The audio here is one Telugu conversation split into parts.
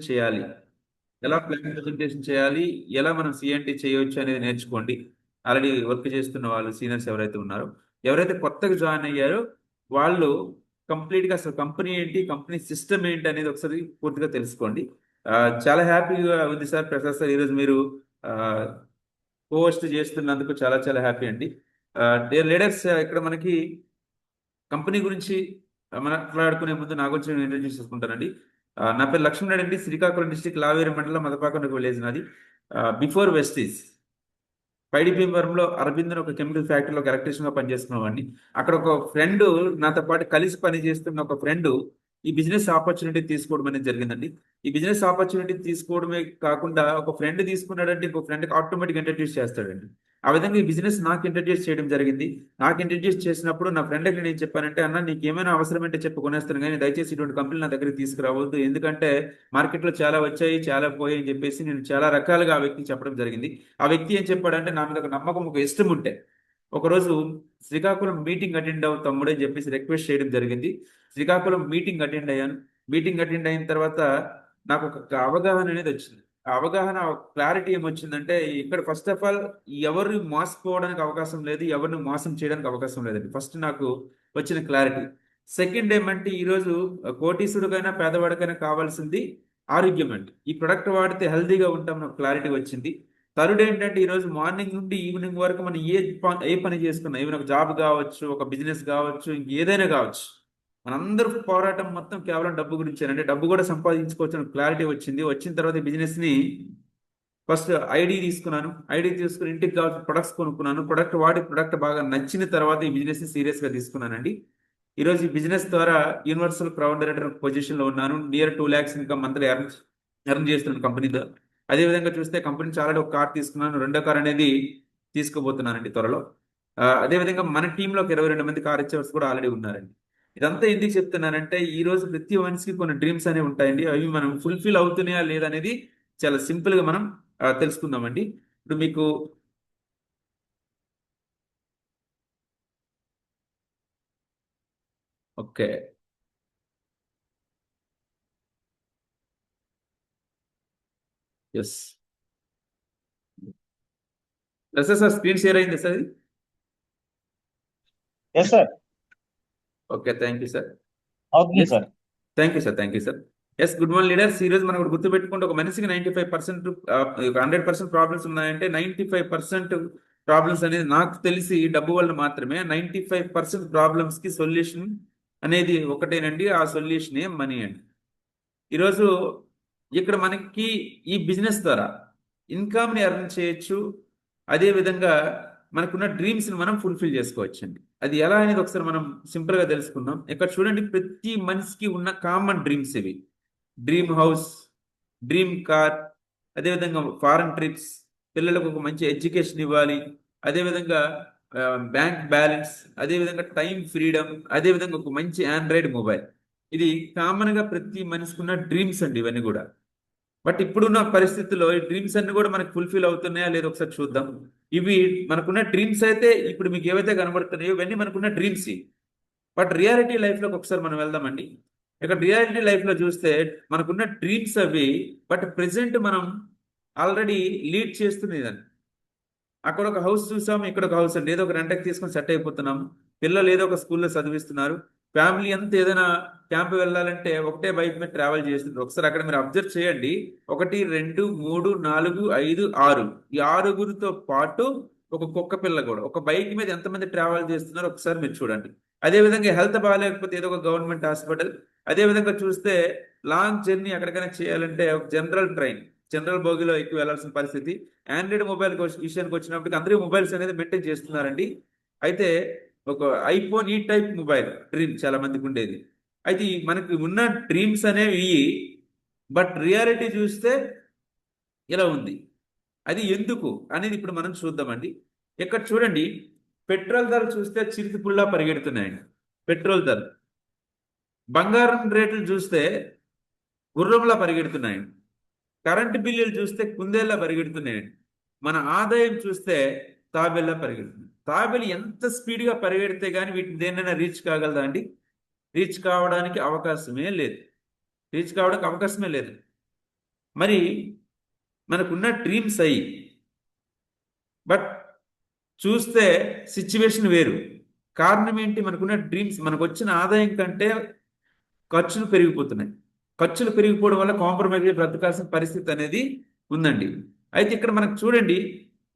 చేయాలి, ఎలా ప్లాన్ ప్రజెంటేషన్ చేయాలి, ఎలా మనం సిఎన్టీ చేయొచ్చు అనేది నేర్చుకోండి. ఆల్రెడీ వర్క్ చేస్తున్న వాళ్ళు సీనియర్స్ ఎవరైతే ఉన్నారో, ఎవరైతే కొత్తగా జాయిన్ అయ్యారో వాళ్ళు కంప్లీట్గా అసలు కంపెనీ ఏంటి, కంపెనీ సిస్టమ్ ఏంటి అనేది ఒకసారి పూర్తిగా తెలుసుకోండి. ఆ, చాలా హ్యాపీగా ఉంది సార్ ప్రసాద్ సార్, ఈరోజు మీరు కోస్ట్ చేస్తున్నందుకు చాలా చాలా హ్యాపీ అండి. డియర్ లీడర్స్, ఇక్కడ మనకి కంపెనీ గురించి మాట్లాడుకునే ముందు నా గురించి నేను ఇంట్రడ్యూస్ చేసుకుంటానండి. నా పేరు లక్ష్మణ్ అండి, శ్రీకాకుళం డిస్టిక్ లావేరు మండలం మదపాకం విలేజ్ నాది. బిఫోర్ వెస్టీస్ పైడి భీమవరంలో అరబింద్ అని ఒక కెమికల్ ఫ్యాక్టరీలో ఒక ఎలక్ట్రీషియన్ గా పనిచేస్తున్నవాడిని. అక్కడ ఒక ఫ్రెండ్, నాతో పాటు కలిసి పని చేస్తున్న ఒక ఫ్రెండ్ ఈ బిజినెస్ ఆపర్చునిటీ తీసుకోవడం అనేది జరిగిందండి. ఈ బిజినెస్ ఆపర్చునిటీ తీసుకోవడమే కాకుండా ఒక ఫ్రెండ్ తీసుకున్నాడంటే ఇంకో ఫ్రెండ్కి ఆటోమేటిక్ ఇంట్రడ్యూస్ చేస్తాడండి. ఆ విధంగా ఈ బిజినెస్ నాకు ఇంట్రడ్యూస్ చేయడం జరిగింది. నాకు ఇంట్రడ్యూస్ చేసినప్పుడు నా ఫ్రెండ్కి నేను చెప్పానంటే, అన్న నీకు ఏమైనా అవసరం అంటే చెప్పు కొనేస్తాను, కానీ దయచేసి ఇటువంటి కంపెనీ నా దగ్గరికి తీసుకురావద్దు, ఎందుకంటే మార్కెట్లో చాలా వచ్చాయి చాలా పోయాయి అని చెప్పేసి నేను చాలా రకాలుగా ఆ వ్యక్తికి చెప్పడం జరిగింది. ఆ వ్యక్తి ఏం చెప్పాడంటే, నా మీద ఒక నమ్మకం, ఒక ఇష్టం ఉంటే ఒకరోజు శ్రీకాకుళం మీటింగ్ అటెండ్ అవు తమ్ముడు అని చెప్పేసి రిక్వెస్ట్ చేయడం జరిగింది. శ్రీకాకుళం మీటింగ్ అటెండ్ అయ్యాను. మీటింగ్ అటెండ్ అయిన తర్వాత నాకు ఒక అవగాహన అనేది వచ్చింది. ఆ అవగాహన క్లారిటీ ఏమొచ్చిందంటే, ఇక్కడ ఫస్ట్ ఆఫ్ ఆల్ ఎవరు మోసపోవడానికి అవకాశం లేదు, ఎవరిని మోసం చేయడానికి అవకాశం లేదండి. ఫస్ట్ నాకు వచ్చిన క్లారిటీ. సెకండ్ ఏమంటే, ఈరోజు కోటీసుడికైనా పేదవాడికైనా కావాల్సింది ఆరోగ్యం అండి. ఈ ప్రొడక్ట్ వాడితే హెల్దీగా ఉంటాం క్లారిటీ వచ్చింది. థర్డ్ ఏంటంటే, ఈరోజు మార్నింగ్ నుండి ఈవినింగ్ వరకు మనం ఏ పని చేసుకున్నా, ఈవెన్ ఒక జాబ్ కావచ్చు, ఒక బిజినెస్ కావచ్చు, ఇంకేదైనా కావచ్చు, మనందరూ పోరాటం మొత్తం కేవలం డబ్బు గురించి. అంటే డబ్బు కూడా సంపాదించుకోవచ్చు క్లారిటీ వచ్చింది. వచ్చిన తర్వాత ఈ బిజినెస్ ని ఫస్ట్ ఐడి తీసుకున్నాను. ఐడి తీసుకుని ఇంటికి కావాల్సిన ప్రొడక్ట్స్ కొనుక్కున్నాను. ప్రొడక్ట్ వాడి ప్రొడక్ట్ బాగా నచ్చిన తర్వాత ఈ బిజినెస్ ని సీరియస్ గా తీసుకున్నానండి. ఈరోజు ఈ బిజినెస్ ద్వారా యూనివర్సల్ క్రౌడ్ డైరెక్టర్ పొజిషన్ లో ఉన్నాను. Near 2 lakhs income monthly earn చేస్తున్నాను కంపెనీతో. అదే విధంగా చూస్తే కంపెనీ చాలా ఒక కార్ తీసుకున్నాను, రెండో కార్ అనేది తీసుకోబోతున్నానండి త్వరలో. అదే విధంగా మన టీంలో ఒక 22 మంది కార్ ఇచ్చేవర్స్ కూడా ఆల్రెడీ ఉన్నారండి. ఇదంతా ఎందుకు చెప్తున్నానంటే, ఈ రోజు ప్రతి మనిషికి కొన్ని డ్రీమ్స్ అనేవి ఉంటాయండి. అవి మనం ఫుల్ఫిల్ అవుతున్నాయా లేదా అనేది చాలా సింపుల్ గా మనం తెలుసుకుందామండి. ఇప్పుడు మీకు okay. Yes sir, screen share అయింది sir. Yes sir. Okay, thank you sir. అవుతుంది yes, sir. Thank you sir, thank you sir. Yes, good morning leaders. ఈ రోజు మనం ఒకటి గుర్తుపెట్టుకుంటే, ఒక మనిషికి 95%, 100% ప్రాబ్లమ్స్ ఉన్నాయంటే 95% ప్రాబ్లమ్స్ అనేది నాకు తెలిసి డబ్బు వల్ల మాత్రమే. 95% ప్రాబ్లమ్స్ కి సొల్యూషన్ అనేది ఒకటేనండి, ఆ సొల్యూషనే మనీ అండి. ఈరోజు ఇక్కడ మనకి ఈ బిజినెస్ ద్వారా ఇన్కమ్ని ఎర్న్ చేయొచ్చు. అదే విధంగా మనకున్న డ్రీమ్స్ని మనం ఫుల్ఫిల్ చేసుకోవచ్చు అండి. అది ఎలా అనేది ఒకసారి మనం సింపుల్గా తెలుసుకుందాం. ఇక్కడ చూడండి, ప్రతి మనిషికి ఉన్న కామన్ డ్రీమ్స్ ఇవి. డ్రీమ్ హౌస్, డ్రీమ్ కార్, అదేవిధంగా ఫారెన్ ట్రిప్స్, పిల్లలకు ఒక మంచి ఎడ్యుకేషన్ ఇవ్వాలి, అదేవిధంగా బ్యాంక్ బ్యాలెన్స్, అదేవిధంగా టైం ఫ్రీడమ్, అదేవిధంగా ఒక మంచి ఆండ్రాయిడ్ మొబైల్. ఇది కామన్ గా ప్రతి మనిషికి ఉన్న డ్రీమ్స్ అండి ఇవన్నీ కూడా. బట్ ఇప్పుడున్న పరిస్థితుల్లో ఈ డ్రీమ్స్ అన్ని కూడా మనకు ఫుల్ఫిల్ అవుతున్నాయా లేదో ఒకసారి చూద్దాం. ఇవి మనకున్న డ్రీమ్స్ అయితే, ఇప్పుడు మీకు ఏవైతే కనబడుతున్నాయో ఇవన్నీ మనకున్న డ్రీమ్స్. బట్ రియాలిటీ లైఫ్ లోకి ఒకసారి మనం వెళ్దామండి. ఇక్కడ రియాలిటీ లైఫ్ లో చూస్తే మనకున్న డ్రీమ్స్ అవి, బట్ ప్రెసెంట్ మనం ఆల్రెడీ లీడ్ చేస్తున్నదండి. అక్కడ ఒక హౌస్ చూసాము, ఇక్కడ ఒక హౌస్ అండి, ఏదో ఒక రెంట్కి తీసుకొని సెట్ అయిపోతున్నాము. పిల్లలు ఏదో ఒక స్కూల్లో చదివిస్తున్నారు. ఫ్యామిలీ అంతా ఏదైనా క్యాంప్ వెళ్ళాలంటే ఒకటే బైక్ మీద ట్రావెల్ చేస్తున్నారు. ఒకసారి అక్కడ మీరు అబ్జర్వ్ చేయండి. 1, 2, 3, 4, 5, 6, ఈ ఆరుగురితో పాటు ఒక కుక్క పిల్ల కూడా ఒక బైక్ మీద ఎంతమంది ట్రావెల్ చేస్తున్నారో ఒకసారి మీరు చూడండి. అదే విధంగా హెల్త్ బాగాలేకపోతే ఏదో ఒక గవర్నమెంట్ హాస్పిటల్. అదే విధంగా చూస్తే లాంగ్ జర్నీ ఎక్కడికైనా చేయాలంటే ఒక జనరల్ ట్రైన్, జనరల్ బోగిలో ఎక్కువ వెళ్లాల్సిన పరిస్థితి. ఆండ్రాయిడ్ మొబైల్ విషయానికి వచ్చినప్పటికీ అందరూ మొబైల్స్ అనేది మెయింటైన్ చేస్తున్నారండి. అయితే ఒక ఐఫోన్ ఈ టైప్ మొబైల్ డ్రీమ్ చాలా మందికి ఉండేది. అయితే మనకి ఉన్న డ్రీమ్స్ అనేవి, బట్ రియాలిటీ చూస్తే ఇలా ఉంది. అది ఎందుకు అనేది ఇప్పుడు మనం చూద్దామండి. ఇక్కడ చూడండి, పెట్రోల్ ధరలు చూస్తే చిరుతిపుల్లా పరిగెడుతున్నాయండి. పెట్రోల్ ధర, బంగారం రేట్లు చూస్తే గుర్రంలా పరిగెడుతున్నాయండి. కరెంటు బిల్లులు చూస్తే కుందేళ్ళ పరిగెడుతున్నాయండి. మన ఆదాయం చూస్తే తాబేళ్ళ పరిగెడుతుంది. తాబేలు ఎంత స్పీడ్గా పరిగెడితే కానీ వీటిని దేన్నైనా రీచ్ కాగలదా అండి? రీచ్ కావడానికి అవకాశమే లేదు. రీచ్ కావడానికి అవకాశమే లేదు. మరి మనకున్న డ్రీమ్స్ అయ్యి, బట్ చూస్తే సిచ్యువేషన్ వేరు. కారణం ఏంటి? మనకున్న డ్రీమ్స్, మనకు వచ్చిన ఆదాయం కంటే ఖర్చులు పెరిగిపోతున్నాయి. ఖర్చులు పెరిగిపోవడం వల్ల కాంప్రమైజ్ అయి బ్రతకాల్సిన పరిస్థితి అనేది ఉందండి. అయితే ఇక్కడ మనకు చూడండి,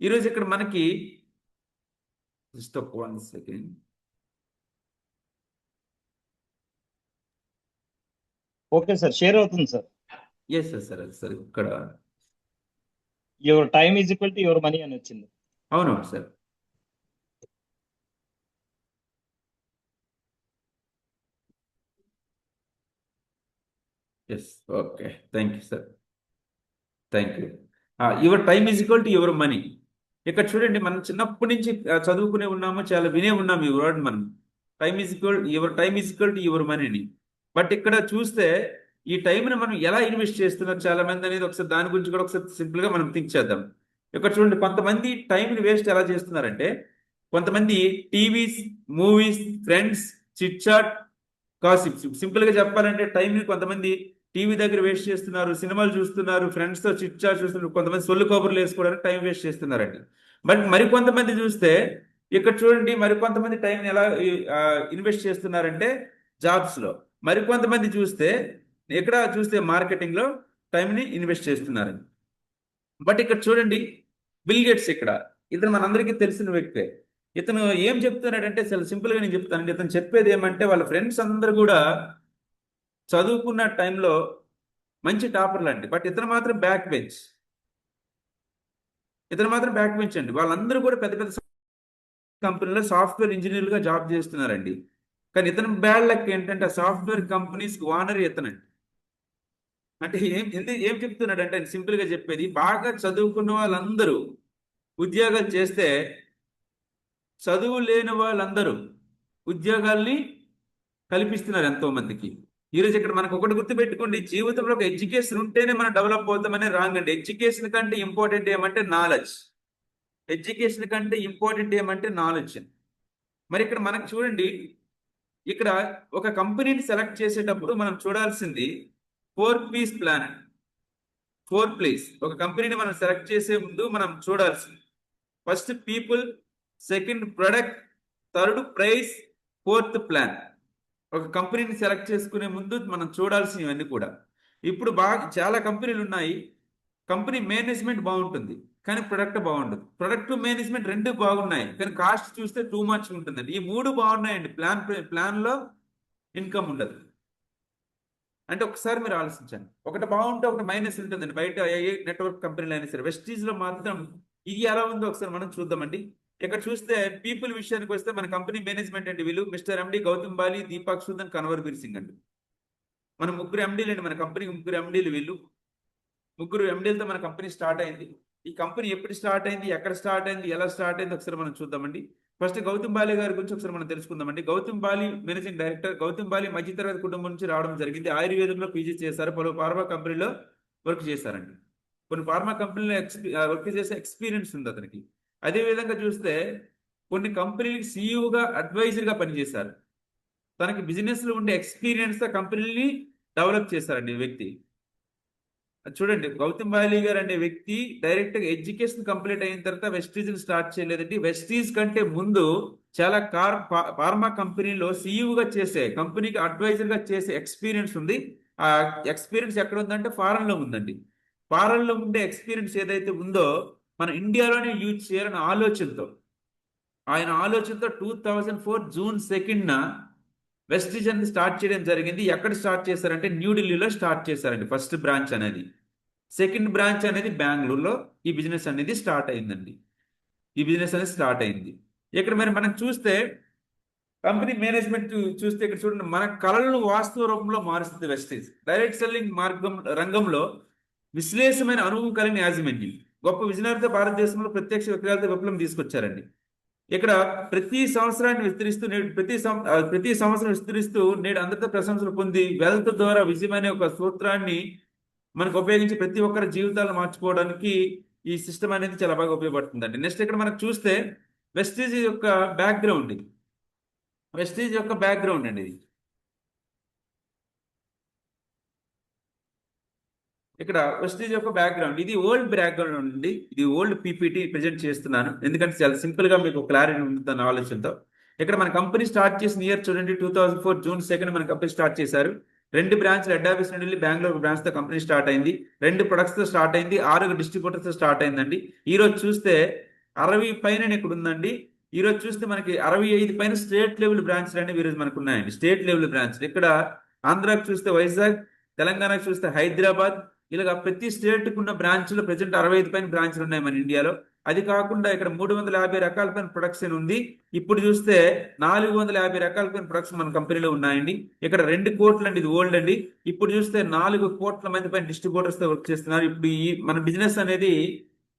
ఈరోజు ఇక్కడ మనకి జస్ట్ ఒక 1 సెకండ్. ఓకే సార్, షేర్ అవుతుంది సార్. ఎస్ సార్, సార్ ఇక్కడ your time is equal to your money అని వచ్చింది. అవునవును sir. Yes, okay, thank you sir, thank you. Your time is equal to your money. ఇక్కడ చూడండి, మనం చిన్నప్పటి నుంచి చదువుకునే ఉన్నాము, చాలా వినే ఉన్నాము ఈ వర్డ్. మనం your time is equal to your మనీని. బట్ ఇక్కడ చూస్తే ఈ టైంని మనం ఎలా ఇన్వెస్ట్ చేస్తున్నారు చాలా మంది అనేది ఒకసారి దాని గురించి కూడా ఒకసారి సింపుల్గా మనం థింక్ చేద్దాం. ఇక్కడ చూడండి, కొంతమంది టైంని వేస్ట్ ఎలా చేస్తున్నారంటే, కొంతమంది TVs, movies, friends, chit chat, gossips. సింపుల్గా చెప్పాలంటే టైంని కొంతమంది టీవీ దగ్గర వేస్ట్ చేస్తున్నారు, సినిమాలు చూస్తున్నారు, ఫ్రెండ్స్తో చిట్ చాట్ చూస్తున్నారు, కొంతమంది సొల్లు కబుర్లు వేసుకోవడానికి టైం వేస్ట్ చేస్తున్నారండి. బట్ మరికొంతమంది చూస్తే ఇక్కడ చూడండి, మరికొంతమంది టైంని ఎలా ఇన్వెస్ట్ చేస్తున్నారంటే జాబ్స్లో. మరికొంతమంది చూస్తే ఎక్కడ చూస్తే మార్కెటింగ్లో టైంని ఇన్వెస్ట్ చేస్తున్నారండి. బట్ ఇక్కడ చూడండి, బిల్ గేట్స్, ఇక్కడ ఇతను మనందరికీ తెలిసిన వ్యక్తే. ఇతను ఏం చెప్తున్నాడంటే చాలా సింపుల్గా నేను చెప్తానండి. ఇతను చెప్పేది ఏమంటే, వాళ్ళ ఫ్రెండ్స్ అందరూ కూడా చదువుకున్న టైంలో మంచి టాపర్లు అండి, బట్ ఇతను మాత్రం బ్యాక్ బెంచ్. అండి. వాళ్ళందరూ కూడా పెద్ద పెద్ద కంపెనీలో సాఫ్ట్వేర్ ఇంజనీర్లుగా జాబ్ చేస్తున్నారండి. కానీ ఇతను బ్యాడ్ లక్ ఏంటంటే, ఆ సాఫ్ట్వేర్ కంపెనీస్ ఓనర్ ఇతనండి. అంటే ఏం చెప్తున్నాడు అంటే, సింపుల్గా చెప్పేది, బాగా చదువుకున్న వాళ్ళందరూ ఉద్యోగాలు చేస్తే చదువు లేని వాళ్ళందరూ ఉద్యోగాల్ని కల్పిస్తున్నారు ఎంతో మందికి. ఈరోజు ఇక్కడ మనకు ఒకటి గుర్తుపెట్టుకోండి, జీవితంలో ఒక ఎడ్యుకేషన్ ఉంటేనే మనం డెవలప్ అవుతామనే రాంగ్ అండి. ఎడ్యుకేషన్ కంటే ఇంపార్టెంట్ ఏమంటే నాలెడ్జ్. మరి ఇక్కడ మనకు చూడండి, ఇక్కడ ఒక కంపెనీని సెలెక్ట్ చేసేటప్పుడు మనం చూడాల్సింది 4Ps ప్లాన్. 4 ప్లేస్. ఒక కంపెనీని మనం సెలెక్ట్ చేసే ముందు మనం చూడాల్సింది first people, second product, third price, fourth plan. ఒక కంపెనీని సెలెక్ట్ చేసుకునే ముందు మనం చూడాల్సినవన్నీ కూడా. ఇప్పుడు చాలా కంపెనీలు ఉన్నాయి, కంపెనీ మేనేజ్మెంట్ బాగుంటుంది కానీ ప్రొడక్ట్ బాగుండదు. ప్రొడక్ట్ మేనేజ్మెంట్ రెండు బాగున్నాయి కానీ కాస్ట్ చూస్తే టూ మచ్ ఉంటుందండి. ఈ మూడు బాగున్నాయండి, ప్లాన్లో ఇన్కమ్ ఉండదు. అంటే ఒకసారి మీరు ఆలోచించండి, ఒకటి బాగుంటే ఒకటి మైనస్ ఉంటుందండి. బయట ఏ నెట్వర్క్ కంపెనీలు అయినా సరే. వెస్టీజ్లో మాత్రం ఇది ఎలా ఉందో ఒకసారి మనం చూద్దామండి. ఇక్కడ చూస్తే పీపుల్ విషయానికి వస్తే మన కంపెనీ మేనేజ్మెంట్ అండి, వీళ్ళు మిస్టర్ ఎండి గౌతమ్ బాలి, దీపక్ సుదన్, కన్వర్బీర్ సింగ్ అండి. మన ముగ్గురు ఎండీలు అండి, మన కంపెనీకి ముగ్గురు ఎండీలు. వీళ్ళు ముగ్గురు ఎండీలతో మన కంపెనీ స్టార్ట్ అయింది. ఈ కంపెనీ ఎప్పుడు స్టార్ట్ అయింది, ఎక్కడ స్టార్ట్ అయింది, ఎలా స్టార్ట్ అయింది ఒకసారి మనం చూద్దామండి. ఫస్ట్ గౌతమ్ బాలి గారి గురించి ఒకసారి మనం తెలుసుకుందామండి. Gautam Bali managing director. గౌతమ్ బాలి మధ్యతరగతి కుటుంబం నుంచి రావడం జరిగింది. ఆయుర్వేదంలో పీజీ చేశారు, పలు ఫార్మా కంపెనీలో వర్క్ చేశారండి. కొన్ని ఫార్మా కంపెనీలో వర్క్ చేసే ఎక్స్పీరియన్స్ ఉంది అతనికి. అదేవిధంగా చూస్తే కొన్ని కంపెనీలకు సీఈఓగా, అడ్వైజర్గా పనిచేశారు. తనకి బిజినెస్లో ఉండే ఎక్స్పీరియన్స్తో కంపెనీని డెవలప్ చేశారండి ఈ వ్యక్తి. చూడండి, గౌతమ్ బాలి గారు అనే వ్యక్తి డైరెక్ట్గా ఎడ్యుకేషన్ కంప్లీట్ అయిన తర్వాత వెస్టీజ్ని స్టార్ట్ చేయలేదండి. వెస్టీజ్ కంటే ముందు చాలా ఫార్మా కంపెనీలో సీఈఓగా చేసే, కంపెనీకి అడ్వైజర్గా చేసే ఎక్స్పీరియన్స్ ఉంది. ఆ ఎక్స్పీరియన్స్ ఎక్కడ ఉందంటే ఫారెన్లో ఉందండి. ఫారెన్లో ఉండే ఎక్స్పీరియన్స్ ఏదైతే ఉందో మన ఇండియాలోనే యూజ్ చేయాలని ఆయన ఆలోచనతో 2004 జూన్ 2న వెస్టీజ్ అనేది స్టార్ట్ చేయడం జరిగింది. ఎక్కడ స్టార్ట్ చేశారంటే న్యూఢిల్లీలో స్టార్ట్ చేశారండి ఫస్ట్ బ్రాంచ్ అనేది. సెకండ్ బ్రాంచ్ అనేది బెంగళూరులో ఈ బిజినెస్ అనేది స్టార్ట్ అయిందండి. ఇక్కడ మరి మనం చూస్తే కంపెనీ మేనేజ్మెంట్ చూస్తే ఇక్కడ చూడండి, మన కళలను వాస్తవ రూపంలో మారుస్తుంది వెస్టీజ్. డైరెక్ట్ సెల్లింగ్ రంగంలో విశ్లేషమైన అనుభవం కలిగిన యాజమాన్యం, గొప్ప విజనరీతో భారతదేశంలో ప్రత్యక్ష విక్రయాలతో విప్లవం తీసుకొచ్చారండి. ఇక్కడ ప్రతి సంవత్సరం విస్తరిస్తూ నేడు అందరితో ప్రశంసలు పొంది వెల్త్ ద్వారా విజయం అనే ఒక సూత్రాన్ని మనకు ఉపయోగించి ప్రతి ఒక్కరి జీవితాలను మార్చుకోవడానికి ఈ సిస్టమ్ అనేది చాలా బాగా ఉపయోగపడుతుందండి. నెక్స్ట్ ఇక్కడ మనకు చూస్తే వెస్టీజ్ యొక్క బ్యాక్గ్రౌండ్ అండి. ఇది ఇక్కడ వెస్టీజ్ యొక్క బ్యాక్గ్రౌండ్, ఇది ఓల్డ్ బ్యాక్గ్రౌండ్ ఉంది, ఇది ఓల్డ్ పీపీటీ ప్రెజెంట్ చేస్తున్నాను ఎందుకంటే చాలా సింపుల్ గా మీకు క్లారిటీ ఉంటుందన్న ఆలోచనతో. ఇక్కడ మన కంపెనీ స్టార్ట్ చేసిన ఇయర్ చూడండి, 2004 జూన్ 2 మన కంపెనీ స్టార్ట్ చేశారు. 2 బ్రాంచ్లు హెడ్ ఆఫీస్ నుండి బెంగళూరు బ్రాంచ్ తో కంపెనీ స్టార్ట్ అయింది. 2 ప్రొడక్ట్స్ తో స్టార్ట్ అయింది. 6 డిస్ట్రిబ్యూటర్స్ తో స్టార్ట్ అయిందండి. ఈ రోజు చూస్తే 60 పైన ఇక్కడ ఉందండి. ఈ రోజు చూస్తే మనకి 65 పైన స్టేట్ లెవెల్ బ్రాంచ్లు అనేవి ఈరోజు మనకు ఉన్నాయండి. స్టేట్ లెవెల్ బ్రాంచ్లు ఇక్కడ ఆంధ్రాకి చూస్తే వైజాగ్, తెలంగాణకు చూస్తే హైదరాబాద్, ఇలాగ ప్రతి స్టేట్ కు ఉన్న బ్రాంచ్లు ప్రెసెంట్ 65 పైన బ్రాంచ్లు ఉన్నాయి మన ఇండియాలో. అది కాకుండా ఇక్కడ 350 రకాల పైన ప్రొడక్షన్ ఉంది. ఇప్పుడు చూస్తే 450 రకాల పైన ప్రొడక్ట్స్ మన కంపెనీలో ఉన్నాయండి. ఇక్కడ 2 కోట్లు అండి, ఇది ఓల్డ్ అండి. ఇప్పుడు చూస్తే 4 కోట్ల మంది పైన డిస్ట్రిబ్యూటర్స్ తో వర్క్ చేస్తున్నారు. ఇప్పుడు ఈ మన బిజినెస్ అనేది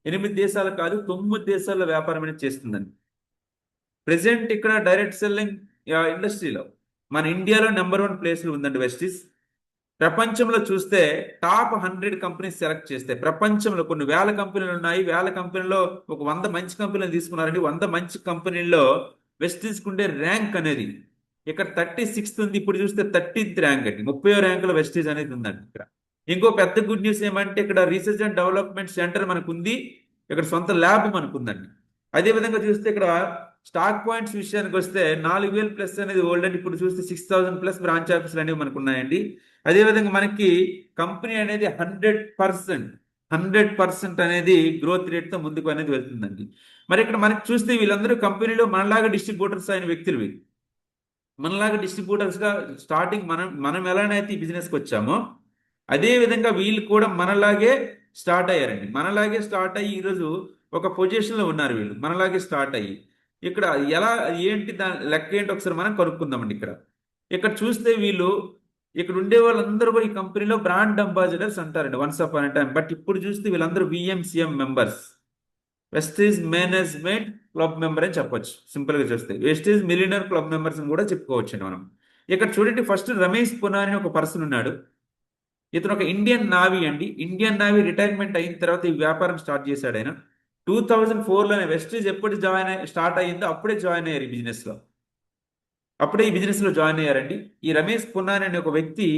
8 దేశాలు కాదు 9 దేశాల్లో వ్యాపారం అనేది చేస్తుందండి. ప్రెసెంట్ ఇక్కడ డైరెక్ట్ సెల్లింగ్ ఇండస్ట్రీలో మన ఇండియాలో నెంబర్ 1 ప్లేస్ లో ఉందండి వెస్టీస్. ప్రపంచంలో చూస్తే టాప్ 100 కంపెనీస్ సెలెక్ట్ చేస్తే ప్రపంచంలో కొన్ని వేల కంపెనీలు ఉన్నాయి. వేల కంపెనీలో ఒక 100 మంచి కంపెనీలు తీసుకున్నారండి. 100 మంచి కంపెనీల్లో వెస్టీస్ ఉండే ర్యాంక్ అనేది ఇక్కడ 36th ఉంది. ఇప్పుడు చూస్తే 13th ర్యాంక్ అండి. 30వ ర్యాంకులో వెస్టీస్ అనేది ఉందండి. ఇక్కడ ఇంకో పెద్ద గుడ్ న్యూస్ ఏమంటే ఇక్కడ రీసెర్చ్ అండ్ డెవలప్మెంట్ సెంటర్ మనకు ఉంది. ఇక్కడ సొంత ల్యాబ్ మనకు ఉందండి. అదే విధంగా చూస్తే ఇక్కడ స్టాక్ పాయింట్స్ విషయానికి వస్తే 4000 ప్లస్ అనేది ఓల్డ్ అండి. ఇప్పుడు చూస్తే 6000 ప్లస్ బ్రాంచ్ ఆఫీసులు అనేవి మనకు ఉన్నాయండి. అదేవిధంగా మనకి కంపెనీ అనేది 100% అనేది గ్రోత్ రేట్ తో ముందుకు అనేది వెళ్తుందండి. మరి ఇక్కడ మనకి చూస్తే వీళ్ళందరూ కంపెనీలో మనలాగా డిస్ట్రిబ్యూటర్స్ అయిన వ్యక్తులు వీళ్ళు. మనలాగా డిస్ట్రిబ్యూటర్స్ గా స్టార్టింగ్ మనం ఎలానైతే ఈ బిజినెస్ కి వచ్చామో అదే విధంగా వీళ్ళు కూడా మనలాగే స్టార్ట్ అయ్యారండి. మనలాగే స్టార్ట్ అయ్యి ఈరోజు ఒక పొజిషన్ లో ఉన్నారు వీళ్ళు. మనలాగే స్టార్ట్ అయ్యి ఇక్కడ ఎలా ఏంటి దాని లెక్క ఏంటి ఒకసారి మనం కనుక్కుందామండి. ఇక్కడ చూస్తే వీళ్ళు ఇక్కడ ఉండే వాళ్ళందరూ కూడా ఈ కంపెనీలో బ్రాండ్ అంబాసిడర్స్ అంటారండి వన్స్ అపాన్ టైం. బట్ ఇప్పుడు చూస్తే వీళ్ళందరూ VMCM members, Vestige management club member అని చెప్పొచ్చు. సింపుల్ గా చూస్తే వెస్టీజ్ మిలియనర్ క్లబ్ మెంబర్స్ అని కూడా చెప్పుకోవచ్చు అండి మనం. ఇక్కడ చూడండి ఫస్ట్ రమేష్ పునాని ఒక పర్సన్ ఉన్నాడు. ఇతను ఒక ఇండియన్ నావీ అండి. ఇండియన్ నావీ రిటైర్మెంట్ అయిన తర్వాత ఈ వ్యాపారం స్టార్ట్ చేశాడు ఆయన. 2004లోనే వెస్టీజ్ ఎప్పుడు స్టార్ట్ అయ్యిందో అప్పుడే జాయిన్ అయ్యారు ఈ బిజినెస్ లో. అప్పుడే ఈ బిజినెస్ లో జాయిన్ అయ్యారండి. ఈ రమేష్ పున్నాని అనే ఒక వ్యక్తి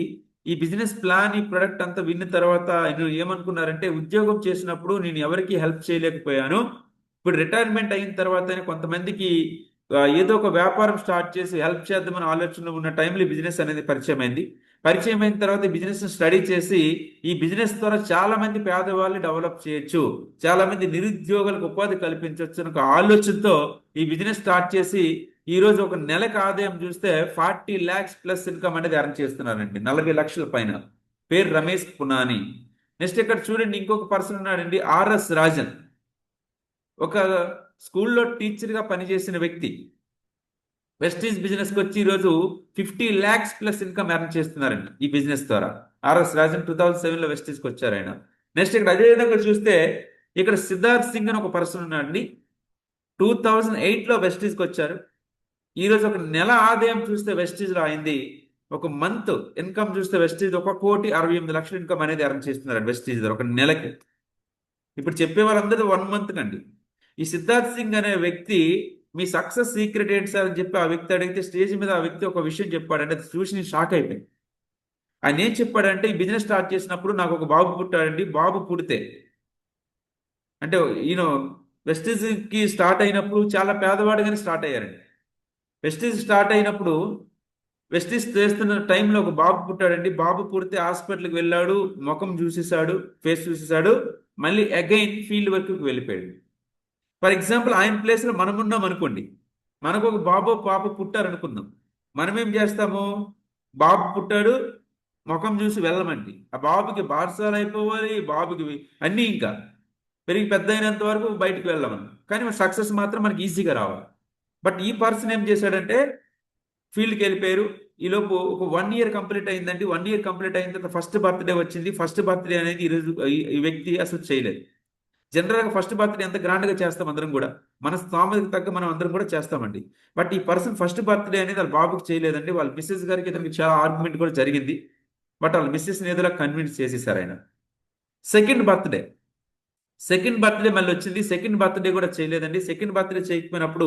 ఈ బిజినెస్ ప్లాన్, ఈ ప్రొడక్ట్ అంతా విన్న తర్వాత ఆయన ఏమనుకున్నారంటే, ఉద్యోగం చేసినప్పుడు నేను ఎవరికి హెల్ప్ చేయలేకపోయాను, ఇప్పుడు రిటైర్మెంట్ అయిన తర్వాత కొంతమందికి ఏదో ఒక వ్యాపారం స్టార్ట్ చేసి హెల్ప్ చేద్దామని ఆలోచనలో ఉన్న టైంలో ఈ బిజినెస్ అనేది పరిచయం అయింది. పరిచయం అయిన తర్వాత ఈ బిజినెస్ స్టడీ చేసి ఈ బిజినెస్ ద్వారా చాలా మంది పేదవాళ్ళు డెవలప్ చేయొచ్చు, చాలా మంది నిరుద్యోగులకు ఉపాధి కల్పించవచ్చు అనే ఒక ఆలోచనతో ఈ బిజినెస్ స్టార్ట్ చేసి ఈ రోజు ఒక నెలకు ఆదాయం చూస్తే 40 lakhs ప్లస్ ఇన్కమ్ అనేది ఎర్న్ చేస్తున్నారండి. 40 లక్షల పైన. పేరు రమేష్ పునాని. నెక్స్ట్ ఇక్కడ చూడండి ఇంకొక పర్సన్ ఉన్నాడండి, ఆర్ఎస్ రాజన్. ఒక స్కూల్లో టీచర్ గా పనిచేసిన వ్యక్తి వెస్టీజ్ బిజినెస్ కి వచ్చి ఈరోజు 50 lakhs ప్లస్ ఇన్కమ్ ఎర్న్ చేస్తున్నారండి ఈ బిజినెస్ ద్వారా. ఆర్ఎస్ రాజన్ 2007లో వెస్టీజ్ కి వచ్చారు ఆయన. నెక్స్ట్ ఇక్కడ అదే విధంగా చూస్తే ఇక్కడ సిద్ధార్థ్ సింగ్ అని ఒక పర్సన్ ఉన్నాడండి. 2008లో వెస్టీజ్ కి వచ్చారు. ఈ రోజు ఒక నెల ఆదాయం చూస్తే వెస్టీజ్ లో అయింది, ఒక మంత్ ఇన్కమ్ చూస్తే వెస్టీజ్ 1,68,00,000 ఇన్కమ్ అనేది ఎర్న్ చేస్తున్నారు వెస్టీజ్ ద్వారా ఒక నెలకి. ఇప్పుడు చెప్పే వాళ్ళందరూ 1 month కండి. ఈ సిద్ధార్థ్ సింగ్ అనే వ్యక్తి మీ సక్సెస్ సీక్రెట్ ఏంటి సార్ అని చెప్పి ఆ వ్యక్తి అడిగితే స్టేజ్ మీద ఆ వ్యక్తి ఒక విషయం చెప్పాడంటే అది చూసి నేను షాక్ అయిపోయింది. ఆయన ఏం చెప్పాడంటే, ఈ బిజినెస్ స్టార్ట్ చేసినప్పుడు నాకు ఒక బాబు పుట్టాడండి. బాబు పుడితే అంటే ఈయన వెస్టీజ్ కి స్టార్ట్ అయినప్పుడు చాలా పేదవాడుగానే స్టార్ట్ అయ్యారండి. వెస్టీజ్ స్టార్ట్ అయినప్పుడు వెస్టీజ్ చేస్తున్న టైంలో ఒక బాబు పుట్టాడండి. బాబు పుడితే హాస్పిటల్కి వెళ్ళాడు, ముఖం చూసేసాడు, ఫేస్ చూసేసాడు, మళ్ళీ అగైన్ ఫీల్డ్ వర్క్కి వెళ్ళిపోయాడు. ఫర్ ఎగ్జాంపుల్ ఆయన ప్లేస్లో మనం ఉన్నాం అనుకోండి, మనకు ఒక బాబు పాప పుట్టారు అనుకుందాం. మనం ఏం చేస్తాము, బాబు పుట్టాడు ముఖం చూసి వెళ్ళమండి, ఆ బాబుకి బార్సాలు అయిపోవాలి, బాబుకి అన్నీ ఇంకా పెరిగి పెద్ద అయినంత వరకు బయటికి వెళ్ళమని. కానీ సక్సెస్ మాత్రం మనకి ఈజీగా రావాలి. బట్ ఈ పర్సన్ ఏం చేశాడంటే ఫీల్డ్కి వెళ్ళిపోయారు. ఈలోపు ఒక 1 year కంప్లీట్ అయిందండి. 1 year కంప్లీట్ అయిన తర్వాత ఫస్ట్ బర్త్డే వచ్చింది. ఫస్ట్ బర్త్డే అనేది ఈరోజు ఈ వ్యక్తి అసలు చేయలేదు. జనరల్గా ఫస్ట్ బర్త్డే ఎంత గ్రాండ్గా చేస్తాం అందరం కూడా, మన స్థామతకు తగ్గ మనం అందరం కూడా చేస్తామండి. బట్ ఈ పర్సన్ ఫస్ట్ బర్త్డే అనేది వాళ్ళ బాబుకి చేయలేదండి. వాళ్ళ మిస్సెస్ గారికి ఇతనికి చాలా ఆర్గ్యుమెంట్ కూడా జరిగింది. బట్ వాళ్ళ మిస్సెస్ని ఏదోలా కన్విన్స్ చేసేసారు ఆయన. సెకండ్ బర్త్డే మళ్ళీ వచ్చింది. సెకండ్ బర్త్డే కూడా చేయలేదండి. సెకండ్ బర్త్డే చేయకపోయినప్పుడు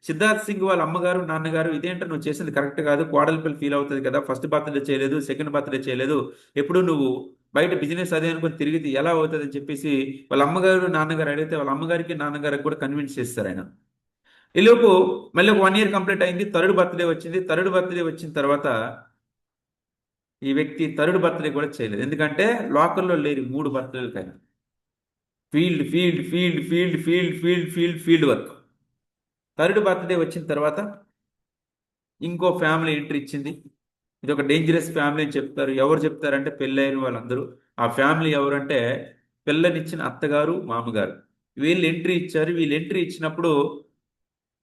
సిద్ధార్థ్ సింగ్ వాళ్ళ అమ్మగారు నాన్నగారు, ఇదేంటో నువ్వు చేసింది కరెక్ట్ కాదు, కోడలి పిల్ల ఫీల్ అవుతుంది కదా, ఫస్ట్ బర్త్డే చేయలేదు, సెకండ్ బర్త్డే చేయలేదు, ఎప్పుడు నువ్వు బయట బిజినెస్ అదే అనుకుని తిరిగితే ఎలా అవుతుంది అని చెప్పేసి వాళ్ళ అమ్మగారు నాన్నగారు అడిగితే వాళ్ళ అమ్మగారికి నాన్నగారికి కూడా కన్విన్స్ చేస్తారు ఆయన. ఈలోపు మళ్ళీ ఒక 1 ఇయర్ కంప్లీట్ అయింది. థర్డ్ బర్త్డే వచ్చింది. థర్డ్ బర్త్డే వచ్చిన తర్వాత ఈ వ్యక్తి థర్డ్ బర్త్డే కూడా చేయలేదు. ఎందుకంటే లోకల్లో లేరు 3 బర్త్డేలకైనా. Field field field field field field field field work. Third birthday వచ్చిన తర్వాత ఇంకో ఫ్యామిలీ ఎంట్రీ ఇచ్చింది. ఇది ఒక డేంజరస్ ఫ్యామిలీ అని చెప్తారు. ఎవరు చెప్తారంటే పెళ్ళైన వాళ్ళందరూ. ఆ ఫ్యామిలీ ఎవరంటే పిల్లనిచ్చిన అత్తగారు మామగారు. వీళ్ళు ఎంట్రీ ఇచ్చారు. వీళ్ళు ఎంట్రీ ఇచ్చినప్పుడు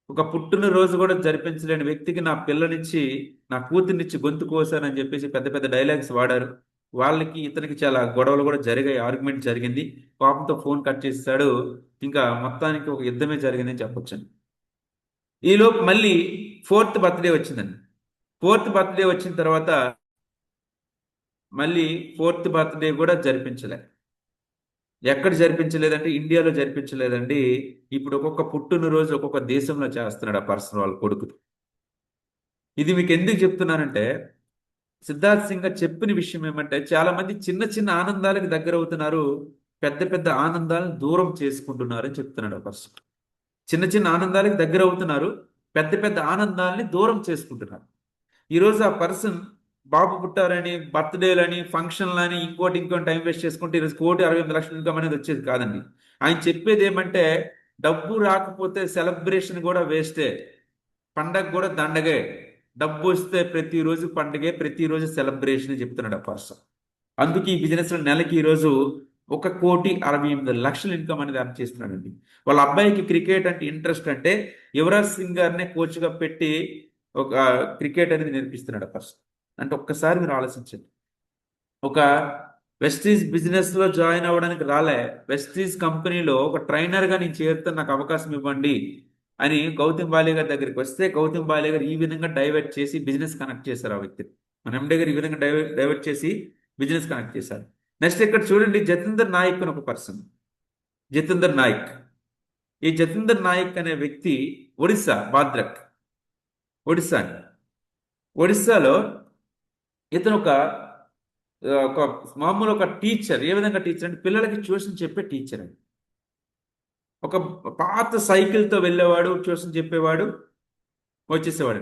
ఒక పుట్టినరోజు కూడా జరిపించలేని వ్యక్తికి నా పిల్లనిచ్చి నా కూతుర్నిచ్చి గొంతు కోసానని చెప్పేసి పెద్ద పెద్ద డైలాగ్స్ వాడారు. వాళ్ళకి ఇతనికి చాలా గొడవలు కూడా జరిగాయి. ఆర్గ్యుమెంట్ జరిగింది. కోపంతో ఫోన్ కట్ చేస్తాడు. ఇంకా మొత్తానికి ఒక యుద్ధమే జరిగిందని చెప్పొచ్చు. ఈలోపు మళ్ళీ ఫోర్త్ బర్త్డే వచ్చిందండి. ఫోర్త్ బర్త్డే వచ్చిన తర్వాత మళ్ళీ ఫోర్త్ బర్త్డే కూడా జరిపించలే. ఎక్కడ జరిపించలేదంటే ఇండియాలో జరిపించలేదండి. ఇప్పుడు ఒక్కొక్క పుట్టినరోజు ఒక్కొక్క దేశంలో చేస్తున్నాడు ఆ పర్సన్ వాళ్ళ కొడుకుతో. ఇది మీకు ఎందుకు చెప్తున్నానంటే సిద్ధార్థ్ సింగ్ గారు చెప్పిన విషయం ఏమంటే చాలా మంది చిన్న చిన్న ఆనందాలకు దగ్గర అవుతున్నారు, పెద్ద పెద్ద ఆనందాలను దూరం చేసుకుంటున్నారు అని చెప్తున్నాడు ఆ పర్సన్. చిన్న చిన్న ఆనందాలకు దగ్గర అవుతున్నారు, పెద్ద పెద్ద ఆనందాలని దూరం చేసుకుంటున్నారు. ఈరోజు ఆ పర్సన్ బాబు పుట్టారని బర్త్డేలని ఫంక్షన్లని ఇంకోటి ఇంకోటి టైం వేస్ట్ చేసుకుంటే ఈరోజు 1,68,00,000 ఇన్కమ్ అనేది వచ్చేది కాదండి. ఆయన చెప్పేది ఏమంటే డబ్బు రాకపోతే సెలబ్రేషన్ కూడా వేస్టే, పండగ కూడా దండగే, డబ్బు వస్తే ప్రతిరోజు పండగే, ప్రతిరోజు సెలబ్రేషన్ చెప్తున్నాడు ఆ పర్సన్. అందుకే ఈ బిజినెస్ లో నెలకి ఈరోజు 1,68,00,000 ఇన్కమ్ అనేది అర్న్ చేస్తున్నాడండి. వాళ్ళ అబ్బాయికి క్రికెట్ అంటే ఇంట్రెస్ట్ అంటే యువరాజ్ సింగ్ గారినే కోచ్గా పెట్టి ఒక క్రికెట్ అనేది నేర్పిస్తున్నాడు ఆ పర్సన్. అంటే ఒక్కసారి మీరు ఆలోచించండి. ఒక వెస్టీజ్ బిజినెస్ లో జాయిన్ అవ్వడానికి రాలే, వెస్టీజ్ కంపెనీలో ఒక ట్రైనర్ గా నేను చేరుతాను, నాకు అవకాశం ఇవ్వండి అని గౌతమ్ బాలి గారి దగ్గరికి వస్తే గౌతమ్ బాలి గారు ఈ విధంగా డైవర్ట్ చేసి బిజినెస్ కనెక్ట్ చేశారు ఆ వ్యక్తిని. మన ఎండి గారు ఈ విధంగా డైవర్ట్ చేసి బిజినెస్ కనెక్ట్ చేశారు. నెక్స్ట్ ఇక్కడ చూడండి, జతీందర్ నాయక్ అని ఒక పర్సన్. జతీందర్ నాయక్, ఈ జతీందర్ నాయక్ అనే వ్యక్తి ఒడిస్సా, బాద్రక్, ఒడిస్సా అని. ఒడిస్సాలో ఇతను ఒక మామూలు ఒక టీచర్. ఏ విధంగా టీచర్ అంటే పిల్లలకి ట్యూషన్ చెప్పే టీచర్ అండి. ఒక పాత సైకిల్తో వెళ్ళేవాడు, ట్యూషన్ చెప్పేవాడు, వచ్చేసేవాడు.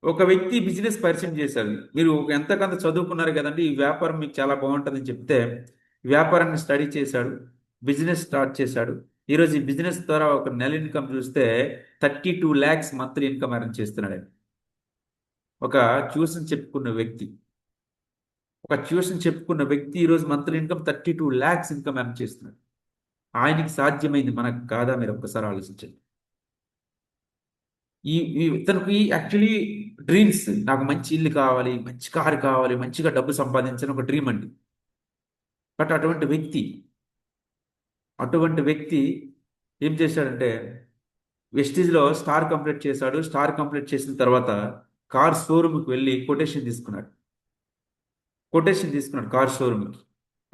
ఒక వ్యక్తి బిజినెస్ పరిచయం చేశాడు. మీరు ఎంతకంత చదువుకున్నారు కదండి, ఈ వ్యాపారం మీకు చాలా బాగుంటుందని చెప్తే వ్యాపారాన్ని స్టడీ చేశాడు, బిజినెస్ స్టార్ట్ చేశాడు. ఈరోజు ఈ బిజినెస్ ద్వారా ఒక నెల ఇన్కమ్ చూస్తే 32 lakhs మంత్లీ ఇన్కమ్ అర్న్ చేస్తున్నాడు. ఒక ట్యూషన్ చెప్పుకున్న వ్యక్తి, ఒక ట్యూషన్ చెప్పుకున్న వ్యక్తి ఈరోజు monthly income 32 lakhs income earn చేస్తున్నాడు. ఆయనకి సాధ్యమైంది, మనకు కాదా? మీరు ఒక్కసారి ఆలోచించండి. తనకి యాక్చువల్లీ డ్రీమ్స్, నాకు మంచి ఇల్లు కావాలి, మంచి కారు కావాలి, మంచిగా డబ్బు సంపాదించాలని ఒక డ్రీమ్ అండి. బట్ అటువంటి వ్యక్తి ఏం చేశాడంటే వెస్టీజ్లో స్టార్ కంప్లీట్ చేశాడు. స్టార్ కంప్లీట్ చేసిన తర్వాత కార్ షోరూమ్కి వెళ్ళి కొటేషన్ తీసుకున్నాడు కార్ షోరూమ్కి.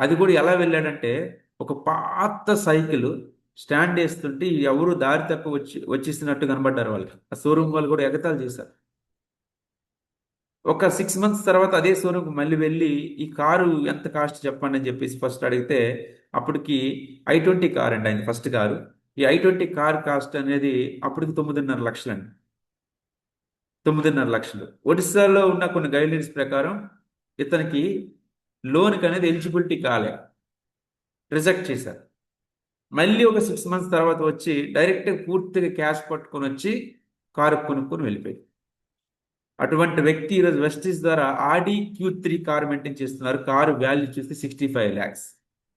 అది కూడా ఎలా వెళ్ళాడంటే ఒక పాత సైకిల్ స్టాండ్ వేస్తుంటే ఎవరు దారి తప్ప వచ్చేసినట్టు కనబడ్డారు వాళ్ళకి. ఆ షోరూమ్ వాళ్ళు కూడా ఎగతాళి చేశారు. ఒక 6 months తర్వాత అదే షోరూమ్కి మళ్ళీ వెళ్ళి ఈ కారు ఎంత కాస్ట్ చెప్పండి అని చెప్పేసి ఫస్ట్ అడిగితే అప్పటికి i20 కార్ అండి ఆయన ఫస్ట్ కారు. ఈ i20 కార్ కాస్ట్ అనేది అప్పటికి 9.5 లక్షలు అండి. 9.5 లక్షలు. ఒడిస్సాలో ఉన్న కొన్ని గైడ్లైన్స్ ప్రకారం ఇతనికి లోన్కి అనేది ఎలిజిబిలిటీ కాలే, రిజెక్ట్ చేశారు. మళ్ళీ ఒక 6 months తర్వాత వచ్చి డైరెక్ట్ పూర్తిగా క్యాష్ పట్టుకొని వచ్చి కారు కొనుక్కొని వెళ్ళిపోయి. అటువంటి వ్యక్తి ఈరోజు వెస్టీజ్ ద్వారా ఆడి Q3 కారు మెయింటైన్ చేస్తున్నారు. కారు వాల్యూ చూస్తే 65 lakhs.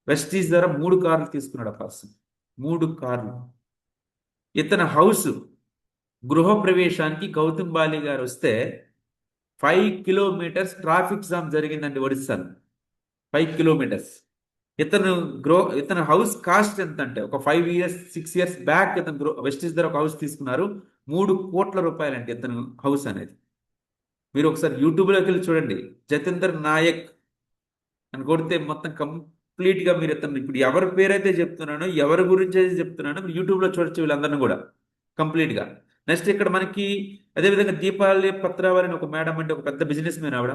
వెస్టీజ్ ద్వారా 3 కార్లు తీసుకున్నాడు ఆ పర్సన్. 3 కార్లు. ఇతని హౌస్ గృహ ప్రవేశానికి గౌతమ్ బాలి గారు వస్తే 5 kilometers ట్రాఫిక్ జామ్ జరిగిందండి ఒడిస్సాలో. 5 kilometers. ఇతను హౌస్ కాస్ట్ ఎంత అంటే ఒక 5 years 6 years బ్యాక్ ఇతను వెస్టీజ్ ద్వారా ఒక హౌస్ తీసుకున్నారు. 3 కోట్ల రూపాయలు అంటే ఇతను హౌస్ అనేది. మీరు ఒకసారి యూట్యూబ్లోకి వెళ్ళి చూడండి, జతీందర్ నాయక్ అని కొడితే మొత్తం కంప్లీట్గా మీరు ఇతను ఇప్పుడు ఎవరి పేరైతే చెప్తున్నానో, ఎవరి గురించి అయితే చెప్తున్నానో మీరు యూట్యూబ్లో చూడొచ్చు వీళ్ళందరినీ కూడా కంప్లీట్గా. నెక్స్ట్ ఇక్కడ మనకి అదేవిధంగా దీపావళి పత్రావళి అని ఒక మేడం అంటే ఒక పెద్ద బిజినెస్ మ్యాన్. ఆవిడ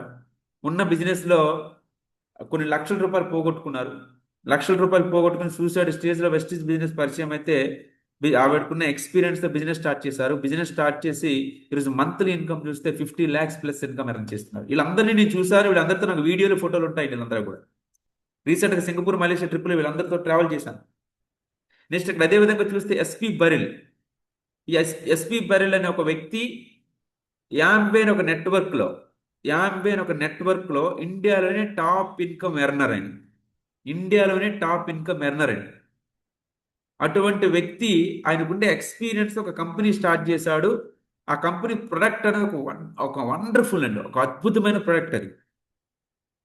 ఉన్న బిజినెస్లో కొన్ని లక్షల రూపాయలు పోగొట్టుకున్నారు. లక్షల రూపాయలు పోగొట్టుకుని సూసైడ్ స్టేజ్లో వెస్టీజ్ బిజినెస్ పరిచయం అయితే ఆవిడకున్న ఎక్స్పీరియన్స్తో బిజినెస్ స్టార్ట్ చేశారు. బిజినెస్ స్టార్ట్ చేసి ఈరోజు మంత్లీ ఇన్కమ్ చూస్తే 50 lakhs ప్లస్ ఇన్కమ్ ఎర్న్ చేస్తున్నారు. వీళ్ళందరినీ నేను చూసాను. వీళ్ళందరితో నాకు వీడియోలు, ఫోటోలు ఉంటాయి. వీళ్ళందరూ కూడా రీసెంట్గా సింగపూర్, మలేషియా ట్రిప్లో వీళ్ళందరితో ట్రావెల్ చేశాను. నెక్స్ట్ ఇక్కడ అదే విధంగా చూస్తే ఎస్పీ బరిల్. ఈ ఎస్పీ బరిల్ అనే ఒక వ్యక్తి యాంబే అనే ఒక నెట్వర్క్లో ఇండియాలోనే టాప్ ఇన్కమ్ ఎర్నర్ అని. ఇండియాలోనే టాప్ ఇన్కమ్ ఎర్నర్ అని. అటువంటి వ్యక్తి ఆయనకుండే ఎక్స్పీరియన్స్ ఒక కంపెనీ స్టార్ట్ చేశాడు. ఆ కంపెనీ ప్రొడక్ట్ అనేది ఒక వండర్ఫుల్ అండి, ఒక అద్భుతమైన ప్రొడక్ట్ అది.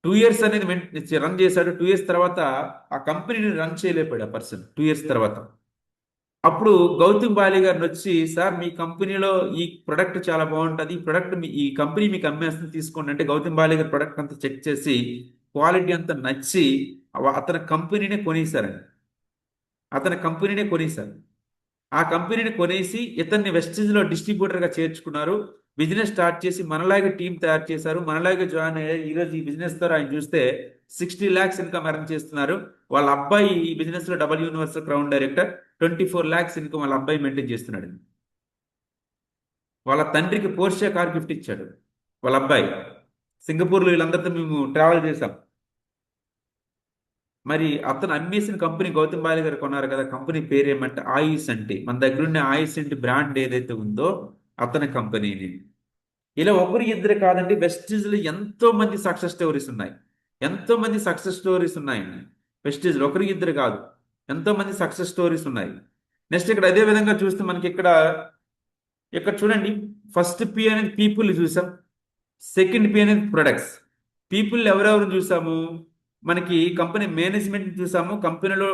2 years అనేది రన్ చేశాడు. 2 years తర్వాత ఆ కంపెనీని రన్ చేయలేకపోయాడు ఆ పర్సన్ 2 years తర్వాత. అప్పుడు గౌతమ్ బాలి గారిని వచ్చి, సార్ మీ కంపెనీలో ఈ ప్రొడక్ట్ చాలా బాగుంటుంది, ఈ ప్రొడక్ట్ ఈ కంపెనీ మీకు అమ్మేస్తుంది, తీసుకోండి అంటే గౌతమ్ బాలి గారి ప్రొడక్ట్ అంతా చెక్ చేసి క్వాలిటీ అంతా నచ్చి అతని కంపెనీనే కొనేశారండి. ఆ కంపెనీని కొనేసి ఇతన్ని వెస్టీజ్లో డిస్ట్రిబ్యూటర్గా చేర్చుకున్నారు. బిజినెస్ స్టార్ట్ చేసి మనలాగే టీం తయారు చేశారు. మనలాగే జాయిన్ అయ్యారు. ఈరోజు ఈ బిజినెస్ ద్వారా ఆయన చూస్తే 60 lakhs ఇన్కమ్ ఎర్న్ చేస్తున్నారు. వాళ్ళ అబ్బాయి ఈ బిజినెస్లో double universal crown director. 24 lakhs income వాళ్ళ అబ్బాయి మెయింటైన్ చేస్తున్నాడు. వాళ్ళ తండ్రికి పోర్షే కార్ గిఫ్ట్ ఇచ్చాడు వాళ్ళ అబ్బాయి. సింగపూర్లో వీళ్ళందరితో మేము ట్రావెల్ చేశాం. మరి అతను అమ్మేసిన కంపెనీ గౌతమ్ బాలి గారు కొన్నారు కదా, కంపెనీ పేరు ఏమంటే ఆయుష్ అంటే. మన దగ్గర ఉన్న ఆయుష్ అంటే బ్రాండ్ ఏదైతే ఉందో అతని కంపెనీని. ఇలా ఒకరు ఇద్దరు కాదండి, వెస్టీజ్లో ఎంతో మంది సక్సెస్ స్టోరీస్ ఉన్నాయండి. వెస్టీజ్లో ఒకరు ఇద్దరు కాదు, ఎంతో మంది సక్సెస్ స్టోరీస్ ఉన్నాయి. నెక్స్ట్ ఇక్కడ అదే విధంగా చూస్తే మనకి ఇక్కడ చూడండి, ఫస్ట్ పి అనేది పీపుల్ చూసాం, సెకండ్ పి అనేది ప్రొడక్ట్స్. పీపుల్ ఎవరెవరు చూసాము, మనకి కంపెనీ మేనేజ్మెంట్ చూసాము. కంపెనీలో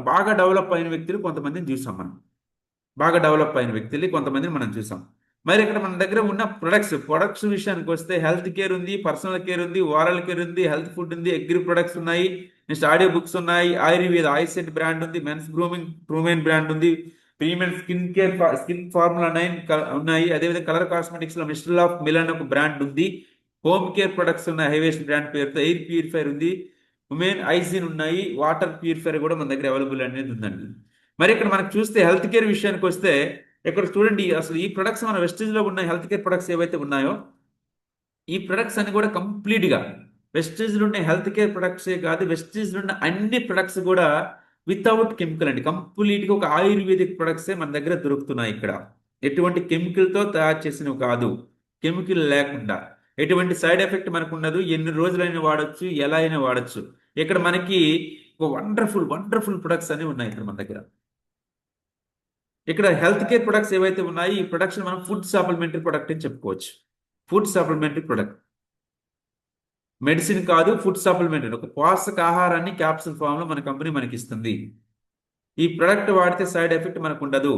బాగా డెవలప్ అయిన వ్యక్తులు కొంతమందిని చూసాం మనం చూసాం. మరి ఇక్కడ మన దగ్గర ఉన్న ప్రొడక్ట్స్ విషయానికి వస్తే హెల్త్ కేర్ ఉంది, పర్సనల్ కేర్ ఉంది, ఓరల్ కేర్ ఉంది, హెల్త్ ఫుడ్ ఉంది, అగ్రి ప్రొడక్ట్స్ ఉన్నాయి, నెక్స్ట్ ఆడియో బుక్స్ ఉన్నాయి, ఆయుర్వేద ఆయుసెంట్ బ్రాండ్ ఉంది, మెన్స్ గ్రూమింగ్ ట్రూమెన్ బ్రాండ్ ఉంది, ప్రీమియం స్కిన్ ఫార్ములా 9 ఉన్నాయి. అదేవిధంగా కలర్ కాస్మెటిక్స్ లో మిస్టర్ ఆఫ్ మిలన్ ఒక బ్రాండ్ ఉంది. హోమ్ కేర్ ప్రొడక్ట్స్ ఉన్నాయి హైవేస్ట్ బ్రాండ్ పేరుతో. ఎయిర్ ప్యూరిఫైర్ ఉంది, ఉమెన్ ఐజిన్ ఉన్నాయి, వాటర్ ప్యూరిఫైర్ కూడా మన దగ్గర అవైలబుల్ అనేది ఉందండి. మరి ఇక్కడ మనకు చూస్తే హెల్త్ కేర్ విషయానికి వస్తే ఇక్కడ చూడండి, అసలు ఈ ప్రొడక్ట్స్ మన వెస్టీజ్లో ఉన్న హెల్త్ కేర్ ప్రొడక్ట్స్ ఏవైతే ఉన్నాయో ఈ ప్రొడక్ట్స్ అన్ని కూడా కంప్లీట్గా వెస్టీజ్లో ఉన్న హెల్త్ కేర్ ప్రొడక్ట్సే కాదు, వెస్టీజ్లో ఉన్న అన్ని ప్రొడక్ట్స్ కూడా వితౌట్ కెమికల్ అండి. కంప్లీట్గా ఒక ఆయుర్వేదిక్ ప్రొడక్ట్సే మన దగ్గర దొరుకుతున్నాయి. ఇక్కడ ఎటువంటి కెమికల్తో తయారు చేసినవి కాదు, కెమికల్ లేకుండా. ఎటువంటి సైడ్ ఎఫెక్ట్ మనకు ఉండదు. ఎన్ని రోజులైనా వాడచ్చు, ఎలా అయినా వాడచ్చు. ఇక్కడ మనకి ఒక వండర్ఫుల్ ప్రొడక్ట్స్ అనేవి ఉన్నాయి ఇక్కడ మన దగ్గర. ఇక్కడ హెల్త్ కేర్ ప్రొడక్ట్స్ ఏవైతే ఉన్నాయి ఈ ప్రొడక్ట్స్ మనం ఫుడ్ సప్లిమెంటరీ ప్రొడక్ట్ అని చెప్పుకోవచ్చు. ఫుడ్ సప్లిమెంటరీ ప్రొడక్ట్, మెడిసిన్ కాదు, ఫుడ్ సప్లిమెంటరీ. ఒక పోషకాహారాన్ని క్యాప్సూల్ ఫామ్ లో మన కంపెనీ మనకి ఇస్తుంది. ఈ ప్రొడక్ట్ వాడితే సైడ్ ఎఫెక్ట్ మనకు ఉండదు.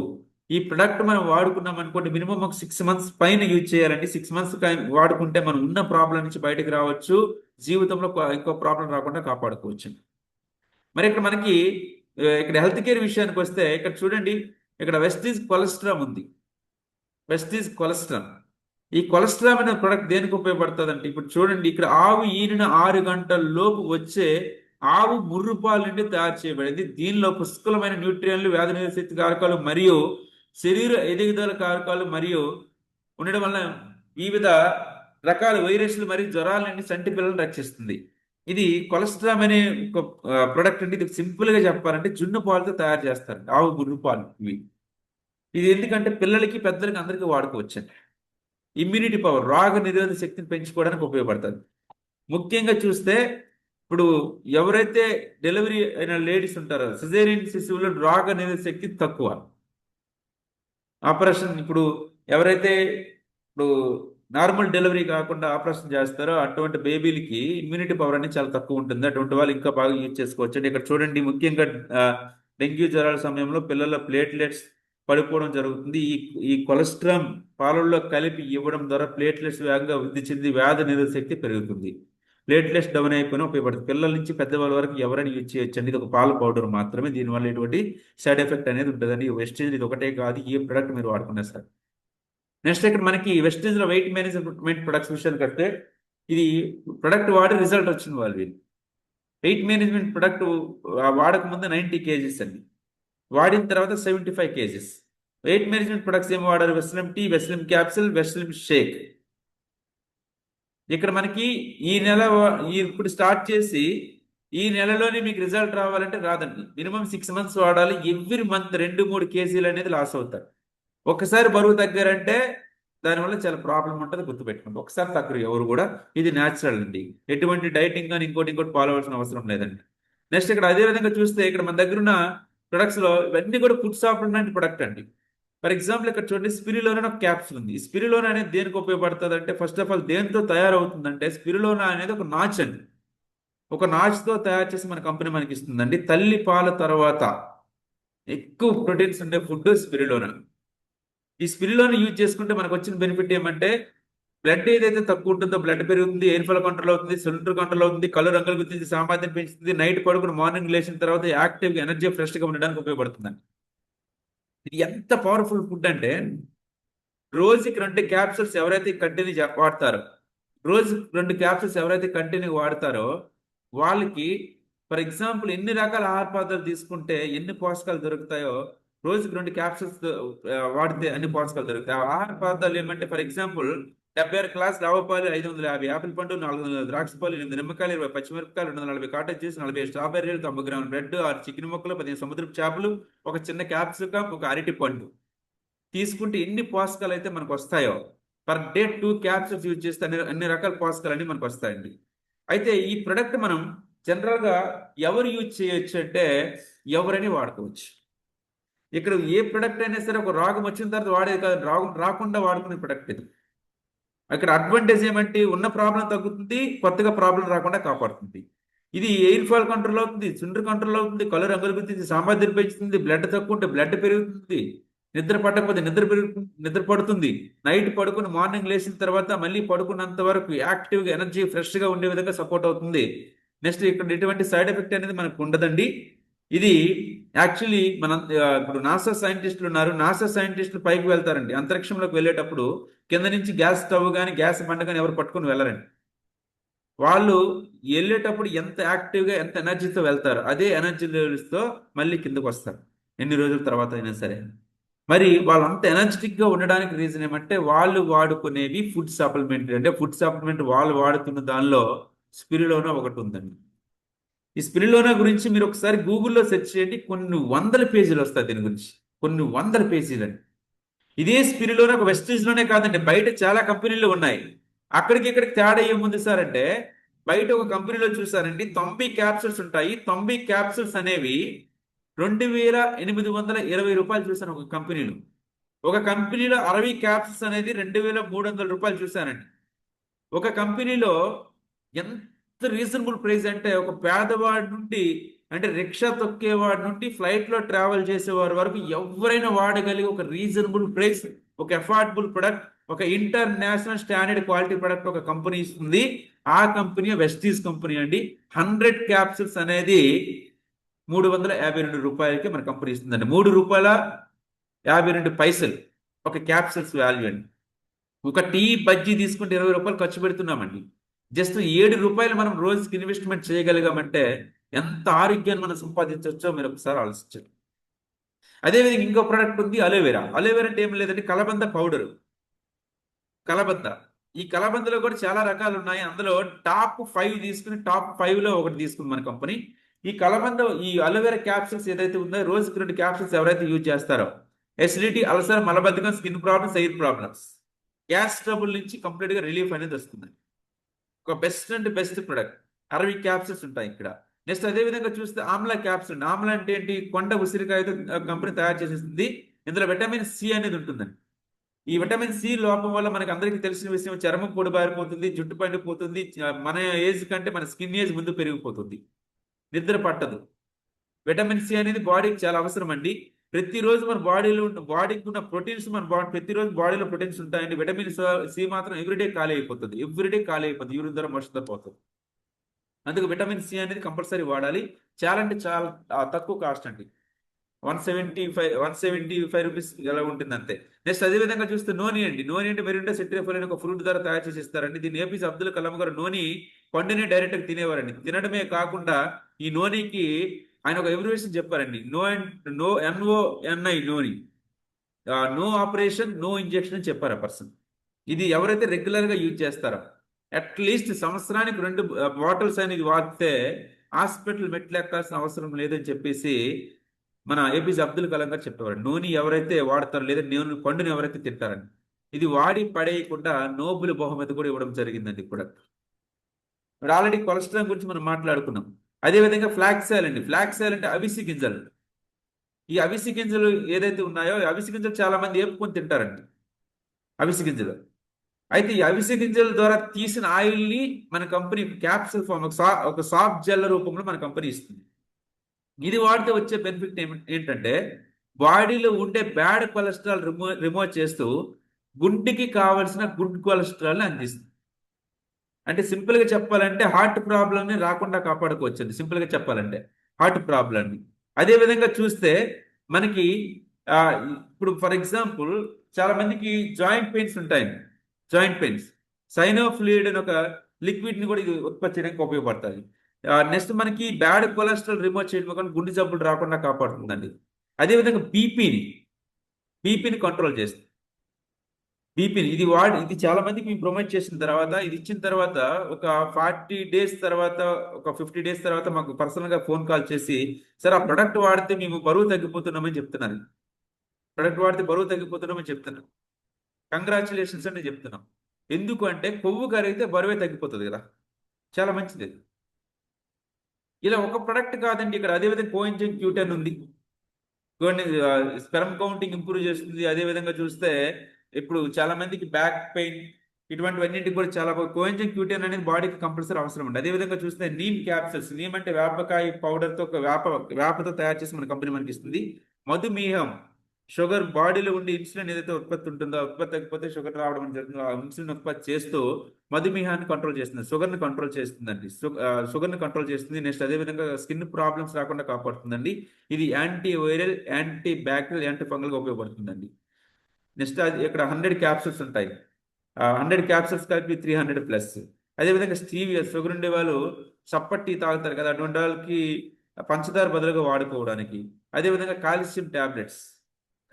ఈ ప్రొడక్ట్ మనం వాడుకున్నాం అనుకోండి, మినిమం ఒక 6 months పైన యూజ్ చేయాలండి. 6 months వాడుకుంటే మనం ఉన్న ప్రాబ్లం నుంచి బయటకు రావచ్చు, జీవితంలో ఇంకో ప్రాబ్లం రాకుండా కాపాడుకోవచ్చు. మరి ఇక్కడ మనకి ఇక్కడ హెల్త్ కేర్ విషయానికి వస్తే ఇక్కడ చూడండి, ఇక్కడ వెస్టీజ్ కొలెస్ట్రామ్ ఉంది. ఈ కొలెస్ట్రామ్ అనే ప్రొడక్ట్ దేనికి ఉపయోగపడుతుంది అంటే, ఇప్పుడు చూడండి, ఇక్కడ ఆవు ఈనిన 6 గంటల లోపు వచ్చే ఆవు ముర్రు పాలు నుండి తయారు చేయబడింది. దీనిలో పుష్కలమైన న్యూట్రియన్లు, వ్యాధి నిరోధక కారకాలు మరియు శరీర ఎదుగుదల కారకాలు మరియు ఉండడం వల్ల వివిధ రకాల వైరస్లు మరియు జ్వరాల నుండి చంటి పిల్లలను రక్షిస్తుంది. ఇది కొలెస్ట్రామ్ అనే ఒక ప్రొడక్ట్ అండి. ఇది సింపుల్ గా చెప్పాలంటే జున్ను పాలతో తయారు చేస్తారు, ఆవు ముర్రు పాలు ఇవి. ఇది ఎందుకంటే పిల్లలకి, పెద్దలకి అందరికీ వాడుకోవచ్చండి. ఇమ్యూనిటీ పవర్, రోగ నిరోధక శక్తిని పెంచుకోవడానికి ఉపయోగపడుతుంది. ముఖ్యంగా చూస్తే ఇప్పుడు ఎవరైతే డెలివరీ అయిన లేడీస్ ఉంటారో సిజేరియన్ శిశువులో రోగ నిరోధక శక్తి తక్కువ. ఆపరేషన్ ఇప్పుడు ఎవరైతే ఇప్పుడు నార్మల్ డెలివరీ కాకుండా ఆపరేషన్ చేస్తారో అటువంటి బేబీలకి ఇమ్యూనిటీ పవర్ అనేది చాలా తక్కువ ఉంటుంది. అటువంటి వాళ్ళు ఇంకా బాగా యూజ్ చేసుకోవచ్చు అండి. ఇక్కడ చూడండి, ముఖ్యంగా డెంగ్యూ జ్వరాల సమయంలో పిల్లల ప్లేట్లెట్స్ పడిపోవడం జరుగుతుంది. ఈ కొలెస్ట్రామ్ పాలల్లో కలిపి ఇవ్వడం ద్వారా ప్లేట్లెట్స్ వేగంగా వృద్ధి చెంది వ్యాధి నిరోధక శక్తి పెరుగుతుంది. ప్లేట్లెట్స్ డౌన్ అయిపోయినా ఉపయోగపడుతుంది. పిల్లల నుంచి పెద్దవాళ్ళ వరకు ఎవరైనా యూజ్ చేయొచ్చండి. ఇది ఒక పాల పౌడర్ మాత్రమే, దీనివల్ల ఎటువంటి సైడ్ ఎఫెక్ట్ అనేది ఉంటుందండి. వెస్టేజ్ ఇది ఒకటే కాదు, ఈ ప్రొడక్ట్ మీరు వాడుకున్నారు సార్. నెక్స్ట్ ఇక్కడ మనకి వెస్టేజ్ వెయిట్ మేనేజ్మెంట్ ప్రొడక్ట్స్ విషయానికి వస్తే ఇది ప్రొడక్ట్ వాడి రిజల్ట్ వచ్చిన వాళ్ళు. వెయిట్ మేనేజ్మెంట్ ప్రొడక్ట్ వాడక ముందు 90 kgs అండి, వాడిన తర్వాత 75 kgs. వెయిట్ మేనేజ్మెంట్ ప్రొడక్ట్స్ ఏమి వాడారు? వెస్లిమ్ టీ, వెస్లిమ్ క్యాప్సిల్, వెస్లిమ్ షేక్. ఇక్కడ మనకి ఈ నెల ఇప్పుడు స్టార్ట్ చేసి ఈ నెలలోనే మీకు రిజల్ట్ రావాలంటే రాదండి. మినిమం 6 months వాడాలి. ఎవ్రీ మంత్ 2-3 kgs అనేది లాస్ అవుతారు. ఒక్కసారి బరువు తగ్గారంటే దానివల్ల చాలా ప్రాబ్లం ఉంటుంది, గుర్తుపెట్టుకోండి. ఒకసారి తగ్గరు ఎవరు కూడా, ఇది న్యాచురల్ అండి. ఎటువంటి డైటింగ్ కానీ ఇంకోటి ఫాలో అవ్వాల్సిన అవసరం లేదండి. నెక్స్ట్ ఇక్కడ అదే విధంగా చూస్తే ఇక్కడ మన దగ్గర ఉన్న ప్రొడక్ట్స్ లో ఇవన్నీ కూడా ఫుడ్ సప్లిమెంట్ ప్రొడక్ట్ అండి. ఫర్ ఎగ్జాంపుల్ ఇక్కడ చూడండి, స్పిరులోనా ఒక క్యాప్సూల్ ఉంది. స్పిరులోనా అనేది దేనికి ఉపయోగపడుతుంది అంటే, ఫస్ట్ ఆఫ్ ఆల్ దేంతో తయారవుతుందంటే, స్పిరులోనా అనేది ఒక నాచ్ అండి. ఒక నాచ్ తో తయారు చేసి మన కంపెనీ మనకి ఇస్తుందండి. తల్లి పాల తర్వాత ఎక్కువ ప్రోటీన్స్ ఉండే ఫుడ్ స్పిరులోనా. ఈ స్పిరులోనా యూజ్ చేసుకుంటే మనకు వచ్చిన బెనిఫిట్ ఏమంటే, బ్లడ్ ఏదైతే తక్కువ ఉంటుందో బ్లడ్ పెరుగుతుంది, ఎయిర్ ఫ్లో కంట్రోల్ అవుతుంది, షుగర్ కంట్రోల్ అవుతుంది, కళ్ళు రంగులు గుర్తించి సామర్థ్యం పెంచుతుంది, నైట్ పడుకుని మార్నింగ్ లేచిన తర్వాత యాక్టివ్ ఎనర్జీ ఫ్రెష్ గా ఉండడానికి ఉపయోగపడుతుందండి. ఇది ఎంత పవర్ఫుల్ ఫుడ్ అంటే, రోజుకి 2 క్యాప్సూల్స్ ఎవరైతే కంటిన్యూ వాడతారో, రోజు 2 క్యాప్సూల్స్ ఎవరైతే కంటిన్యూ వాడతారో వాళ్ళకి, ఫర్ ఎగ్జాంపుల్ ఎన్ని రకాల ఆహార పదార్థాలు తీసుకుంటే ఎన్ని పోషకాలు దొరుకుతాయో, రోజుకి 2 క్యాప్సూల్స్ వాడితే అన్ని పోషకాలు దొరుకుతాయి. ఆ ఆహార పదార్థాలు ఏమంటే, ఫర్ ఎగ్జాంపుల్ 76 గ్లాసులు ఆవుపాలు, 550 యాపిల్ పండు, 400 ద్రాక్ష పాలు, 8 నిమ్మకాయలు, 20 పచ్చిమిరపకాయలు, 240 కాటేజ్ జ్యూస్, 40 స్ట్రాబెర్రీలు, 90 గ్రాముల బ్రెడ్, 6 చికెన్ ముక్కలు, 15 సముద్రపు చేపలు, ఒక చిన్న క్యాప్సికమ్, ఒక అరటి పండు తీసుకుంటే ఎన్ని పోషకాలు అయితే మనకు వస్తాయో, పర్ డే 2 క్యాప్సూల్స్ యూజ్ చేస్తే అన్ని రకాల పోషకాలు అన్ని మనకు వస్తాయండి. అయితే ఈ ప్రొడక్ట్ మనం జనరల్ గా ఎవరు యూజ్ చేయొచ్చు అంటే, ఎవరైనా వాడుకోవచ్చు. ఇక్కడ ఏ ప్రొడక్ట్ అయినా సరే ఒక రోగం వచ్చిన తర్వాత వాడేది కాదు, రోగం రాకుండా వాడుకునే ప్రొడక్ట్ ఇది. అక్కడ అడ్వాంటేజ్ ఏమంటే, ఉన్న ప్రాబ్లం తగ్గుతుంది, కొత్తగా ప్రాబ్లం రాకుండా కాపాడుతుంది. ఇది ఎయిర్ ఫాల్ కంట్రోల్ అవుతుంది, చుండ్రు కంట్రోల్ అవుతుంది, కళ్ళు రంగులు గుర్తించి సామర్థ్యం పెంచుతుంది, బ్లడ్ తక్కువ ఉంటే బ్లడ్ పెరుగుతుంది, నిద్ర పట్టకపోతే నిద్ర పడుతుంది, నైట్ పడుకుని మార్నింగ్ లేచిన తర్వాత మళ్ళీ పడుకున్నంత వరకు యాక్టివ్గా ఎనర్జీ ఫ్రెష్గా ఉండే విధంగా సపోర్ట్ అవుతుంది. నెక్స్ట్ ఇక్కడ ఎటువంటి సైడ్ ఎఫెక్ట్ అనేది మనకు ఉండదండి. ఇది యాక్చువల్లీ ఇప్పుడు నాసా సైంటిస్టులు ఉన్నారు. నాసా సైంటిస్టులు పైకి వెళ్తారండి, అంతరిక్షంలోకి వెళ్ళేటప్పుడు కింద నుంచి గ్యాస్ స్టవ్ కానీ గ్యాస్ బండ కానీ ఎవరు పట్టుకుని వెళ్ళరండి. వాళ్ళు వెళ్ళేటప్పుడు ఎంత యాక్టివ్గా ఎంత ఎనర్జీతో వెళ్తారు, అదే ఎనర్జీ లెవెల్స్తో మళ్ళీ కిందకు వస్తారు, ఎన్ని రోజుల తర్వాత అయినా సరే. మరి వాళ్ళు అంత ఎనర్జెటిక్గా ఉండడానికి రీజన్ ఏమంటే, వాళ్ళు వాడుకునేవి ఫుడ్ సప్లిమెంట్. అంటే ఫుడ్ సప్లిమెంట్ వాళ్ళు వాడుతున్న దానిలో స్పిరులోనా ఒకటి ఉందండి. ఈ స్పిరులోనా గురించి మీరు ఒకసారి గూగుల్లో సెర్చ్ చేయండి, కొన్ని 100 పేజీలు వస్తాయి దీని గురించి, కొన్ని 100 పేజీలు అండి. ఇదే స్పిరులోనా ఒక వెస్టేజ్ లోనే కాదండి, బయట చాలా కంపెనీలు ఉన్నాయి. అక్కడికి ఇక్కడికి తేడా ఏముంది సార్ అంటే, బయట ఒక కంపెనీలో చూసారండి 90 క్యాప్సూల్స్ ఉంటాయి. 90 క్యాప్సూల్స్ అనేవి 2820 రూపాయలు చూసాను ఒక కంపెనీలో. ఒక కంపెనీలో 60 క్యాప్సూల్స్ అనేది 2300 రూపాయలు చూసానండి. ఒక కంపెనీలో ఎంత రీజనబుల్ ప్రైస్ అంటే, ఒక పేదవాడి నుండి అంటే రిక్షా తొక్కేవాడి నుండి ఫ్లైట్ లో ట్రావెల్ చేసేవారి వరకు ఎవరైనా వాడగలిగే ఒక రీజనబుల్ ప్రైస్, ఒక అఫోర్డబుల్ ప్రొడక్ట్, ఒక ఇంటర్నేషనల్ స్టాండర్డ్ క్వాలిటీ ప్రొడక్ట్ ఒక కంపెనీ ఇస్తుంది. ఆ కంపెనీ వెస్టీజ్ కంపెనీ అండి. 100 క్యాప్సూల్స్ అనేది 352 రూపాయలకి మన కంపెనీ ఇస్తుందండి. 3 రూపాయల 52 ఒక క్యాప్సూల్స్ వాల్యూ అండి. ఒక టీ బజ్జీ తీసుకుంటే 20 రూపాయలు ఖర్చు పెడుతున్నామండి. జస్ట్ 7 రూపాయలు మనం రోజుకి ఇన్వెస్ట్మెంట్ చేయగలిగామంటే ఎంత ఆరోగ్యాన్ని మనం సంపాదించవచ్చో మీరు ఒకసారి ఆలోచించండి. అదేవిధంగా ఇంకో ప్రోడక్ట్ ఉంది, అలోవెరా. అలోవెరా అంటే ఏం లేదంటే కలబంద పౌడర్. కలబంద, ఈ కలబందలో కూడా చాలా రకాలు ఉన్నాయి. అందులో టాప్ 5 తీసుకుని టాప్ 5 లో ఒకటి తీసుకుంది మన కంపెనీ. ఈ కలబంద, ఈ అలోవెరా క్యాప్సూల్స్ ఏదైతే ఉందో, రోజుకి 2 క్యాప్సూల్స్ ఎవరైతే యూజ్ చేస్తారో, ఎసిడిటీ, అల్సర్, మలబద్ధకం, skin problems, air problems, gas trouble నుంచి కంప్లీట్ గా రిలీఫ్ అనేది వస్తుంది. ఒక best and best product. 60 capsules ఉంటాయి ఇక్కడ. నెక్స్ట్ అదే విధంగా చూస్తే ఆమ్లా క్యాప్సూల్. ఆమ్లా అంటే ఏంటి? కొండ ఉసిరికాయతో కంపెనీ తయారు చేసేస్తుంది. ఇందులో విటమిన్ సి అనేది ఉంటుందండి. ఈ విటమిన్ సి లోపం వల్ల మనకి అందరికీ తెలిసిన విషయం, చర్మం పొడిబారిపోతుంది, జుట్టు పండిపోతుంది, మన ఏజ్ కంటే మన స్కిన్ ఏజ్ ముందు పెరిగిపోతుంది, నిద్ర పట్టదు. విటమిన్ సి అనేది బాడీకి చాలా అవసరం అండి. ప్రతిరోజు మన బాడీకి ఉన్న ప్రోటీన్స్, ప్రతిరోజు బాడీలో ప్రోటీన్స్ ఉంటాయండి. విటమిన్ సి మాత్రం ఎవ్రీడే ఖాళీ అయిపోతుంది, యూరిన్ ద్వారా మోషన్ పోతుంది. అందుకు విటమిన్ సి అనేది కంపల్సరీ వాడాలి. చాలా అంటే చాలా తక్కువ కాస్ట్ అండి, 175 రూపీస్ ఎలా ఉంటుంది అంతే. నెక్స్ట్ అదే విధంగా చూస్తే నోని అండి. నోని అంటే మెరింటా సెట్రిఫల్ అనే ఒక ఫ్రూట్ ద్వారా తయారు చేసి ఇస్తారండి. దీన్ని ఏపీజే అబ్దుల్ కలాం గారు నోని పండుని డైరెక్ట్గా తినేవారండి. తినడమే కాకుండా ఈ నోనికి ఆయన ఒక ఎబ్రివేషన్ చెప్పారండి. No NONI noni, no operation no injection అని చెప్పారు ఆ పర్సన్. ఇది ఎవరైతే రెగ్యులర్ గా యూజ్ చేస్తారో అట్లీస్ట్ సంవత్సరానికి 2 బాటిల్స్ అనేది వాడితే హాస్పిటల్ మెట్లెక్కాల్సిన అవసరం లేదని చెప్పేసి మన ఏపీజే అబ్దుల్ కలాం గారు చెప్పేవారు. నూనె ఎవరైతే వాడతారో లేదా నూనె పండుని ఎవరైతే తింటారని, ఇది వాడి పడేయకుండా నోబెల్ బహుమతి కూడా ఇవ్వడం జరిగిందండి కూడా. ఇప్పుడు ఆల్రెడీ కొలెస్ట్రాల్ గురించి మనం మాట్లాడుకున్నాం. అదేవిధంగా ఫ్లాక్స్ ఆయిల్ అండి. ఫ్లాక్స్ ఆయిల్ అంటే అవిసి గింజలు. ఈ అవిసి గింజలు ఏదైతే ఉన్నాయో ఈ అవిసి గింజలు చాలా మంది ఏపుకొని తింటారండి. అవిసి గింజలు. అయితే ఈ అవిసె గింజల ద్వారా తీసిన ఆయిల్ ని మన కంపెనీ క్యాప్సూల్ ఫామ్ ఒక సాఫ్ట్ జెల్ రూపంలో మన కంపెనీ ఇస్తుంది. ఇది వాడితే వచ్చే బెనిఫిట్ ఏంటంటే బాడీలో ఉండే బ్యాడ్ కొలెస్ట్రాల్ రిమూవ్ చేస్తూ గుండెకి కావలసిన గుడ్ కొలెస్ట్రాల్ ని అందిస్తుంది. అంటే సింపుల్ గా చెప్పాలంటే హార్ట్ ప్రాబ్లమ్ ని రాకుండా కాపాడుకోవచ్చండి. సింపుల్ గా చెప్పాలంటే హార్ట్ ప్రాబ్లమ్ ని. అదే విధంగా చూస్తే మనకి ఆ, ఇప్పుడు ఫర్ ఎగ్జాంపుల్ చాలా మందికి జాయింట్ పెయిన్స్ ఉంటాయండి. జాయింట్ పెయిన్స్ సైనోఫ్లూయిడ్ అని ఒక లిక్విడ్ ని కూడా ఇది ఉత్పత్తి చేయడానికి ఉపయోగపడుతుంది. నెక్స్ట్ మనకి బ్యాడ్ కొలెస్ట్రాల్ రిమూవ్ చేయడం కానీ గుండె జబ్బులు రాకుండా కాపాడుతుందండి. అదేవిధంగా బీపీని కంట్రోల్ చేస్తుంది. బీపీని ఇది చాలా మందికి మేము ప్రొమోట్ చేసిన తర్వాత, ఇది ఇచ్చిన తర్వాత ఒక 40 డేస్ తర్వాత, ఒక 50 డేస్ తర్వాత మాకు పర్సనల్ గా ఫోన్ కాల్ చేసి, సార్ ఆ ప్రొడక్ట్ వాడితే మేము బరువు తగ్గిపోతున్నామని చెప్తున్నారు. ప్రొడక్ట్ వాడితే బరువు తగ్గిపోతున్నామని చెప్తున్నాం. కంగ్రాచులేషన్స్ అని చెప్తున్నాం. ఎందుకు అంటే కొవ్వు కరిగితే బరువే తగ్గిపోతుంది కదా, చాలా మంచిది. ఇలా ఒక ప్రొడక్ట్ కాదండి ఇక్కడ. అదేవిధంగా కోఎంజైమ్ Q10 ఉంది. స్పెర్మ్ కౌంటింగ్ ఇంప్రూవ్ చేస్తుంది. అదే విధంగా చూస్తే ఇప్పుడు చాలా మందికి బ్యాక్ పెయిన్ ఇటువంటివన్నింటికి కూడా చాలా కోఎంజైమ్ Q10 అనేది బాడీకి కంపల్సరీ అవసరం ఉంది. అదే విధంగా చూస్తే నీమ్ క్యాప్సూల్స్, నీమ్ అంటే వేపకాయ పౌడర్ తో వేపతో తయారు చేసి మన కంపెనీ మనకి ఇస్తుంది. మధుమేహం, షుగర్, బాడీలో ఉండే ఇన్సులిన్ ఏదైతే ఉత్పత్తి ఉంటుందో ఉత్పత్తి తగ్గిపోతే షుగర్ రావడం జరుగుతుందో ఆ ఇన్సులిన్ ఉత్పత్తి చేస్తూ మధుమేహాన్ని కంట్రోల్ చేస్తుంది. షుగర్ని కంట్రోల్ చేస్తుందండి. షుగర్ని కంట్రోల్ చేస్తుంది. నెక్స్ట్ అదే విధంగా స్కిన్ ప్రాబ్లమ్స్ రాకుండా కాపాడుతుందండి. ఇది anti viral, anti bacterial, anti fungal గా ఉపయోగపడుతుందండి. నెక్స్ట్ అది ఇక్కడ 100 క్యాప్సూల్స్ ఉంటాయి. 100 క్యాప్సూల్స్ కలిపి 300+. అదేవిధంగా స్టీవియా, షుగర్ ఉండే వాళ్ళు చప్పటి తాగుతారు కదా, అటువంటి వాళ్ళకి పంచదార బదులుగా వాడుకోవడానికి. అదేవిధంగా కాల్షియం టాబ్లెట్స్,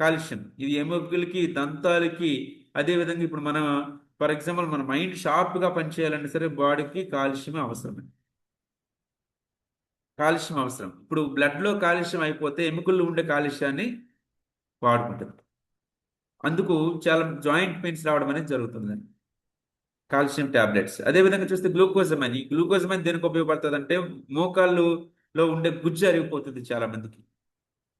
కాల్షియం ఇది ఎముకలకి, దంతాలకి. అదేవిధంగా ఇప్పుడు మన ఫర్ ఎగ్జాంపుల్ మన మైండ్ షార్ప్గా పనిచేయాలంటే సరే బాడీకి కాల్షియం అవసరం. కాల్షియం అవసరం. ఇప్పుడు బ్లడ్లో కాల్షియం అయిపోతే ఎముకల్లో ఉండే కాల్షియాన్ని వాడుకుంటుంది. అందుకు చాలా జాయింట్ పెయిన్స్ రావడం అనేది జరుగుతుందండి. Calcium tablets. అదేవిధంగా చూస్తే గ్లూకోజమైన్. ఈ గ్లూకోజమైన్ దేనికి ఉపయోగపడుతుంది అంటే మోకాళ్ళలో ఉండే గుజ్జు అరిగిపోతుంది చాలా మందికి.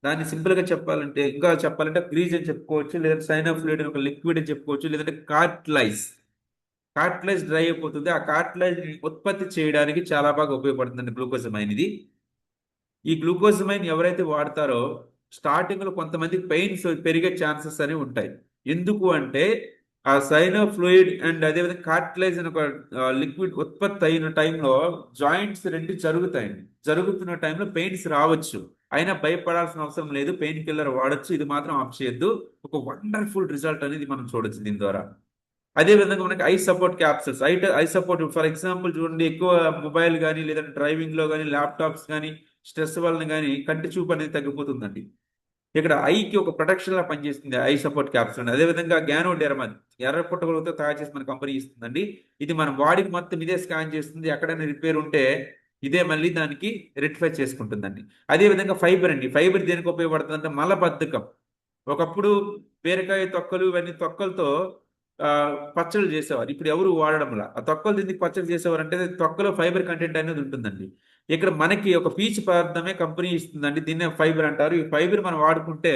దాన్ని సింపుల్ గా చెప్పాలంటే, ఇంకా చెప్పాలంటే గ్రీజ్ అని చెప్పుకోవచ్చు, లేదంటే సైనోఫ్లూయిడ్ అని ఒక లిక్విడ్ అని చెప్పుకోవచ్చు, లేదంటే కార్టిలైజ్ డ్రై అయిపోతుంది. ఆ కార్టిలైజ్ ఉత్పత్తి చేయడానికి చాలా బాగా ఉపయోగపడుతుంది గ్లూకోజమైన్ ఇది. ఈ గ్లూకోజమైన్ ఎవరైతే వాడతారో స్టార్టింగ్ లో కొంతమంది పెయిన్స్ పెరిగే ఛాన్సెస్ అనేవి ఉంటాయి. ఎందుకు అంటే ఆ సైనోఫ్లూయిడ్ అండ్ అదేవిధంగా కార్టిలైజ్ అని ఒక లిక్విడ్ ఉత్పత్తి అయిన టైంలో జాయింట్స్ రెండు జరుగుతాయండి. జరుగుతున్న టైంలో పెయిన్స్ రావచ్చు, అయినా భయపడాల్సిన అవసరం లేదు. పెయిన్ కిల్లర్ వాడచ్చు, ఇది మాత్రం ఆఫ్ చేయొద్దు. ఒక వండర్ఫుల్ రిజల్ట్ అనేది మనం చూడొచ్చు దీని ద్వారా. అదే విధంగా మనకి I support capsules, I support for example చూడండి, ఎక్కువ మొబైల్ కానీ లేదంటే డ్రైవింగ్ లో కానీ ల్యాప్టాప్స్ కానీ స్ట్రెస్ వలన కానీ కంటి చూపు అనేది తగ్గిపోతుందండి. ఇక్కడ ఐకి ఒక ప్రొటెక్షన్ లా పనిచేస్తుంది ఐ సపోర్ట్ క్యాప్సూల్. అదేవిధంగా గ్యానోడెర్మా ఎర్ర పుట్టగొలతో తయారు చేసి మన కంపెనీ ఇస్తుందండి. ఇది మన బాడీకి మొత్తం ఇదే స్కాన్ చేస్తుంది. ఎక్కడైనా రిపేర్ ఉంటే ఇదే మళ్ళీ దానికి రెక్టిఫై చేసుకుంటుందండి. అదేవిధంగా ఫైబర్ అండి. ఫైబర్ దేనికి ఉపయోగపడుతుంది అంటే మలబద్ధకం. ఒకప్పుడు బీరకాయ తొక్కలు ఇవన్నీ తొక్కలతో పచ్చళ్ళు చేసేవారు. ఇప్పుడు ఎవరు వాడడంలా. ఆ తొక్కలు దీనికి పచ్చడి చేసేవారు అంటే తొక్కలో ఫైబర్ కంటెంట్ అనేది ఉంటుందండి. ఇక్కడ మనకి ఒక పీచు పదార్థమే కంపెనీ ఇస్తుందండి. దీన్నే ఫైబర్ అంటారు. ఈ ఫైబర్ మనం వాడుకుంటే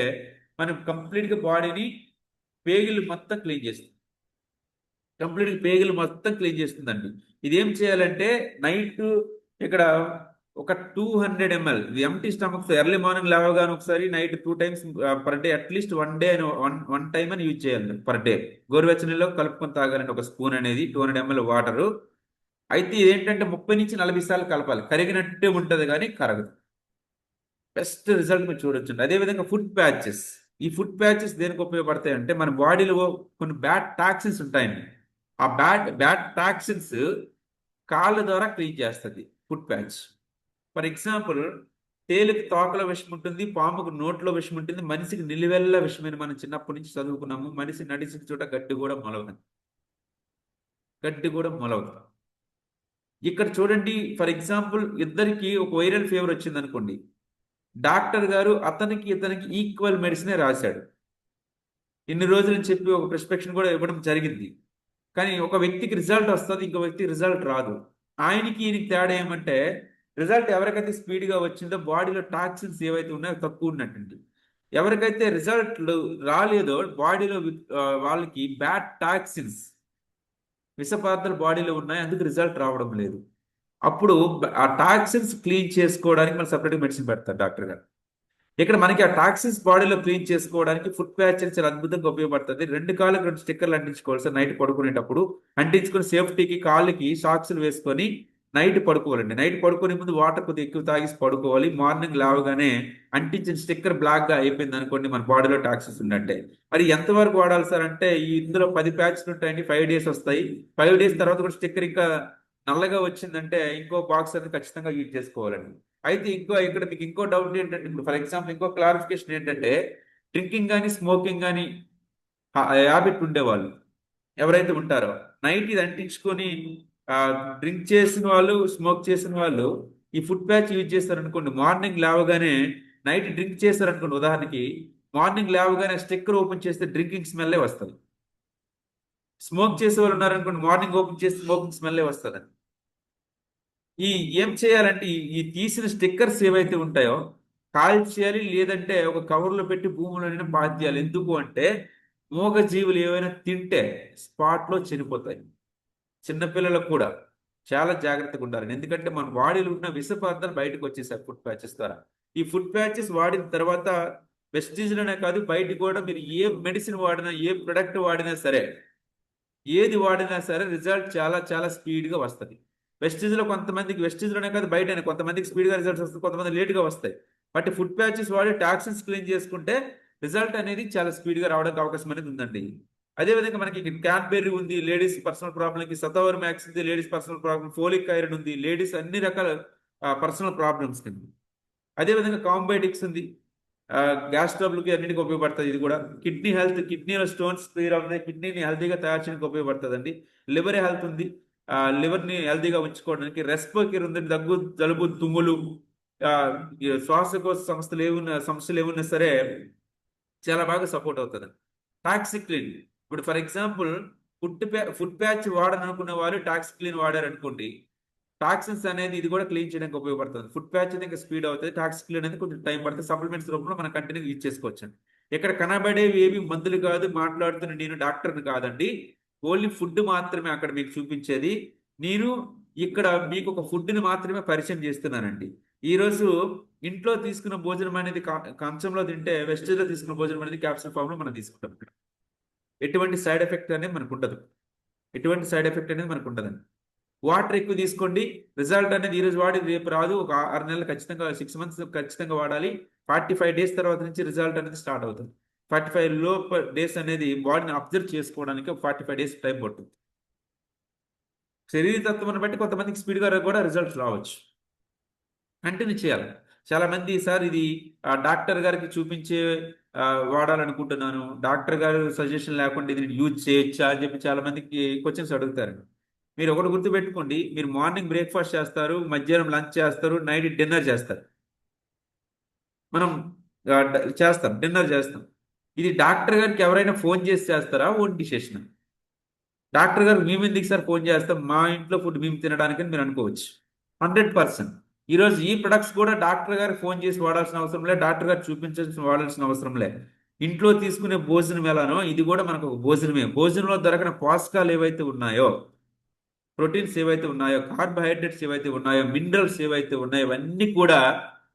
మనం కంప్లీట్ గా బాడీని పేగులు మొత్తం క్లీన్ చేస్తుంది. కంప్లీట్ పేగులు మొత్తం క్లీన్ చేస్తుందండి. ఇది ఏం చేయాలంటే నైట్ ఇక్కడ ఒక 200 ml empty stomach early morning లేవగానే ఒకసారి, night 2 times per day, at least one time అని యూజ్ చేయాలి పర్ డే. గోరువెచ్చని నీళ్ళలో కలుపుకొని తాగాలండి ఒక స్పూన్ అనేది, 200 ml వాటర్. అయితే ఏంటంటే 30 నుంచి 40 సార్లు కలపాలి. కరిగినట్టే ఉంటది కానీ కరగదు. బెస్ట్ రిజల్ట్ మీరు చూడొచ్చు. అదేవిధంగా ఫుడ్ ప్యాచెస్. ఈ ఫుడ్ ప్యాచెస్ దేనికి ఉపయోగపడతాయి అంటే మన బాడీలో కొన్ని బ్యాడ్ టాక్సిన్స్ ఉంటాయండి. ఆ బ్యాడ్ టాక్సిన్స్ కాళ్ళ ద్వారా క్లీన్ చేస్తుంది ఫుట్ ప్యాచ్. ఫర్ ఎగ్జాంపుల్, తేలుకి తోకలో విషం ఉంటుంది, పాముకు నోట్లో విషం ఉంటుంది, మనిషికి నిలువెల్ల విషమని మనం చిన్నప్పటి నుంచి చదువుకున్నాము. మనిషి నడిచిన చోట గడ్డి కూడా మొలవదు. గడ్డి కూడా మొలవదు. ఇక్కడ చూడండి, ఫర్ ఎగ్జాంపుల్ ఇద్దరికి ఒక వైరల్ ఫీవర్ వచ్చింది అనుకోండి, డాక్టర్ గారు అతనికి ఇతనికి ఈక్వల్ మెడిసినే రాశాడు. ఇన్ని రోజులని చెప్పి ఒక ప్రిస్క్రిప్షన్ కూడా ఇవ్వడం జరిగింది. కానీ ఒక వ్యక్తికి రిజల్ట్ వస్తుంది, ఇంకో వ్యక్తికి రిజల్ట్ రాదు. ఆయనకి ఈయనకి తేడా ఏమంటే, రిజల్ట్ ఎవరికైతే స్పీడ్గా వచ్చిందో బాడీలో టాక్సిన్స్ ఏవైతే ఉన్నాయో తక్కువ ఉన్నట్టుంది. ఎవరికైతే రిజల్ట్ రాలేదో బాడీలో వాళ్ళకి బ్యాడ్ టాక్సిన్స్, విష పదార్థాలు బాడీలో ఉన్నాయి, అందుకు రిజల్ట్ రావడం లేదు. అప్పుడు ఆ టాక్సిన్స్ క్లీన్ చేసుకోవడానికి మనం సపరేట్గా మెడిసిన్ పెడతారు డాక్టర్ గారు. ఇక్కడ మనకి ఆ టాక్సిన్స్ బాడీలో క్లీన్ చేసుకోవడానికి ఫుట్ ప్యాచ్ చాలా అద్భుతంగా ఉపయోగపడుతుంది. 2 కాళ్ళకి 2 స్టిక్కర్లు అంటించుకోవాలి సార్ నైట్ పడుకునేటప్పుడు. అంటించుకుని సేఫ్టీకి కాళ్ళకి సాక్స్లు వేసుకొని నైట్ పడుకోవాలండి. నైట్ పడుకునే ముందు వాటర్ కొద్దిగా ఎక్కువ తాగేసి పడుకోవాలి. మార్నింగ్ లేవగానే అంటించిన స్టిక్కర్ బ్లాక్గా అయిపోయింది అనుకోండి, మన బాడీలో టాక్సిన్స్ ఉన్నట్టే. మరి ఎంతవరకు వాడాలి సార్ అంటే, ఇందులో 10 ప్యాచ్లు ఉంటాయండి, 5 డేస్ వస్తాయి. 5 డేస్ తర్వాత కూడా స్టిక్కర్ ఇంకా నల్లగా వచ్చిందంటే ఇంకో బాక్స్ అనేది ఖచ్చితంగా యూజ్ చేసుకోవాలండి. అయితే ఇక్కడ మీకు ఇంకో డౌట్ ఏంటంటే, ఇప్పుడు ఫర్ ఎగ్జాంపుల్ ఇంకో క్లారిఫికేషన్ ఏంటంటే, డ్రింకింగ్ కానీ స్మోకింగ్ కానీ హ్యాబిట్ ఉండేవాళ్ళు ఎవరైతే ఉంటారో, నైట్ ఇది అంటించుకొని డ్రింక్ చేసిన వాళ్ళు, స్మోక్ చేసిన వాళ్ళు ఈ ఫుట్ ప్యాచ్ యూజ్ చేస్తారు అనుకోండి, మార్నింగ్ లేవగానే, నైట్ డ్రింక్ చేస్తారు అనుకోండి ఉదాహరణకి, మార్నింగ్ లేవగానే స్టిక్కర్ ఓపెన్ చేస్తే డ్రింకింగ్ స్మెల్లే వస్తుంది. స్మోక్ చేసే వాళ్ళు ఉన్నారనుకోండి, మార్నింగ్ ఓపెన్ చేస్తే స్మోకింగ్ స్మెల్లే వస్తుంది. ఏం చేయాలంటే, ఈ తీసిన స్టిక్కర్స్ ఏవైతే ఉంటాయో కాల్చేయాలి, లేదంటే ఒక కవర్లో పెట్టి భూమిలోనే పాతేయాలి. ఎందుకు అంటే, మూగ జీవులు ఏవైనా తింటే స్పాట్లో చనిపోతాయి. చిన్నపిల్లలకు కూడా చాలా జాగ్రత్తగా ఉండాలి. ఎందుకంటే మన బాడీలో ఉన్న విష పదార్థాలు బయటకు వచ్చేసాయి ఫుడ్ ప్యాచెస్ ద్వారా. ఈ ఫుడ్ ప్యాచెస్ వాడిన తర్వాత వెస్టీజ్లోనే కాదు, బయట కూడా మీరు ఏ మెడిసిన్ వాడినా, ఏ ప్రొడక్ట్ వాడినా సరే, ఏది వాడినా సరే రిజల్ట్ చాలా చాలా స్పీడ్గా వస్తుంది. వెస్టీజ్లోనే కాదు, బయట కొంతమందికి స్పీడ్గా రిజల్ట్స్ వస్తాయి, కొంతమంది లేట్గా వస్తాయి. బట్ ఫుడ్ ప్యాచెస్ వాడి టాక్సిన్స్ క్లీన్ చేసుకుంటే రిజల్ట్ అనేది చాలా స్పీడ్గా రావడానికి అవకాశం అనేది ఉందండి. అదేవిధంగా మనకి క్యాన్బెర్రీ ఉంది, లేడీస్ పర్సనల్ ప్రాబ్లంకి. సతవర్ మ్యాక్స్ ఉంది, ladies personal problem. Folic iron ఉంది, లేడీస్ అన్ని రకాల పర్సనల్ ప్రాబ్లమ్స్ కింద. అదేవిధంగా కాంబైటిక్స్ ఉంది, గ్యాస్ ట్రబుల్కి అన్నిటికీ ఉపయోగపడుతుంది. ఇది కూడా కిడ్నీ హెల్త్, కిడ్నీలో స్టోన్స్ క్లియర్ అవుతుంది, కిడ్నీని హెల్తీగా తయారు చేయడానికి ఉపయోగపడుతుంది అండి. లివర్ హెల్త్ ఉంది, లివర్ని హెల్తీగా ఉంచుకోవడానికి. రెస్పిరేటరీ ఉంది, దగ్గు, జలుబు, తుమ్ములు, శ్వాసకోశ సమస్యలు ఏమున్నా సరే చాలా బాగా సపోర్ట్ అవుతుంది. టాక్సిక్ క్లీన్, ఇప్పుడు ఫర్ ఎగ్జాంపుల్ ఫుడ్ ప్యాచ్ వాడననుకున్న వాళ్ళు టాక్సిక్ క్లీన్ వాడారు అనుకోండి, టాక్సిన్స్ అనేది ఇది కూడా క్లీన్ చేయడానికి ఉపయోగపడుతుంది. ఫుడ్ ప్యాచ్ అయితే ఇంకా స్పీడ్ అవుతుంది, టాక్సిక్ క్లీన్ అనేది కొంచెం టైం పడుతుంది. సప్లిమెంట్స్ రూపంలో మనం కంటిన్యూ యూజ్ చేసుకోవచ్చు. ఇక్కడ కనబడేవి ఏవి మందులు కాదు, మాట్లాడుతున్న నేను డాక్టర్ని కాదండి, ఓన్లీ ఫుడ్ మాత్రమే అక్కడ మీకు చూపించేది. నేను ఇక్కడ మీకు ఒక ఫుడ్ని మాత్రమే పరిచయం చేస్తున్నానండి. ఈరోజు ఇంట్లో తీసుకున్న భోజనం అనేది కంచంలో తింటే, వెస్టేజ్లో తీసుకున్న భోజనం అనేది క్యాప్సూల్ ఫామ్లో మనం తీసుకుంటాం. ఇక్కడ ఎటువంటి సైడ్ ఎఫెక్ట్ అనేది మనకు ఉండదు, ఎటువంటి సైడ్ ఎఫెక్ట్ అనేది మనకు ఉండదండి. వాటర్ ఎక్కువ తీసుకోండి, రిజల్ట్ అనేది ఈరోజు వాడి రేపు రాదు. ఒక 6 నెలలు ఖచ్చితంగా, 6 months ఖచ్చితంగా వాడాలి. 45 days తర్వాత నుంచి రిజల్ట్ అనేది స్టార్ట్ అవుతుంది. 45 డేస్ అనేది బాడీని అబ్జర్వ్ చేసుకోవడానికి 45 days టైం పడుతుంది. శరీర తత్వాన్ని బట్టి కొంతమందికి స్పీడ్గా కూడా రిజల్ట్స్ రావచ్చు. కంటిన్యూ చేయాలి. చాలా మంది సార్ ఇది డాక్టర్ గారికి చూపించే వాడాలనుకుంటున్నాను, డాక్టర్ గారు సజెషన్ లేకుండా ఇది యూజ్ చేయొచ్చా అని చెప్పి చాలా మందికి క్వశ్చన్స్ అడుగుతారు. మీరు ఒకటి గుర్తుపెట్టుకోండి, మీరు మార్నింగ్ బ్రేక్ఫాస్ట్ చేస్తారు, మధ్యాహ్నం లంచ్ చేస్తారు, నైట్ డిన్నర్ చేస్తారు. మనం డిన్నర్ చేస్తాం. ఇది డాక్టర్ గారికి ఎవరైనా ఫోన్ చేసి చేస్తారా, ఓన్ డిసిషన్? డాక్టర్ గారు మేము ఎందుకు సార్ ఫోన్ చేస్తాం, మా ఇంట్లో ఫుడ్ మేము తినడానికి మీరు అనుకోవచ్చు. 100%. ఈరోజు ఈ ప్రొడక్ట్స్ కూడా డాక్టర్ గారికి ఫోన్ చేసి వాడాల్సిన అవసరం లేదు, డాక్టర్ గారు వాడాల్సిన అవసరం లేదు. ఇంట్లో తీసుకునే భోజనం ఎలానో ఇది కూడా మనకు ఒక భోజనమే. భోజనంలో దొరకని పోషకాలు ఏవైతే ఉన్నాయో, ప్రోటీన్స్ ఏవైతే ఉన్నాయో, కార్బోహైడ్రేట్స్ ఏవైతే ఉన్నాయో, మినరల్స్ ఏవైతే ఉన్నాయో, ఇవన్నీ కూడా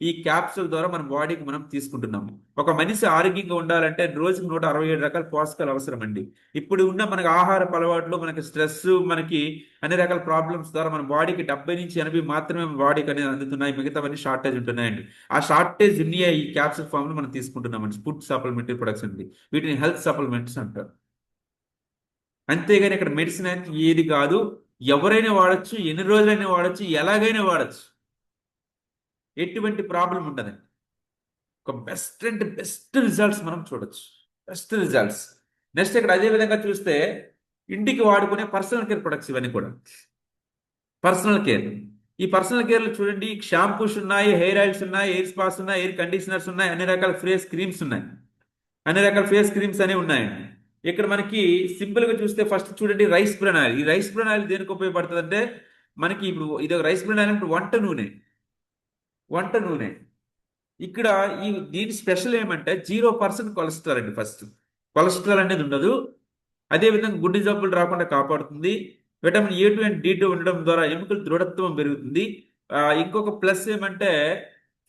ఈ క్యాప్సూల్ ద్వారా మన బాడీకి మనం తీసుకుంటున్నాము. ఒక మనిషి ఆరోగ్యంగా ఉండాలంటే రోజుకి 167 రకాల పోషకాలు అవసరం అండి. ఇప్పుడు ఉన్న మనకి ఆహారపు అలవాట్లు, మనకి స్ట్రెస్, మనకి అన్ని రకాల ప్రాబ్లమ్స్ ద్వారా మన బాడీకి 70 నుంచి 80 మాత్రమే బాడీకి అనేది అందుతున్నాయి, మిగతావన్నీ షార్టేజ్ ఉంటున్నాయండి. ఆ షార్టేజ్ ఉన్నాయి ఈ క్యాప్సూల్ ఫామ్లో మనం తీసుకుంటున్నామండి. ఫుడ్ సప్లిమెంటరీ ప్రొడక్ట్స్ అండి, వీటిని హెల్త్ సప్లిమెంట్స్ అంటారు. అంతేగాని ఇక్కడ మెడిసిన్ అయితే ఏది కాదు. ఎవరైనా వాడచ్చు, ఎన్ని రోజులైనా వాడచ్చు, ఎలాగైనా వాడచ్చు, ఎటువంటి ప్రాబ్లం ఉండదండి. ఒక బెస్ట్ అండ్ బెస్ట్ రిజల్ట్స్ మనం చూడొచ్చు, బెస్ట్ రిజల్ట్స్. నెక్స్ట్ ఇక్కడ అదే విధంగా చూస్తే ఇంటికి వాడుకునే పర్సనల్ కేర్ ప్రొడక్ట్స్ ఇవన్నీ కూడా పర్సనల్ కేర్. ఈ పర్సనల్ కేర్లో చూడండి, షాంపూస్ ఉన్నాయి, హెయిర్ ఆయిల్స్ ఉన్నాయి, హెయిర్ స్పాస్ ఉన్నాయి, హెయిర్ కండిషనర్స్ ఉన్నాయి, అన్ని రకాల ఫేస్ క్రీమ్స్ ఉన్నాయి, అన్ని రకాల ఫేస్ క్రీమ్స్ అనేవి ఉన్నాయండి. ఇక్కడ మనకి సింపుల్ గా చూస్తే ఫస్ట్ చూడండి రైస్ బ్రాన్ ఆయిల్. ఈ రైస్ బ్రాన్ ఆయిల్ దేనికి ఉపయోగపడుతుంది అంటే, మనకి ఇప్పుడు ఇది ఒక రైస్ బ్రాన్ ఆయిల్ అంటే వంట నూనె. ఇక్కడ దీని స్పెషల్ ఏమంటే 0% కొలెస్ట్రాల్ అండి. ఫస్ట్ కొలెస్ట్రాల్ అనేది ఉండదు. అదేవిధంగా గుండె జబ్బులు రాకుండా కాపాడుతుంది. విటమిన్ A2 అండ్ D2 ఉండడం ద్వారా ఎముకల దృఢత్వం పెరుగుతుంది. ఇంకొక ప్లస్ ఏమంటే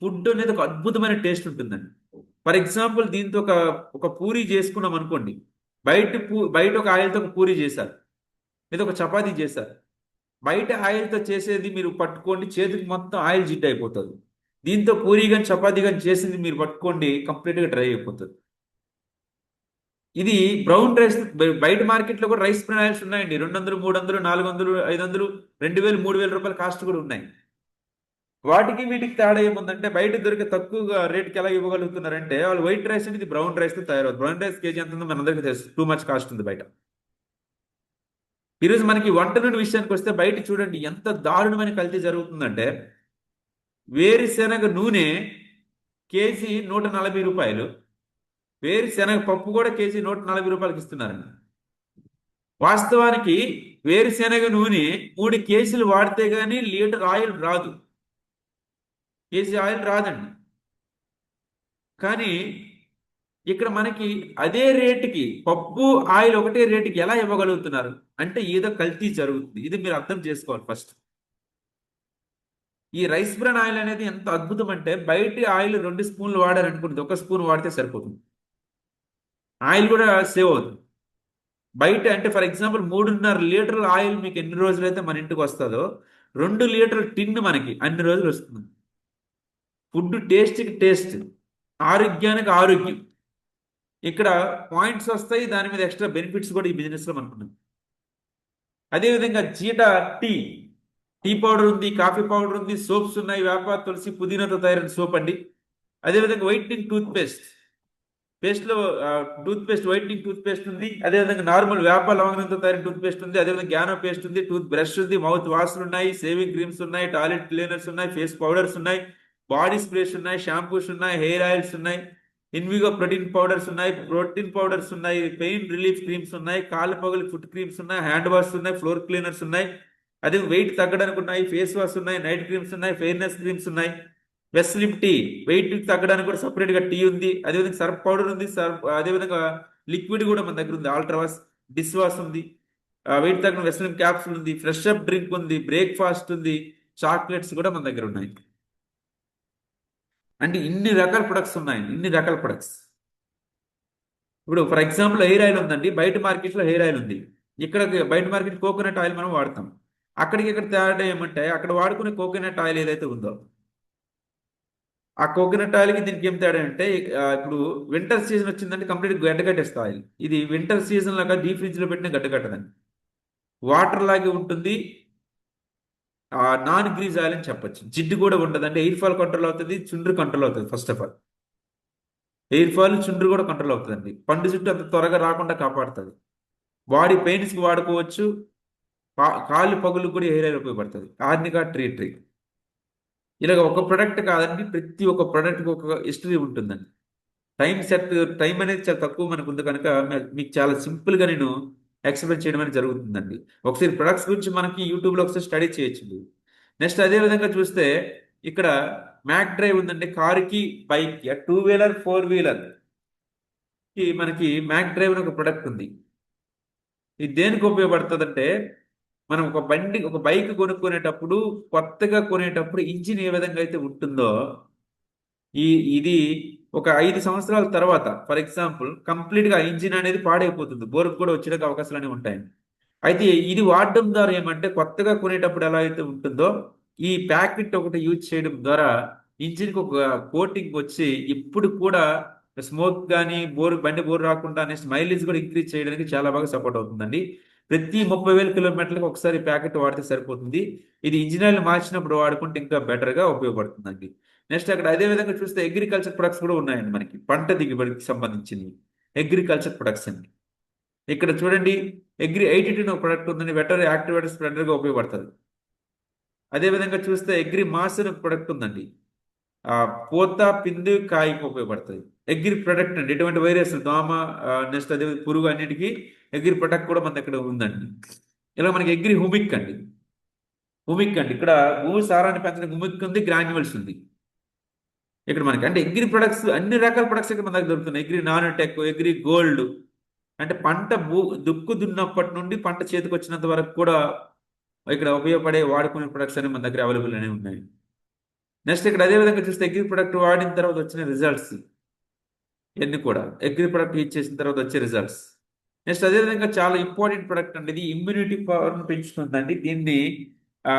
ఫుడ్ అనేది ఒక అద్భుతమైన టేస్ట్ ఉంటుందండి. ఫర్ ఎగ్జాంపుల్ దీంతో ఒక ఒక పూరి చేసుకున్నాం అనుకోండి, బయట ఒక ఆయిల్తో ఒక పూరి చేశారు, లేదా ఒక చపాతీ చేశారు. బయట ఆయిల్తో చేసేది మీరు పట్టుకోండి, చేతికి మొత్తం ఆయిల్ జిడ్డు అయిపోతుంది. దీంతో పూరి కానీ చపాతీ కానీ చేసింది మీరు పట్టుకోండి, కంప్లీట్గా డ్రై అయిపోతుంది. ఇది బ్రౌన్ రైస్. బయట మార్కెట్లో కూడా రైస్ బ్రాన్ ఆయిల్స్ ఉన్నాయండి. 200, 300, 400, 500, 2000, 3000 రూపాయల కాస్ట్ కూడా ఉన్నాయి. వాటికి వీటికి తేడా ఏముందంటే, బయట దొరికే తక్కువ రేట్కి ఎలా ఇవ్వగలుగుతున్నారంటే, వాళ్ళు వైట్ రైస్ అనేది బ్రౌన్ రైస్ తో తయారవుతుంది. బ్రౌన్ రైస్ కేజీ ఎంత ఉందో మనందరికీ తెలుసు, టూ మచ్ కాస్ట్ ఉంది బయట. ఈరోజు మనకి వంట నూనె విషయానికి వస్తే బయట చూడండి ఎంత దారుణమైన కల్తీ జరుగుతుందంటే, వేరుశెనగ నూనె కేజీ 140 రూపాయలు, వేరుశెనగ పప్పు కూడా కేజీ 140 రూపాయలకి ఇస్తున్నారండి. వాస్తవానికి వేరుశెనగ నూనె 3 కేజీలు వాడితే గానీ లీటర్ ఆయిల్ రాదు, కేజీ ఆయిల్ రాదండి. కానీ ఇక్కడ మనకి అదే రేటుకి పప్పు ఆయిల్ ఒకటే రేటుకి ఎలా ఇవ్వగలుగుతున్నారు అంటే, ఏదో కల్తీ జరుగుతుంది. ఇది మీరు అర్థం చేసుకోవాలి ఫస్ట్. ఈ రైస్ బ్రాన్ ఆయిల్ అనేది ఎంత అద్భుతం అంటే, బయట ఆయిల్ 2 స్పూన్లు వాడారనుకుంటుంది, 1 స్పూన్ వాడితే సరిపోతుంది, ఆయిల్ కూడా సేవ్ అవుతుంది. బయట అంటే ఫర్ ఎగ్జాంపుల్ 3.5 లీటర్ల ఆయిల్ మీకు ఎన్ని రోజులైతే మన ఇంటికి వస్తుందో, 2 లీటర్ల టిన్ మనకి అన్ని రోజులు వస్తుంది. ఫుడ్ టేస్ట్కి టేస్ట్, ఆరోగ్యానికి ఆరోగ్యం. ఇక్కడ పాయింట్స్ వస్తాయి, దాని మీద ఎక్స్ట్రా బెనిఫిట్స్ కూడా ఈ బిజినెస్లో మనకున్నాయి. అదేవిధంగా జీటా టీ పౌడర్ ఉంది, కాఫీ పౌడర్ ఉంది, సోప్స్ ఉన్నాయి, వేప తులసి పుదీనాతో తయారైన సోప్ అండి. అదేవిధంగా వైట్నింగ్ పేస్ట్లో వైట్నింగ్ టూత్ పేస్ట్ ఉంది. అదేవిధంగా నార్మల్ వేప లవంగంతో తయారైన టూత్ పేస్ట్ ఉంది. అదేవిధంగా గ్యానో పేస్ట్ ఉంది, టూత్ బ్రష్ ఉంది, మౌత్ వాష్లు ఉన్నాయి, సేవింగ్ క్రీమ్స్ ఉన్నాయి, టాయిలెట్ క్లీనర్స్ ఉన్నాయి, ఫేస్ పౌడర్స్ ఉన్నాయి, బాడీ స్ప్రేస్ ఉన్నాయి, షాంపూస్ ఉన్నాయి, హెయిర్ ఆయిల్స్ ఉన్నాయి, ఇన్విగో ప్రోటీన్ పౌడర్స్ ఉన్నాయి, పెయిన్ రిలీఫ్ క్రీమ్స్ ఉన్నాయి, కాళ్ళ పగులు ఫుట్ క్రీమ్స్ ఉన్నాయి, హ్యాండ్ వాష్ ఉన్నాయి, ఫ్లోర్ క్లీనర్స్ ఉన్నాయి, అదే వెయిట్ తగ్గడానికి ఉన్నాయి, ఫేస్ వాష్ ఉన్నాయి, నైట్ క్రీమ్స్ ఉన్నాయి, ఫెయిర్నెస్ క్రీమ్స్ ఉన్నాయి, వెస్లిప్ టీ వెయిట్ తగ్గడానికి కూడా సపరేట్ గా టీ ఉంది. అదేవిధంగా సర్ఫ్ పౌడర్ ఉంది, అదేవిధంగా లిక్విడ్ కూడా మన దగ్గర ఉంది, ఆల్ట్రా వాష్, డిష్ వాష్ ఉంది, వెయిట్ తగ్గిన వెస్లిప్ క్యాప్సూల్ ఉంది, ఫ్రెష్ అప్ డ్రింక్ ఉంది, బ్రేక్ఫాస్ట్ ఉంది, చాక్లెట్స్ కూడా మన దగ్గర ఉన్నాయి. అంటే ఇన్ని రకాల ప్రొడక్ట్స్ ఉన్నాయి, ఇన్ని రకాల ప్రొడక్ట్స్. ఇప్పుడు ఫర్ ఎగ్జాంపుల్ హెయిర్ ఆయిల్ ఉందండి, బయట మార్కెట్లో హెయిర్ ఆయిల్ ఉంది, ఇక్కడ బయట మార్కెట్ కోకోనట్ ఆయిల్ మనం వాడతాం. అక్కడికి ఇక్కడ తేడా ఏమంటే, అక్కడ వాడుకునే కోకోనట్ ఆయిల్ ఏదైతే ఉందో, ఆ కోకోనట్ ఆయిల్కి దీనికి ఏం తేడా అంటే, ఇప్పుడు వింటర్ సీజన్ వచ్చిందంటే కంప్లీట్ గడ్డకట్టేస్తుంది ఆయిల్. ఇది వింటర్ సీజన్ లాగా డీప్ ఫ్రిడ్జ్ లో పెట్టిన గడ్డకట్టదండి, వాటర్ లాగే ఉంటుంది. నాన్ గ్రీజ్ ఆయిల్ అని చెప్పొచ్చు. జిడ్డు కూడా ఉండదు, అంటే ఎయిర్ ఫాల్ కంట్రోల్ అవుతుంది, చుండ్రు కంట్రోల్ అవుతుంది. First of all hair fall, చుండ్రు కూడా కంట్రోల్ అవుతుందండి. పండు జుట్టు అంత త్వరగా రాకుండా కాపాడుతుంది. బాడీ పెయిన్స్కి వాడుకోవచ్చు, కాళ్ళు పగులు కూడా హెయిర్ ఆయిల్ ఉపయోగపడుతుంది. ఆర్నికా ట్రీ ఇలాగ ఒక ప్రొడక్ట్ కాదండి, ప్రతి ఒక్క ప్రొడక్ట్కి ఒక హిస్టరీ ఉంటుందండి. టైం అనేది చాలా తక్కువ మనకు ఉంది కనుక మీకు చాలా సింపుల్గా నేను ఎక్స్ప్లెయిన్ చేయడం అనేది జరుగుతుందండి. ఒకసారి ప్రొడక్ట్స్ గురించి మనకి యూట్యూబ్లో ఒకసారి స్టడీ చేయొచ్చు. నెక్స్ట్ అదే విధంగా చూస్తే ఇక్కడ మ్యాక్ డ్రైవ్ ఉందండి, కారుకి బైక్కి, 2 వీలర్ 4 వీలర్ కి మనకి మ్యాక్ డ్రైవ్ అని ఒక ప్రొడక్ట్ ఉంది. ఇది దేనికి ఉపయోగపడుతుంది అంటే, మనం ఒక బైక్ కొనుక్కునేటప్పుడు, కొత్తగా కొనేటప్పుడు ఇంజిన్ ఏ విధంగా అయితే ఉంటుందో, ఇది ఒక 5 సంవత్సరాల తర్వాత ఫర్ ఎగ్జాంపుల్ కంప్లీట్ గా ఇంజిన్ అనేది పాడైపోతుంది, బోర్కు కూడా వచ్చేందుకు అవకాశాలు అనేవి ఉంటాయి. అయితే ఇది వాడడం ద్వారా ఏమంటే, కొత్తగా కొనేటప్పుడు ఎలా అయితే ఉంటుందో, ఈ ప్యాకెట్ ఒకటి యూజ్ చేయడం ద్వారా ఇంజిన్కి ఒక కోటింగ్ వచ్చి ఇప్పుడు కూడా స్మోక్ కానీ బండి బోర్ రాకుండా, నెక్స్ట్ మైలేజ్ కూడా ఇంక్రీజ్ చేయడానికి చాలా బాగా సపోర్ట్ అవుతుందండి. ప్రతి 30,000 కిలోమీటర్లకు ఒకసారి ప్యాకెట్ వాడితే సరిపోతుంది. ఇది ఇంజిన్ ఆయిల్ మార్చినప్పుడు వాడుకుంటే ఇంకా బెటర్గా ఉపయోగపడుతుందండి. నెక్స్ట్ అక్కడ అదే విధంగా చూస్తే అగ్రికల్చర్ ప్రొడక్ట్స్ కూడా ఉన్నాయండి మనకి, పంట దిగుబడికి సంబంధించినవి అగ్రికల్చర్ ప్రొడక్ట్స్ అండి. ఇక్కడ చూడండి, 82 ఒక ప్రొడక్ట్ ఉందండి, వెటరీ యాక్టివేటర్ స్ప్రెడర్గా ఉపయోగపడుతుంది. అదేవిధంగా చూస్తే అగ్రి మాస్ అని ఒక ప్రొడక్ట్ ఉందండి, పూత పిండి కాయకి ఉపయోగపడుతుంది. అగ్రి ప్రొడక్ట్ అండి, ఎటువంటి వైరస్ దోమ నెక్స్ట్ అదే పురుగు అన్నిటికీ అగ్రి ప్రొడక్ట్ కూడా మన దగ్గర ఉందండి. ఇలా మనకి అగ్రి హుమిక్ అండి, ఇక్కడ భూమి సారాన్ని పెంచడానికి హుమిక్ ఉంది, గ్రాన్యువల్స్ ఉంది. ఇక్కడ మనకి అంటే అగ్రి ప్రొడక్ట్స్ అన్ని రకాల ప్రొడక్ట్స్ ఇక్కడ మన దగ్గర దొరుకుతున్నాయి. అగ్రి నానోటెక్, అగ్రి గోల్డ్, అంటే పంట దుక్కు దున్నప్పటి నుండి పంట చేతికి వచ్చినంత వరకు కూడా ఇక్కడ ఉపయోగపడే వాడుకునే ప్రొడక్ట్స్ అనేవి మన దగ్గర అవైలబుల్ అనేవి ఉన్నాయి. నెక్స్ట్ ఇక్కడ అదే విధంగా చూస్తే అగ్రి ప్రొడక్ట్ వాడిన తర్వాత వచ్చిన రిజల్ట్స్ ఇవన్నీ కూడా అగ్రి ప్రొడక్ట్ యూజ్ చేసిన తర్వాత వచ్చే రిజల్ట్స్. నెక్స్ట్ అదేవిధంగా చాలా ఇంపార్టెంట్ ప్రొడక్ట్ అండి, ఇది ఇమ్యూనిటీ పవర్ని పెంచుతుందండి. దీన్ని ఆ,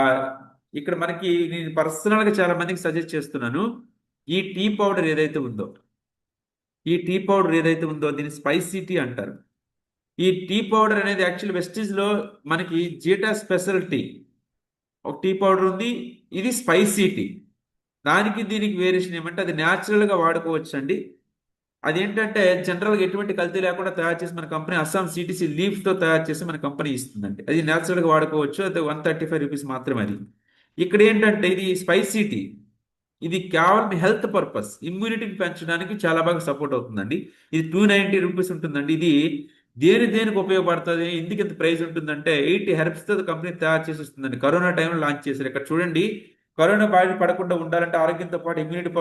ఇక్కడ మనకి నేను పర్సనల్గా చాలా మందికి సజెస్ట్ చేస్తున్నాను. ఈ టీ పౌడర్ ఏదైతే ఉందో దీన్ని స్పైసీ టీ అంటారు. ఈ టీ పౌడర్ అనేది యాక్చువల్ వెస్టీజ్లో మనకి జీటా స్పెషల్ టీ ఒక టీ పౌడర్ ఉంది, ఇది స్పైసీ టీ. దానికి దీనికి వేరియేషన్ ఏమంటే అది న్యాచురల్గా వాడుకోవచ్చు అండి. అదేంటంటే జనరల్గా ఎటువంటి కల్తీ లేకుండా తయారు చేసి మన కంపెనీ అస్సాం సిటీసీ లీఫ్తో తయారు చేసి మన కంపెనీ ఇస్తుందండి. అది న్యాచురల్గా వాడుకోవచ్చు, అది 135 రూపీస్ మాత్రమే. అది ఇక్కడ ఏంటంటే ఇది స్పైసీ టీ, ఇది కేవలం హెల్త్ పర్పస్, ఇమ్యూనిటీని పెంచడానికి చాలా బాగా సపోర్ట్ అవుతుందండి. ఇది 290 రూపీస్ ఉంటుందండి. ఇది దేనికి ఉపయోగపడుతుంది, ఎందుకు ఇంత ప్రైస్ ఉంటుందంటే 80 హెర్బ్స్తో కంపెనీ తయారు చేసి వస్తుందండి. కరోనా టైంలో లాంచ్ చేశారు. ఇక్కడ చూడండి, కరోనా బారి పడకుండా ఉండాలంటే ఆరోగ్యంతో పాటు ఇమ్యూనిటీ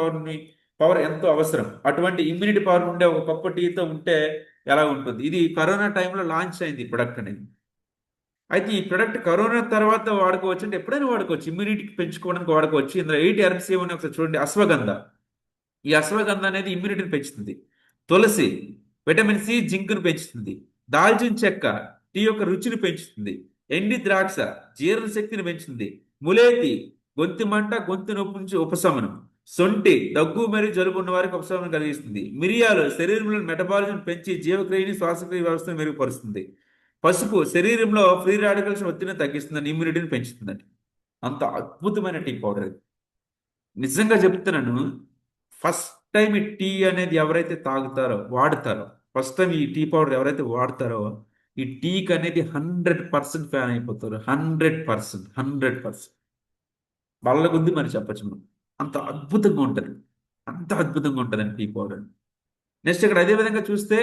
పవర్ ఎంతో అవసరం. అటువంటి ఇమ్యూనిటీ పవర్ ఉండే ఒక కప్పు టీతో ఉంటే ఎలా ఉంటుంది. ఇది కరోనా టైంలో లాంచ్ అయింది ఈ ప్రొడక్ట్ అనేది. అయితే ఈ ప్రొడక్ట్ కరోనా తర్వాత వాడుకోవచ్చు అంటే ఎప్పుడైనా వాడుకోవచ్చు, ఇమ్యూనిటీకి పెంచుకోవడానికి వాడుకోవచ్చు. ఇందులో 8 హెర్బ్స్ ఏమని ఒకసారి చూడండి. అశ్వగంధ, ఈ అశ్వగంధ అనేది ఇమ్యూనిటీని పెంచుతుంది. తులసి విటమిన్ సి, జింక్ను పెంచుతుంది. దాల్చిన చెక్క టీ యొక్క రుచిని పెంచుతుంది. ఎండి ద్రాక్ష జీర్ణ శక్తిని పెంచుతుంది. ములేతి గొంతు మంట, గొంతు నొప్పి నుంచి ఉపశమనం. సొంటి దగ్గు మరియు జలుబు ఉన్న వారికి ఉపశమనం కలిగిస్తుంది. మిరియాలు శరీరంలో మెటబాలిజం పెంచి జీవక్రియని, శ్వాసక్రియ వ్యవస్థను మెరుగుపరుస్తుంది. పసుపు శరీరంలో ఫ్రీ రాడికల్స్ ఒత్తిడిని తగ్గిస్తుందని, ఇమ్యూనిటీని పెంచుతుందండి. అంత అద్భుతమైన టీ పౌడర్ ఇది. నిజంగా చెప్తున్నాను, ఫస్ట్ టైం ఈ టీ అనేది ఎవరైతే వాడతారో ఫస్ట్ టైం ఈ టీ పౌడర్ ఎవరైతే వాడతారో ఈ టీకి అనేది 100% ఫ్యాన్ అయిపోతారు. 100%. బల్ల కొద్ది మరి చెప్పచ్చు మనం, అంత అద్భుతంగా ఉంటుంది. అండి టీ పౌడర్. నెక్స్ట్ ఇక్కడ అదే విధంగా చూస్తే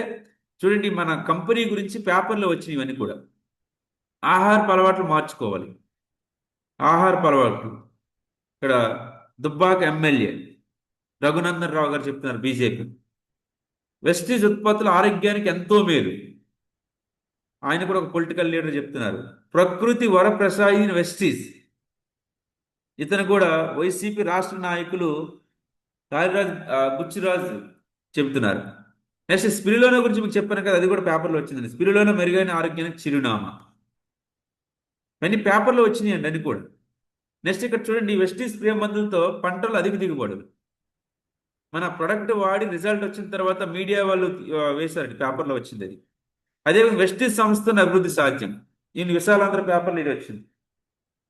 చూడండి, మన కంపెనీ గురించి పేపర్లో వచ్చిన ఇవన్నీ కూడా. ఆహారపు అలవాట్లు మార్చుకోవాలి. ఇక్కడ దుబ్బాక ఎమ్మెల్యే రఘునందన్ రావు గారు చెప్తున్నారు, బీజేపీ. వెస్టీజ్ ఉత్పత్తులు ఆరోగ్యానికి ఎంతో మేలు. ఆయన కూడా ఒక పొలిటికల్ లీడర్ చెప్తున్నారు. ప్రకృతి వరప్రసాది వెస్టీజ్, ఇతను కూడా వైసీపీ రాష్ట్ర నాయకులు బుచ్చిరాజు చెబుతున్నారు. నెక్స్ట్ స్పిరులోనా గురించి మీకు చెప్పాను కదా, అది కూడా పేపర్లో వచ్చిందండి. స్పిరులోనా మెరుగైన ఆరోగ్యానికి చిరునామా, అన్ని పేపర్లో వచ్చినాయండి అన్ని కూడా. నెక్స్ట్ ఇక్కడ చూడండి, వెస్టీజ్ స్ప్రే మందులతో పంటలు అధిక దిగుబడులు. మన ప్రొడక్ట్ వాడి రిజల్ట్ వచ్చిన తర్వాత మీడియా వాళ్ళు వేశారండి, పేపర్లో వచ్చింది అది. అదేవిధంగా వెస్టీజ్ సంస్థను అభివృద్ధి సాధ్యం, ఈ విశాలాంధ్ర పేపర్లో ఇది వచ్చింది.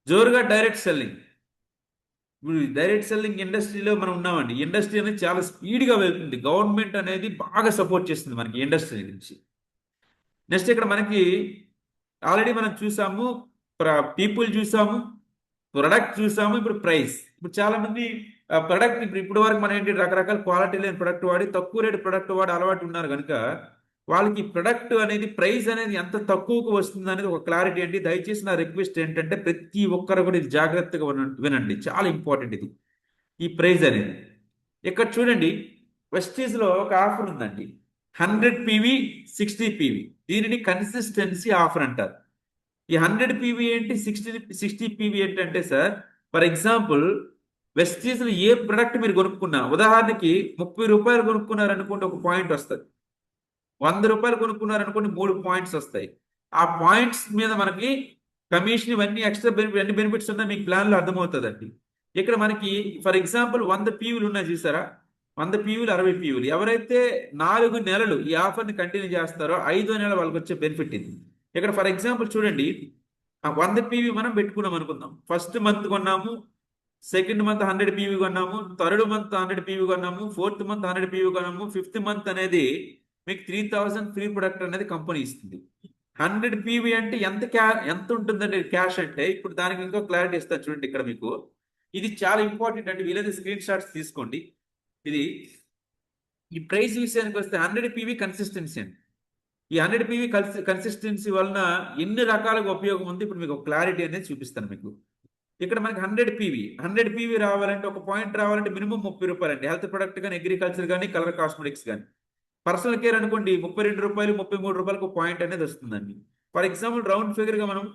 జోరుగా డైరెక్ట్ సెల్లింగ్. ఇప్పుడు డైరెక్ట్ సెల్లింగ్ ఇండస్ట్రీలో మనం ఉన్నామండి. ఇండస్ట్రీ అనేది చాలా స్పీడ్గా వెళ్తుంది. గవర్నమెంట్ అనేది బాగా సపోర్ట్ చేస్తుంది మనకి ఇండస్ట్రీ గురించి. నెక్స్ట్ ఇక్కడ మనకి ఆల్రెడీ మనం చూసాము, పీపుల్ చూసాము, ప్రొడక్ట్ చూసాము, ఇప్పుడు ప్రైస్. ఇప్పుడు చాలా మంది ప్రొడక్ట్ ఇప్పుడు వరకు మనం ఏంటి రకరకాల క్వాలిటీ లేని ప్రొడక్ట్ వాడి తక్కువ రేటు ప్రొడక్ట్ వాడి అలవాటు ఉన్నారు కనుక వాళ్ళకి ప్రొడక్ట్ అనేది ప్రైస్ అనేది ఎంత తక్కువకు వస్తుంది అనేది ఒక క్లారిటీ అండి. దయచేసి నా రిక్వెస్ట్ ఏంటంటే ప్రతి ఒక్కరు కూడా ఇది జాగ్రత్తగా వినండి, చాలా ఇంపార్టెంట్ ఇది, ఈ ప్రైస్ అనేది. ఇక్కడ చూడండి, వెస్టీజ్లో ఒక ఆఫర్ ఉందండి, 100 PV 60 PV. దీనిని కన్సిస్టెన్సీ ఆఫర్ అంటారు. ఈ 100 PV ఏంటి, 60 PV ఏంటంటే సార్, ఫర్ ఎగ్జాంపుల్ వెస్టీజ్లో ఏ ప్రొడక్ట్ మీరు కొనుక్కున్నా, ఉదాహరణకి 30 రూపాయలు కొనుక్కున్నారనుకోండి ఒక పాయింట్ వస్తుంది. 100 రూపాయలు కొనుక్కున్నారనుకోండి 3 పాయింట్స్ వస్తాయి. ఆ పాయింట్స్ మీద మనకి కమిషన్, ఇవన్నీ ఎక్స్ట్రా బెనిఫిట్, అన్ని బెనిఫిట్స్ ఉన్నాయి, మీకు ప్లాన్లో అర్థమవుతుందండి. ఇక్కడ మనకి ఫర్ ఎగ్జాంపుల్ 100 PVలు ఉన్నాయి చూసారా, 100 PVలు 60 PVలు. ఎవరైతే 4 నెలలు ఈ ఆఫర్ని కంటిన్యూ చేస్తారో 5వ నెల వాళ్ళకి వచ్చే బెనిఫిట్ ఇది. ఇక్కడ ఫర్ ఎగ్జాంపుల్ చూడండి, 100 పీవీ మనం పెట్టుకున్నాం అనుకుందాం. ఫస్ట్ మంత్ కొన్నాము, సెకండ్ మంత్ 100 పీవీ కొన్నాము, థర్డ్ మంత్ 100 పీవీ కొన్నాము, ఫోర్త్ మంత్ 100 పీవీ కొన్నాము, ఫిఫ్త్ మంత్ అనేది మీకు 3000 ఫ్రీ ప్రొడక్ట్ అనేది కంపెనీ ఇస్తుంది. 100 పీవీ అంటే ఎంత ఉంటుందండి క్యాష్ అంటే, ఇప్పుడు దానికి ఇంకో క్లారిటీ ఇస్తాను చూడండి. ఇక్కడ మీకు ఇది చాలా ఇంపార్టెంట్ అండి, వీలైతే స్క్రీన్ షాట్స్ తీసుకోండి. ఇది ఈ ప్రైస్ విషయానికి వస్తే 100 పీవీ కన్సిస్టెన్సీ అండి. ఈ 100 పీవీ కన్సిస్టెన్సీ వలన ఎన్ని రకాలుగా ఉపయోగం ఉంది, ఇప్పుడు మీకు ఒక క్లారిటీ అనేది చూపిస్తాను మీకు. ఇక్కడ మనకి 100 పీవీ రావాలంటే, ఒక పాయింట్ రావాలంటే మినిమం 30 రూపాయలు అండి. హెల్త్ ప్రొడక్ట్ కానీ, అగ్రికల్చర్ కానీ, కలర్ కాస్మెటిక్స్ కానీ. పర్సనల్ కేర్ అనుకోండి 32 రూపాయలు, 33 రూపాయలకు ఒక పాయింట్ అనేది వస్తుందండి. ఫర్ ఎగ్జాంపుల్ రౌండ్ ఫిగర్ గా మనం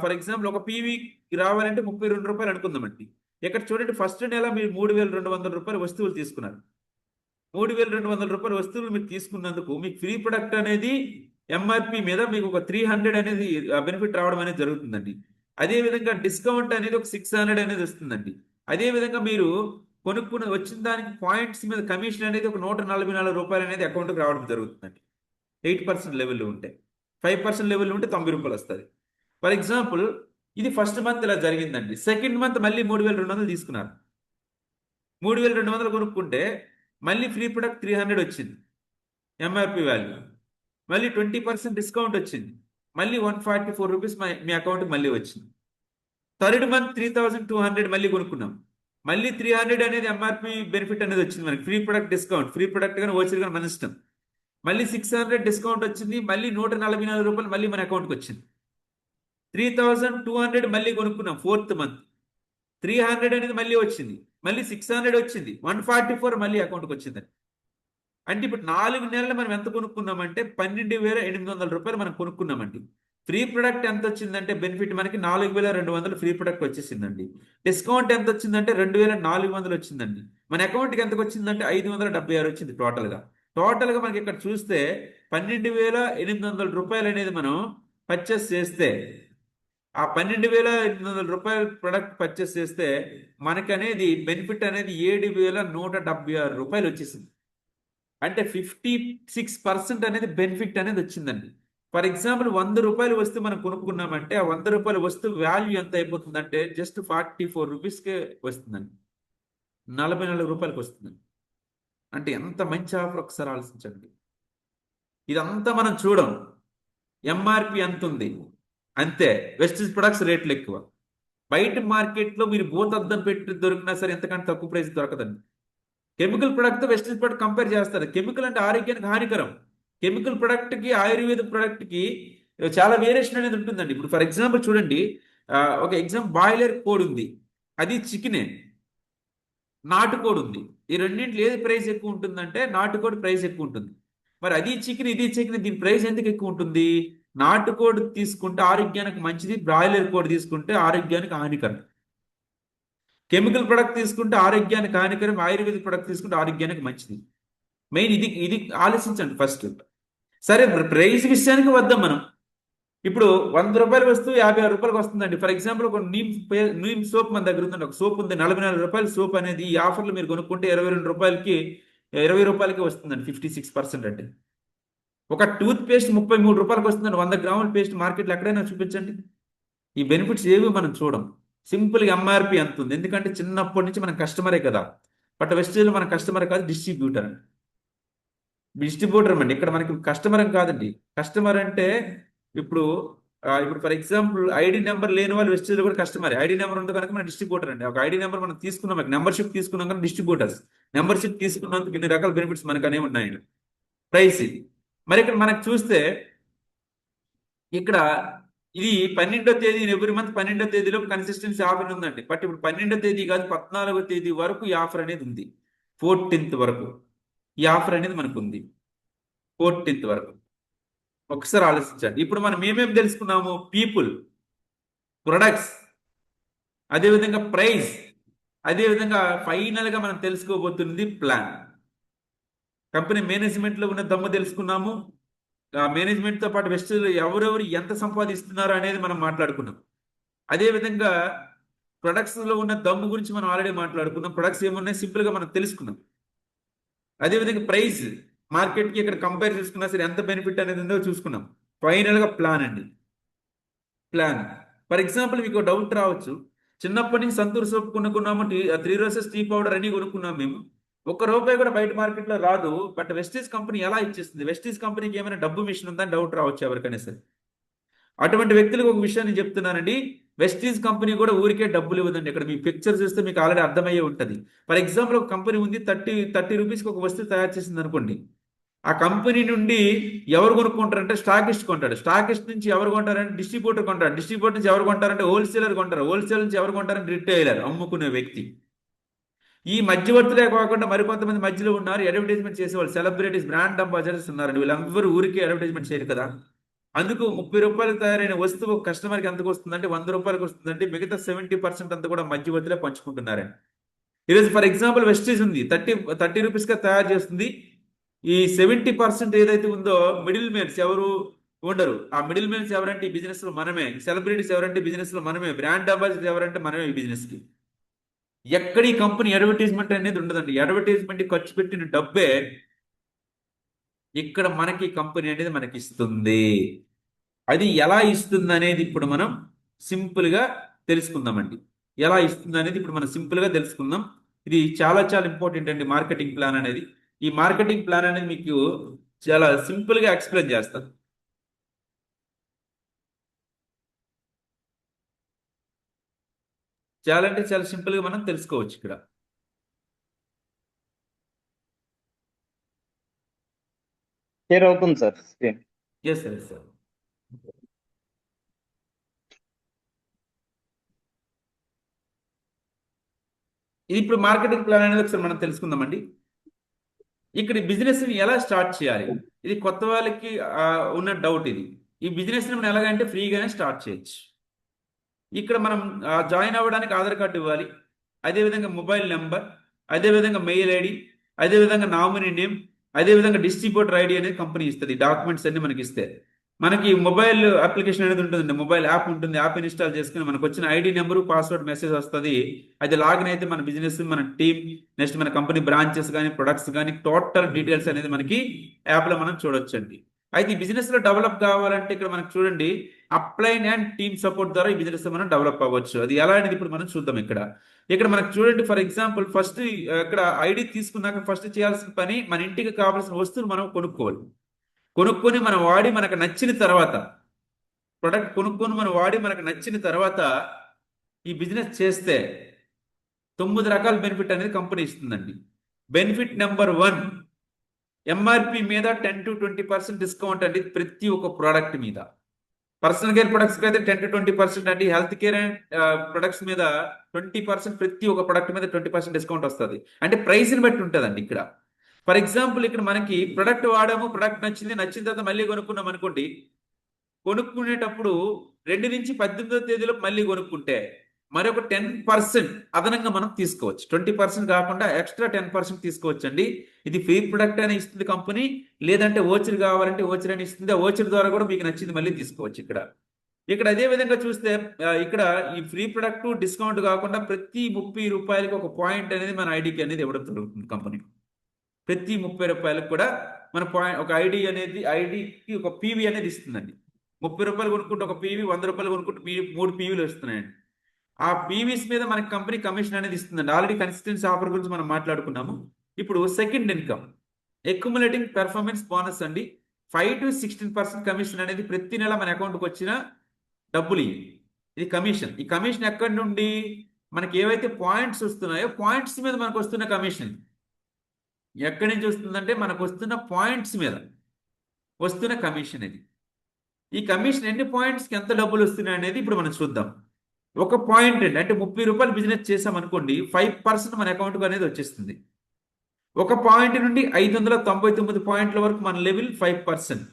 ఫర్ ఎగ్జాంపుల్ ఒక పీవీ రావాలంటే 32 రూపాయలు అనుకుందామండి. ఇక్కడ చూడండి, ఫస్ట్ నెల మీరు 3200 రూపాయలు వస్తువులు తీసుకున్నారు. 3200 రూపాయల వస్తువులు మీరు తీసుకున్నందుకు మీకు ఫ్రీ ప్రొడక్ట్ అనేది ఎంఆర్పి మీద మీకు ఒక 300 అనేది బెనిఫిట్ రావడం అనేది జరుగుతుందండి. అదే విధంగా డిస్కౌంట్ అనేది ఒక 600 అనేది వస్తుందండి. అదే విధంగా మీరు కొనుక్కుని వచ్చిన దానికి పాయింట్స్ మీద కమిషన్ అనేది ఒక 144 రూపాయలు అనేది అకౌంట్కి రావడం జరుగుతుందండి. 8% లెవెల్లో ఉంటే, 5% లెవెల్లో ఉంటే 90 రూపాయలు వస్తుంది. ఫర్ ఎగ్జాంపుల్ ఇది ఫస్ట్ మంత్ ఇలా జరిగిందండి. సెకండ్ మంత్ మళ్ళీ 3200 తీసుకున్నారు. 3200 కొనుక్కుంటే మళ్ళీ ఫ్రీ ప్రొడక్ట్ 300 వచ్చింది ఎంఆర్పి వాల్యూ. మళ్ళీ 20% డిస్కౌంట్ వచ్చింది. మళ్ళీ 144 రూపీస్ మీ అకౌంట్కి మళ్ళీ వచ్చింది. థర్డ్ మంత్ 3200 మళ్ళీ కొనుక్కున్నాం. మళ్ళీ 300 అనేది ఎంఆర్పి బెనిఫిట్ అనేది వచ్చింది మనకి. Free product discount, free product కానీ ఓచర్ కానీ మన ఇష్టం. మళ్ళీ 600 డిస్కౌంట్ వచ్చింది. మళ్ళీ 144 రూపాయలు మళ్ళీ మన అకౌంట్కి వచ్చింది. 3200 మళ్ళీ కొనుక్కున్నాం ఫోర్త్ మంత్. 300 అనేది మళ్ళీ వచ్చింది. మళ్ళీ 600 వచ్చింది. 144 మళ్ళీ అకౌంట్కి వచ్చిందండి. అంటే ఇప్పుడు 4 నెలలు మనం ఎంత కొనుక్కున్నామంటే 12,800 రూపాయలు మనం కొనుక్కున్నామండి. ఫ్రీ ప్రొడక్ట్ ఎంత వచ్చిందంటే బెనిఫిట్ మనకి 4,200 ఫ్రీ ప్రొడక్ట్ వచ్చేసిందండి. డిస్కౌంట్ ఎంత వచ్చిందంటే 2,400 వచ్చిందండి. మన అకౌంట్కి ఎంతకు వచ్చిందంటే 576 వచ్చింది టోటల్గా. టోటల్గా మనకి ఇక్కడ చూస్తే 12,800 రూపాయలు అనేది మనం పర్చేస్ చేస్తే, ఆ 12,800 రూపాయల ప్రొడక్ట్ పర్చేస్ చేస్తే మనకి అనేది బెనిఫిట్ అనేది 7,176 రూపాయలు వచ్చేసింది. అంటే 56% అనేది బెనిఫిట్ అనేది వచ్చిందండి. ఫర్ ఎగ్జాంపుల్ 100 రూపాయలు వస్తువు మనం కొనుక్కున్నామంటే ఆ 100 రూపాయల వస్తువు వాల్యూ ఎంత అయిపోతుందంటే జస్ట్ 44 రూపీస్కే వస్తుందండి. 44 రూపాయలకి వస్తుందండి. అంటే ఎంత మంచి ఆఫర్ ఒకసారి ఆలోచించండి. ఇదంతా మనం చూడం, ఎంఆర్పి ఎంత ఉంది అంతే. వెస్టీజ్ ప్రొడక్ట్స్ రేట్లు ఎక్కువ. బయట మార్కెట్లో మీరు భూతద్దం పెట్టి దొరికినా సరే ఎంతకంటే తక్కువ ప్రైస్ దొరకదండి. కెమికల్ ప్రొడక్ట్తో వెస్టీజ్ ప్రొడక్ట్ కంపేర్ చేస్తారు. కెమికల్ అంటే ఆరోగ్యానికి హానికరం. కెమికల్ ప్రొడక్ట్కి ఆయుర్వేద ప్రొడక్ట్కి చాలా వేరియేషన్ అనేది ఉంటుందండి. ఇప్పుడు ఫర్ ఎగ్జాంపుల్ చూడండి, ఒక ఎగ్జాంపుల్ బాయిలర్ కోడ్ ఉంది, అది చికెనే. నాటుకోడి ఉంది. ఈ రెండింటిలో ఏది ప్రైస్ ఎక్కువ ఉంటుందంటే నాటుకోడి ప్రైస్ ఎక్కువ ఉంటుంది. మరి అది చికెన్ ఇది చికెన్, దీని ప్రైస్ ఎందుకు ఎక్కువ ఉంటుంది? నాటుకోడి తీసుకుంటే ఆరోగ్యానికి మంచిది, బ్రాయిలర్ కోడి తీసుకుంటే ఆరోగ్యానికి హానికరం. కెమికల్ ప్రొడక్ట్ తీసుకుంటే ఆరోగ్యానికి హానికరం, ఆయుర్వేదిక్ ప్రొడక్ట్ తీసుకుంటే ఆరోగ్యానికి మంచిది. మెయిన్ ఇది ఇది ఆలోచించండి ఫస్ట్. సరే ప్రైస్ విషయానికి వద్దాం మనం. ఇప్పుడు 100 రూపాయల వస్తువు 56 రూపాయలకు వస్తుందండి. ఫర్ ఎగ్జాంపుల్ ఒక నీమ్ సోప్ మన దగ్గర ఉందండి. ఒక సోప్ ఉంది 44 రూపాయల సోప్ అనేది ఈ ఆఫర్లో మీరు కొనుక్కుంటే 22 రూపాయలకి 20 రూపాయలకి వస్తుందండి. 56% అంటే. ఒక టూత్ పేస్ట్ 33 రూపాయలకు వస్తుందండి. 100 గ్రాముల పేస్ట్ మార్కెట్లో ఎక్కడైనా చూపించండి. ఈ బెనిఫిట్స్ ఏవి మనం చూడం. సింపుల్గా ఎంఆర్పి ఎంత ఉంది. ఎందుకంటే చిన్నప్పటి నుంచి మనం కస్టమరే కదా. బట్ వెస్టేజ్లో మన కస్టమర్ కాదు, డిస్ట్రిబ్యూటర్ అండి. డిస్ట్రిబ్యూటర్ అండి. ఇక్కడ మనకి కస్టమర్ అని కాదండి. కస్టమర్ అంటే ఇప్పుడు ఫర్ ఎగ్జాంపుల్ ఐడి నెంబర్ లేని వాళ్ళు వెస్టేజ్లో కూడా కస్టమర్. ఐడి నెంబర్ ఉంది కనుక మన డిస్ట్రిబ్యూటర్ అండి. ఒక ఐడి నెంబర్ మనం తీసుకున్నాం, మెంబర్షిప్ తీసుకున్నాం కనుక డిస్ట్రిబ్యూటర్స్. మెంబర్షిప్ తీసుకున్నందుకు ఇన్ని రకాల బెనిఫిట్స్ మనకు అనేవి ఉన్నాయండి. ప్రైస్ ఇది. మరి ఇక్కడ మనకు చూస్తే ఇక్కడ ఇది 12వ తేదీ, ఎవ్రీ మంత్ 12వ తేదీలో కన్సిస్టెన్సీ ఆఫర్ ఉందండి. బట్ ఇప్పుడు 12వ తేదీ కాదు, 14వ తేదీ వరకు ఈ ఆఫర్ అనేది ఉంది. 14th వరకు ఈ ఆఫర్ అనేది మనకు ఉంది. 14th వరకు ఒకసారి ఆలోచించండి. ఇప్పుడు మనం ఏమేమి తెలుసుకున్నాము? పీపుల్, ప్రొడక్ట్స్, అదేవిధంగా ప్రైస్, అదేవిధంగా ఫైనల్గా మనం తెలుసుకోబోతుంది ప్లాన్. కంపెనీ మేనేజ్మెంట్లో ఉన్న దమ్ము తెలుసుకున్నాము. మేనేజ్మెంట్తో పాటు వెస్టేజ్లో ఎవరెవరు ఎంత సంపాదిస్తున్నారు అనేది మనం మాట్లాడుకున్నాం. అదేవిధంగా ప్రొడక్ట్స్లో ఉన్న దమ్ము గురించి మనం ఆల్రెడీ మాట్లాడుకున్నాం. ప్రొడక్ట్స్ ఏమున్నాయి సింపుల్గా మనం తెలుసుకున్నాం. అదేవిధంగా ప్రైస్, మార్కెట్కి ఇక్కడ కంపేర్ చేసుకున్నా సరే ఎంత బెనిఫిట్ అనేది ఉందో చూసుకున్నాం. ఫైనల్గా ప్లాన్ అండి. ప్లాన్. ఫర్ ఎగ్జాంపుల్ మీకు డౌట్ రావచ్చు, చిన్నప్పటి నుంచి సంతూర్ సోప్ కొనుక్కున్నాము, 3 రోజెస్ టీ పౌడర్ అన్ని కొనుక్కున్నాము మేము, ₹1 కూడా బయట మార్కెట్లో రాదు, బట్ వెస్టీజ్ కంపెనీ ఎలా ఇచ్చేస్తుంది? వెస్టీజ్ కంపెనీకి ఏమైనా డబ్బు మిషన్ ఉందని డౌట్ రావచ్చు ఎవరికైనా సరే. అటువంటి వ్యక్తులకు ఒక విషయాన్ని చెప్తున్నానండి, వెస్టీజ్ కంపెనీ కూడా ఊరికే డబ్బులు ఇవ్వదండి. ఇక్కడ మీ పిక్చర్ చూస్తే మీకు ఆల్రెడీ అర్థమయ్యే ఉంటుంది. ఫర్ ఎగ్జాంపుల్ ఒక కంపెనీ ఉంది, 30 రూపీస్కి ఒక వస్తువు తయారు చేసింది అనుకోండి. ఆ కంపెనీ నుండి ఎవరు కొనుక్కుంటారంటే స్టాకిస్ట్ కొంటాడు. స్టాకిస్ట్ నుంచి ఎవరు కొంటారంటే డిస్ట్రిబ్యూటర్ కొంటాడు. డిస్ట్రిబ్యూటర్ నుంచి ఎవరు కొంటారంటే హోల్సేలర్ కొంటారు. హోల్సేలర్ నుంచి ఎవరు కొంటారంటే రిటైలర్, అమ్ముకునే వ్యక్తి. ఈ మధ్యవర్తులే కాకుండా మరికొంతమంది మధ్యలో ఉన్నారు, అడ్వర్టైజ్మెంట్ చేసేవాళ్ళు, సెలబ్రిటీస్, బ్రాండ్ అంబాసిడర్స్ ఉన్నారండి. వీళ్ళందరూ ఊరికే అడ్వర్టైజ్మెంట్ చేయరు కదా. అందుకు ₹30 తయారైన వస్తువు కస్టమర్కి ఎంతకు వస్తుందంటే ₹100 వస్తుందంటే మిగతా 70% అంతా కూడా మధ్యవర్తులే పంచుకుంటున్నారండి. ఈరోజు ఫర్ ఎగ్జాంపుల్ వెస్టీజ్ ఉంది, 30 రూపీస్గా తయారు చేస్తుంది. ఈ 70% ఏదైతే ఉందో మిడిల్ మెన్స్ ఎవరు ఉండరు. ఆ మిడిల్ మెన్స్ ఎవరంటే ఈ బిజినెస్ లో మనమే, సెలబ్రిటీస్ ఎవరంటే బిజినెస్ లో మనమే, బ్రాండ్ అంబాసిడర్ ఎవరంటే మనమే ఈ బిజినెస్ కి. ఎక్కడ ఈ కంపెనీ అడ్వర్టైజ్మెంట్ అనేది ఉండదండి. అడ్వర్టైజ్మెంట్ ఖర్చు పెట్టిన డబ్బే ఇక్కడ మనకి కంపెనీ అనేది మనకి ఇస్తుంది. అది ఎలా ఇస్తుంది అనేది ఇప్పుడు మనం సింపుల్ గా తెలుసుకుందామండి. ఎలా ఇస్తుంది అనేది ఇప్పుడు మనం సింపుల్ గా తెలుసుకుందాం. ఇది చాలా చాలా ఇంపార్టెంట్ అండి, మార్కెటింగ్ ప్లాన్ అనేది. ఈ మార్కెటింగ్ ప్లాన్ అనేది మీకు చాలా సింపుల్ గా ఎక్స్ప్లెయిన్ చేస్తాను. చాలా అంటే చాలా సింపుల్ గా మనం తెలుసుకోవచ్చు ఇక్కడ. షేర్ అవుతుంది sir screen. Yes sir, yes sir. ఇది ఇప్పుడు మార్కెటింగ్ ప్లాన్ అనేది ఒకసారి మనం తెలుసుకుందామండి. ఇక్కడ బిజినెస్ ఎలా స్టార్ట్ చేయాలి, ఇది కొత్త వాళ్ళకి ఉన్న డౌట్ ఇది. ఈ బిజినెస్ మనం ఎలాగంటే ఫ్రీగానే స్టార్ట్ చేయొచ్చు. ఇక్కడ మనం జాయిన్ అవ్వడానికి ఆధార్ కార్డు ఇవ్వాలి, అదేవిధంగా మొబైల్ నెంబర్, అదేవిధంగా మెయిల్ ఐడి, అదేవిధంగా నామినీ నేమ్, అదేవిధంగా డిస్ట్రిబ్యూటర్ ఐడి అనేది కంపెనీ ఇస్తుంది. డాక్యుమెంట్స్ అన్ని మనకి ఇస్తే మనకి మొబైల్ అప్లికేషన్ అనేది ఉంటుందండి, మొబైల్ యాప్ ఉంటుంది. యాప్ ఇన్స్టాల్ చేసుకుని మనకు వచ్చిన ఐడి నెంబరు, పాస్వర్డ్ మెసేజ్ వస్తుంది. అది లాగిన్ అయితే మన బిజినెస్, మన టీమ్, నెక్స్ట్ మన కంపెనీ బ్రాంచెస్ కానీ, ప్రొడక్ట్స్ కానీ, టోటల్ డీటెయిల్స్ అనేది మనకి యాప్లో మనం చూడొచ్చండి. అయితే ఈ బిజినెస్ లో డెవలప్ కావాలంటే ఇక్కడ మనకు చూడండి, అప్లైన్ అండ్ టీమ్ సపోర్ట్ ద్వారా ఈ బిజినెస్ మనం డెవలప్ అవ్వచ్చు. అది ఎలా అనేది ఇప్పుడు మనం చూద్దాం. ఇక్కడ మనకు చూడండి, ఫర్ ఎగ్జాంపుల్ ఫస్ట్ ఇక్కడ ఐడి తీసుకున్నాక ఫస్ట్ చేయాల్సిన పని, మన ఇంటికి కావాల్సిన వస్తువులు మనం కొనుక్కోవాలి. కొనుక్కొని మనం వాడి మనకు నచ్చిన తర్వాత, ప్రొడక్ట్ కొనుక్కొని మనం వాడి మనకు నచ్చిన తర్వాత ఈ బిజినెస్ చేస్తే 9 రకాల బెనిఫిట్ అనేది కంపెనీ ఇస్తుందండి. బెనిఫిట్ నెంబర్ 1, ఎంఆర్పి మీద 10 to 20% డిస్కౌంట్ అండి ప్రతి ఒక్క ప్రోడక్ట్ మీద. పర్సనల్ కేర్ ప్రొడక్ట్స్ అయితే 10 to 20% అండి. హెల్త్ కేర్ అండ్ ప్రొడక్ట్స్ మీద 20%, ప్రతి ఒక్క ప్రొడక్ట్ మీద 20% డిస్కౌంట్ వస్తుంది. అంటే ప్రైస్ని బట్టి ఉంటుందండి ఇక్కడ. ఫర్ ఎగ్జాంపుల్ ఇక్కడ మనకి ప్రొడక్ట్ వాడాము, ప్రొడక్ట్ నచ్చిన తర్వాత మళ్ళీ కొనుక్కున్నాం అనుకోండి. కొనుక్కునేటప్పుడు 2 నుంచి 18వ తేదీలో మళ్ళీ కొనుక్కుంటే మరొక 10% అదనంగా మనం తీసుకోవచ్చు. 20% కాకుండా ఎక్స్ట్రా 10% తీసుకోవచ్చు అండి. ఇది ఫ్రీ ప్రొడక్ట్ అని ఇస్తుంది కంపెనీ, లేదంటే ఓచర్ కావాలంటే ఓచర్ అని ఇస్తుంది. ఆ ఓచర్ ద్వారా కూడా మీకు నచ్చింది మళ్ళీ తీసుకోవచ్చు. ఇక్కడ అదే విధంగా చూస్తే ఇక్కడ ఈ ఫ్రీ ప్రొడక్ట్ డిస్కౌంట్ కాకుండా ప్రతి ₹30 ఒక పాయింట్ అనేది మన ఐడికి అనేది ఇవ్వడం జరుగుతుంది కంపెనీ. ప్రతి ₹30 కూడా మన పాయింట్, ఒక ఐడికి ఒక పీవీ అనేది ఇస్తుందండి. ₹30 కొనుక్కుంటే ఒక పీవీ, ₹100 కొనుక్కుంటే 3 పీవీలు వస్తున్నాయండి. ఆ పీవీస్ మీద మనకి కంపెనీ కమిషన్ అనేది ఇస్తుందండి. ఆల్రెడీ కన్సిస్టెన్సీ ఆఫర్ గురించి మనం మాట్లాడుకున్నాము. ఇప్పుడు second income, accumulating performance bonus అండి. 5 to 16% కమిషన్ అనేది ప్రతి నెల మన అకౌంట్కి వచ్చిన డబ్బులు ఇది కమిషన్. ఈ కమిషన్ ఎక్కడి నుండి, మనకి ఏవైతే పాయింట్స్ వస్తున్నాయో పాయింట్స్ మీద మనకు వస్తున్న కమిషన్. ఎక్కడి నుంచి వస్తుందంటే మనకు వస్తున్న పాయింట్స్ మీద వస్తున్న కమిషన్ ఇది. ఈ కమిషన్ ఎన్ని పాయింట్స్కి ఎంత డబ్బులు వస్తున్నాయి అనేది ఇప్పుడు మనం చూద్దాం. ఒక పాయింట్ అంటే ₹30 బిజినెస్ చేసామనుకోండి, 5% మన అకౌంట్కి అనేది వచ్చేస్తుంది. ఒక పాయింట్ నుండి 599 పాయింట్ల వరకు మన లెవెల్ 5%.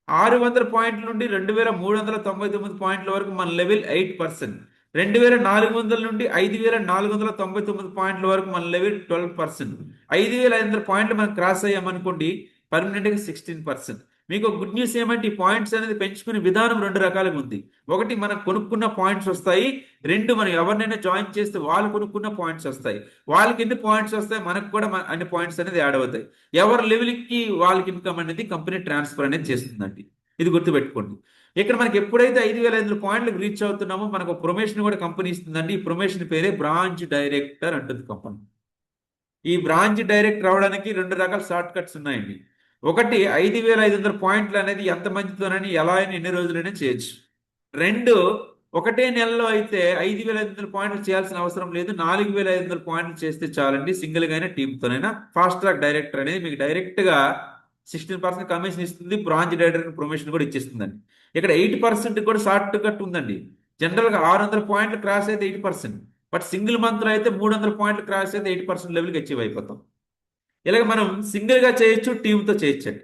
600 పాయింట్ల నుండి 2399 పాయింట్ల వరకు మన లెవెల్ 8%. 2400 నుండి 5499 పాయింట్ల వరకు మన లెవెల్ 12%. 5500 పాయింట్లు మనం క్రాస్ అయ్యామనుకోండి, పర్మనెంట్గా 16%. మీకు గుడ్ న్యూస్ ఏమంటే ఈ పాయింట్స్ అనేది పెంచుకునే విధానం 2 రకాలుగా ఉంది. ఒకటి, మనం కొనుక్కున్న పాయింట్స్ వస్తాయి. 2, మనం ఎవరినైనా జాయిన్ చేస్తే వాళ్ళు కొనుక్కున్న పాయింట్స్ వస్తాయి. వాళ్ళకి ఎన్ని పాయింట్స్ వస్తాయి, మనకు కూడా అన్ని పాయింట్స్ అనేది యాడ్ అవుతాయి. ఎవరి లెవెల్కి వాళ్ళకి ఇన్కమ్ అనేది కంపెనీ ట్రాన్స్ఫర్ అనేది చేస్తుందండి. ఇది గుర్తుపెట్టుకోండి. ఇక్కడ మనకి ఎప్పుడైతే 5,500 పాయింట్లకు రీచ్ అవుతున్నామో మనకు ప్రొమోషన్ కూడా కంపెనీ ఇస్తుందండి. ఈ ప్రొమోషన్ పేరే బ్రాంచ్ డైరెక్టర్ అంటుంది కంపెనీ. ఈ బ్రాంచ్ డైరెక్టర్ అవడానికి 2 రకాల షార్ట్ కట్స్ ఉన్నాయండి. ఒకటి 5,500 పాయింట్లు అనేది ఎంత మందితోనని ఎలా అయినా ఎన్ని రోజులైనా చేయొచ్చు. 2, ఒకటే నెలలో అయితే 5,500 పాయింట్లు చేయాల్సిన అవసరం లేదు, 4,500 పాయింట్లు చేస్తే చాలండి. సింగిల్గా అయినా టీంతోనైనా. ఫాస్ట్ ట్రాక్ డైరెక్టర్ అనేది మీకు డైరెక్ట్గా 16% కమిషన్ ఇస్తుంది. బ్రాంచ్ డైరెక్టర్ ప్రమోషన్ కూడా ఇచ్చేస్తుందండి. ఇక్కడ 8% కూడా షార్ట్ కట్ ఉందండి. జనరల్గా 600 పాయింట్లు క్రాస్ అయితే 8%, బట్ సింగిల్ మంత్లో అయితే 300 పాయింట్లు క్రాస్ అయితే 8% లెవెల్కి అచీవ్ అయిపోతాం. ఇలాగ మనం సింగిల్గా చేయొచ్చు, టీంతో చేయొచ్చండి.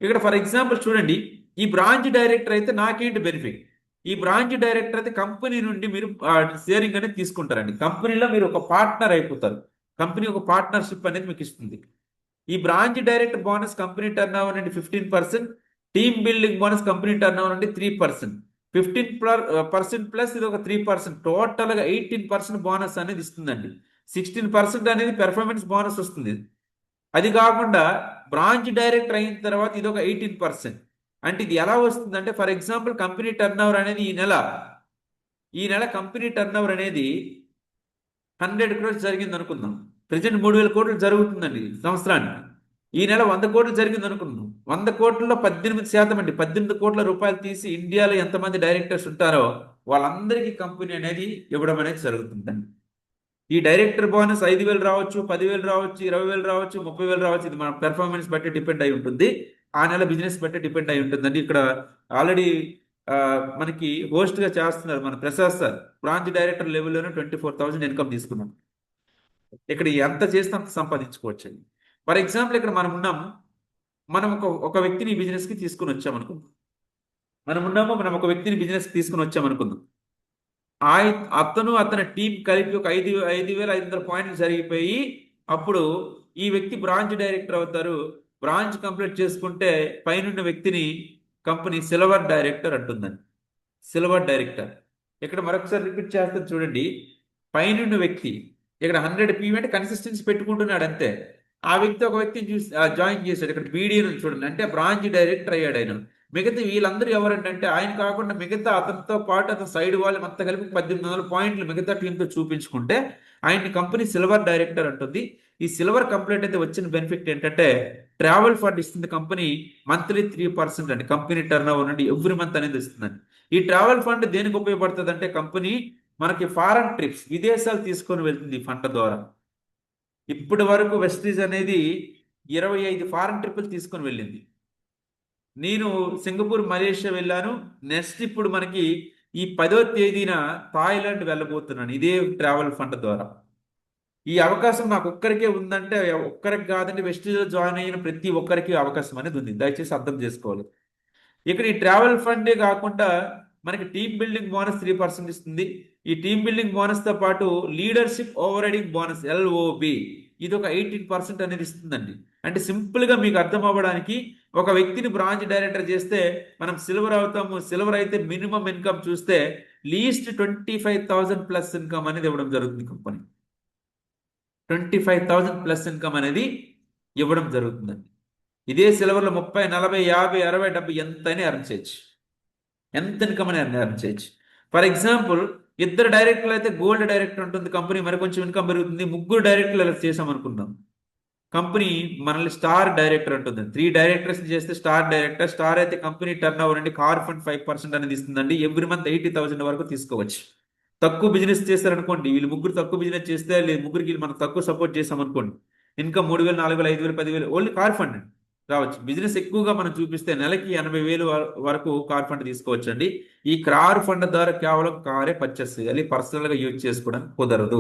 ఇక్కడ ఫర్ ఎగ్జాంపుల్ చూడండి, ఈ బ్రాంచ్ డైరెక్టర్ అయితే నాకేంటి బెనిఫిట్? ఈ బ్రాంచ్ డైరెక్టర్ అయితే కంపెనీ నుండి మీరు షేరింగ్ అనేది తీసుకుంటారండి. కంపెనీలో మీరు ఒక పార్ట్నర్ అయిపోతారు. కంపెనీ ఒక పార్ట్నర్షిప్ అనేది మీకు ఇస్తుంది. ఈ branch director bonus company turn over నుండి 15%, team building bonus company turn over నుండి 3%, 15% ప్లస్ ఇది ఒక 3%, టోటల్గా 18% బోనస్ అనేది ఇస్తుందండి. 16% అనేది పెర్ఫార్మెన్స్ బోనస్ వస్తుంది. అది కాకుండా బ్రాంచ్ డైరెక్టర్ అయిన తర్వాత ఇది ఒక 18%. అంటే ఇది ఎలా వస్తుందంటే, for example company turn over అనేది ఈ నెల కంపెనీ టర్న్ ఓవర్ అనేది 100 crores జరిగింది అనుకుందాం. ప్రజెంట్ 3,000 కోట్లు జరుగుతుందండి సంవత్సరానికి. ఈ నెల 100 కోట్లు జరిగింది అనుకుందాం. 100 కోట్లలో 18% అండి, 18 కోట్ల రూపాయలు తీసి ఇండియాలో ఎంతమంది డైరెక్టర్స్ ఉంటారో వాళ్ళందరికీ కంపెనీ అనేది ఇవ్వడం అనేది జరుగుతుందండి. ఈ డైరెక్టర్ బోనస్ 5,000 రావచ్చు, 10,000 రావచ్చు, 20,000 రావచ్చు, 30,000 రావచ్చు. ఇది మన పెర్ఫార్మెన్స్ బట్టి డిపెండ్ అయి ఉంటుంది. ఆ నెల బిజినెస్ బట్టి డిపెండ్ అయి ఉంటుందండి. ఇక్కడ ఆల్రెడీ మనకి host గా చేస్తున్నారు మన ప్రసాద్ సార్. బ్రాంచ్ డైరెక్టర్ లెవెల్లోనే 24,000 ఇన్కమ్ తీసుకున్నాం. ఇక్కడ ఎంత చేస్తే అంత సంపాదించుకోవచ్చు అండి. ఫర్ ఎగ్జాంపుల్ ఇక్కడ మనం ఉన్నాం, మనం ఒక వ్యక్తిని ఈ బిజినెస్కి తీసుకుని వచ్చామనుకుందాం. మనం ఒక వ్యక్తిని బిజినెస్కి తీసుకుని వచ్చామనుకుందాం. అతని టీం కలిపి ఒక 5,500 పాయింట్లు జరిగిపోయి అప్పుడు ఈ వ్యక్తి బ్రాంచ్ డైరెక్టర్ అవుతారు. బ్రాంచ్ కంప్లీట్ చేసుకుంటే పైనున్న వ్యక్తిని కంపెనీ సిల్వర్ డైరెక్టర్ అంటుందండి. Silver director. ఇక్కడ మరొకసారి రిపీట్ చేస్తాను చూడండి. పైనున్న వ్యక్తి ఇక్కడ 100 పీవీ అంటే కన్సిస్టెన్సీ పెట్టుకుంటున్నాడు అంతే. ఆ వ్యక్తి ఒక వ్యక్తిని చూసి జాయిన్ చేశాడు. ఇక్కడ బీడీ చూడండి, అంటే బ్రాంచ్ డైరెక్టర్ అయ్యాడు ఆయన. మిగతా వీళ్ళందరూ ఎవరంటే ఆయన కాకుండా మిగతా అతనితో పాటు అతని సైడ్ వాళ్ళు మొత్తం కలిపి 1,800 పాయింట్లు మిగతా టీంతో చూపించుకుంటే ఆయన్ని కంపెనీ సిల్వర్ డైరెక్టర్ అంటుంది. ఈ సిల్వర్ కంప్లీట్ అయితే వచ్చిన బెనిఫిట్ ఏంటంటే ట్రావెల్ ఫండ్ ఇస్తుంది కంపెనీ. మంత్లీ 3% అండి కంపెనీ టర్న్ ఓవర్ నుండి ఎవ్రీ మంత్ అనేది ఇస్తుందండి. ఈ ట్రావెల్ ఫండ్ దేనికి ఉపయోగపడుతుంది అంటే కంపెనీ మనకి ఫారెన్ ట్రిప్స్, విదేశాలు తీసుకొని వెళ్తుంది ఈ ఫండ్ ద్వారా. ఇప్పటి వరకు వెస్టీజ్ అనేది 25 ఫారెన్ ట్రిప్పులు తీసుకొని వెళ్ళింది. నేను సింగపూర్, మలేషియా వెళ్ళాను. నెక్స్ట్ ఇప్పుడు మనకి ఈ 10వ తేదీన థాయిలాండ్ వెళ్ళబోతున్నాను ఇదే ట్రావెల్ ఫండ్ ద్వారా. ఈ అవకాశం నాకు ఒక్కరికే ఉందంటే ఒక్కరికి కాదండి, వెస్టీజ్లో జాయిన్ అయిన ప్రతి ఒక్కరికి అవకాశం అనేది ఉంది. దయచేసి అర్థం చేసుకోవాలి. ఇక్కడ ఈ ట్రావెల్ ఫండే కాకుండా మనకి టీమ్ బిల్డింగ్ బోనస్ 3% ఇస్తుంది. ఈ టీమ్ బిల్డింగ్ బోనస్ తో పాటు leadership over riding bonus LOB ఇది ఒక 18% అనేది ఇస్తుందండి. అంటే సింపుల్ గా మీకు అర్థం అవ్వడానికి, ఒక వ్యక్తిని బ్రాంచ్ డైరెక్టర్ చేస్తే మనం సిల్వర్ అవుతాము. సిల్వర్ అయితే మినిమం ఇన్కమ్ చూస్తే లీస్ట్ 25,000 ప్లస్ ఇన్కమ్ అనేది ఇవ్వడం జరుగుతుంది కంపెనీ. 25,000 ప్లస్ ఇన్కమ్ అనేది ఇవ్వడం జరుగుతుందండి. ఇదే సిల్వర్లో 30, 40, 50, 60, 70 ఎంతైనా ఎర్న్ చేయొచ్చు. ఎంత ఇన్కమ్ అని ఎర్న్ చేయొచ్చు. ఫర్ ఎగ్జాంపుల్ ఇద్దరు డైరెక్టర్లు అయితే గోల్డ్ డైరెక్టర్ ఉంటుంది కంపెనీ, మరి కొంచెం ఇన్కమ్ పెరుగుతుంది. 3 డైరెక్టర్లు ఇలా చేసాం అనుకుందాం, కంపెనీ మనల్ని స్టార్ డైరెక్టర్ ఉంటుంది. 3 డైరెక్టర్స్ చేస్తే స్టార్ డైరెక్టర్. స్టార్ అయితే కంపెనీ టర్న్ ఓవర్ అండి కార్ ఫండ్ 5% అనేది ఇస్తుందండి. ఎవ్రీ మంత్ 80,000 వరకు తీసుకోవచ్చు. తక్కువ బిజినెస్ చేస్తారనుకోండి, వీళ్ళు 3 తక్కువ బిజినెస్ చేస్తే ముగ్గురికి మనం తక్కువ సపోర్ట్ చేసాం అనుకోండి, ఇన్కమ్ 3,000, 4,000, 5,000, 10,000 ఓన్లీ కార్ ఫండ్ రావచ్చు. బిజినెస్ ఎక్కువగా మనం చూపిస్తే నెలకి 80,000 వరకు కార్ ఫండ్ తీసుకోవచ్చు అండి. ఈ కార్ ఫండ్ ద్వారా కేవలం కారే పర్చేస్ చేయాలి, పర్సనల్ గా యూజ్ చేసుకోవడానికి కుదరదు.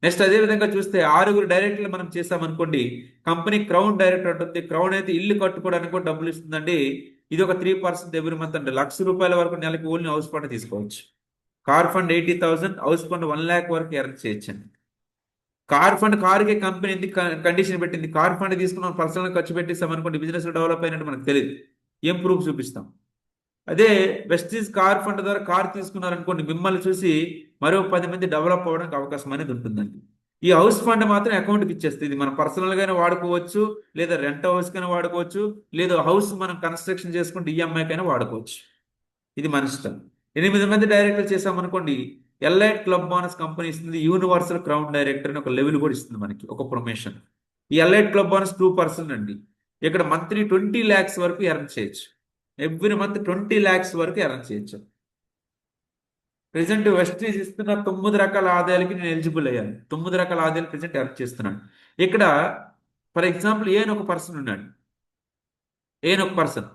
నెక్స్ట్ అదే విధంగా చూస్తే 6 డైరెక్టర్లు మనం చేసామనుకోండి, కంపెనీ క్రౌన్ డైరెక్టర్ ఉంటుంది. క్రౌన్ అయితే ఇల్లు కట్టుకోవడానికి కూడా డబ్బులు ఇస్తుందండి. ఇది ఒక 3% ఎవ్రీ మంత్ అంటే ₹1,00,000 వరకు నెలకి ఓన్లీ హౌస్ ఫండ్ తీసుకోవచ్చు. కార్ ఫండ్ 80,000, హౌస్ ఫండ్ 1,00,000 వరకు ఎర్న్ చేయొచ్చండి. కార్ ఫండ్ కారుకే కంపెనీ ఎందుకు కండిషన్ పెట్టింది? కార్ ఫండ్ తీసుకున్నాం పర్సనల్ ఖర్చు పెట్టిస్తాం అనుకోండి, బిజినెస్ డెవలప్ అయినట్టు మనకు తెలియదు, ఏం ప్రూఫ్ చూపిస్తాం? అదే వెస్టీజ్ కార్ ఫండ్ ద్వారా కార్ తీసుకున్నారనుకోండి, మిమ్మల్ని చూసి మరో 10 మంది డెవలప్ అవ్వడానికి అవకాశం అనేది ఉంటుందండి. ఈ హౌస్ ఫండ్ మాత్రం అకౌంట్కి ఇచ్చేస్తుంది. ఇది మనం పర్సనల్ గానే వాడుకోవచ్చు, లేదా రెంట్ హౌస్ కైనా వాడుకోవచ్చు, లేదా హౌస్ మనం కన్స్ట్రక్షన్ చేసుకుంటే ఈఎంఐ కైనా వాడుకోవచ్చు. ఇది మన ఇష్టం. 8 మంది డైరెక్టర్ చేసామనుకోండి, ఎల్ఐట్ క్లబ్ బోనస్ కంపెనీ ఇస్తుంది, యూనివర్సల్ క్రౌన్ డైరెక్టర్ అని ఒక లెవెల్ కూడా ఇస్తుంది మనకి, ఒక ప్రమోషన్. ఈ ఎల్ఐట్ క్లబ్ బోనస్ 2% అండి. ఇక్కడ మంత్లీ 20 lakhs వరకు ఎర్న్ చేయొచ్చు. ఎవ్రీ మంత్ 20 lakhs వరకు ఎర్న్ చేయొచ్చు. ప్రెసెంట్ వెస్టీజ్ ఇస్తున్న 9 రకాల ఆదాయాలకి నేను ఎలిజిబుల్ అయ్యాను. 9 రకాల ఆదాయాలు ప్రెసెంట్ ఎర్న్ చేస్తున్నాను. ఇక్కడ ఫర్ ఎగ్జాంపుల్ ఏ అని ఒక పర్సన్ ఉన్నాడు. ఏ అని ఒక పర్సన్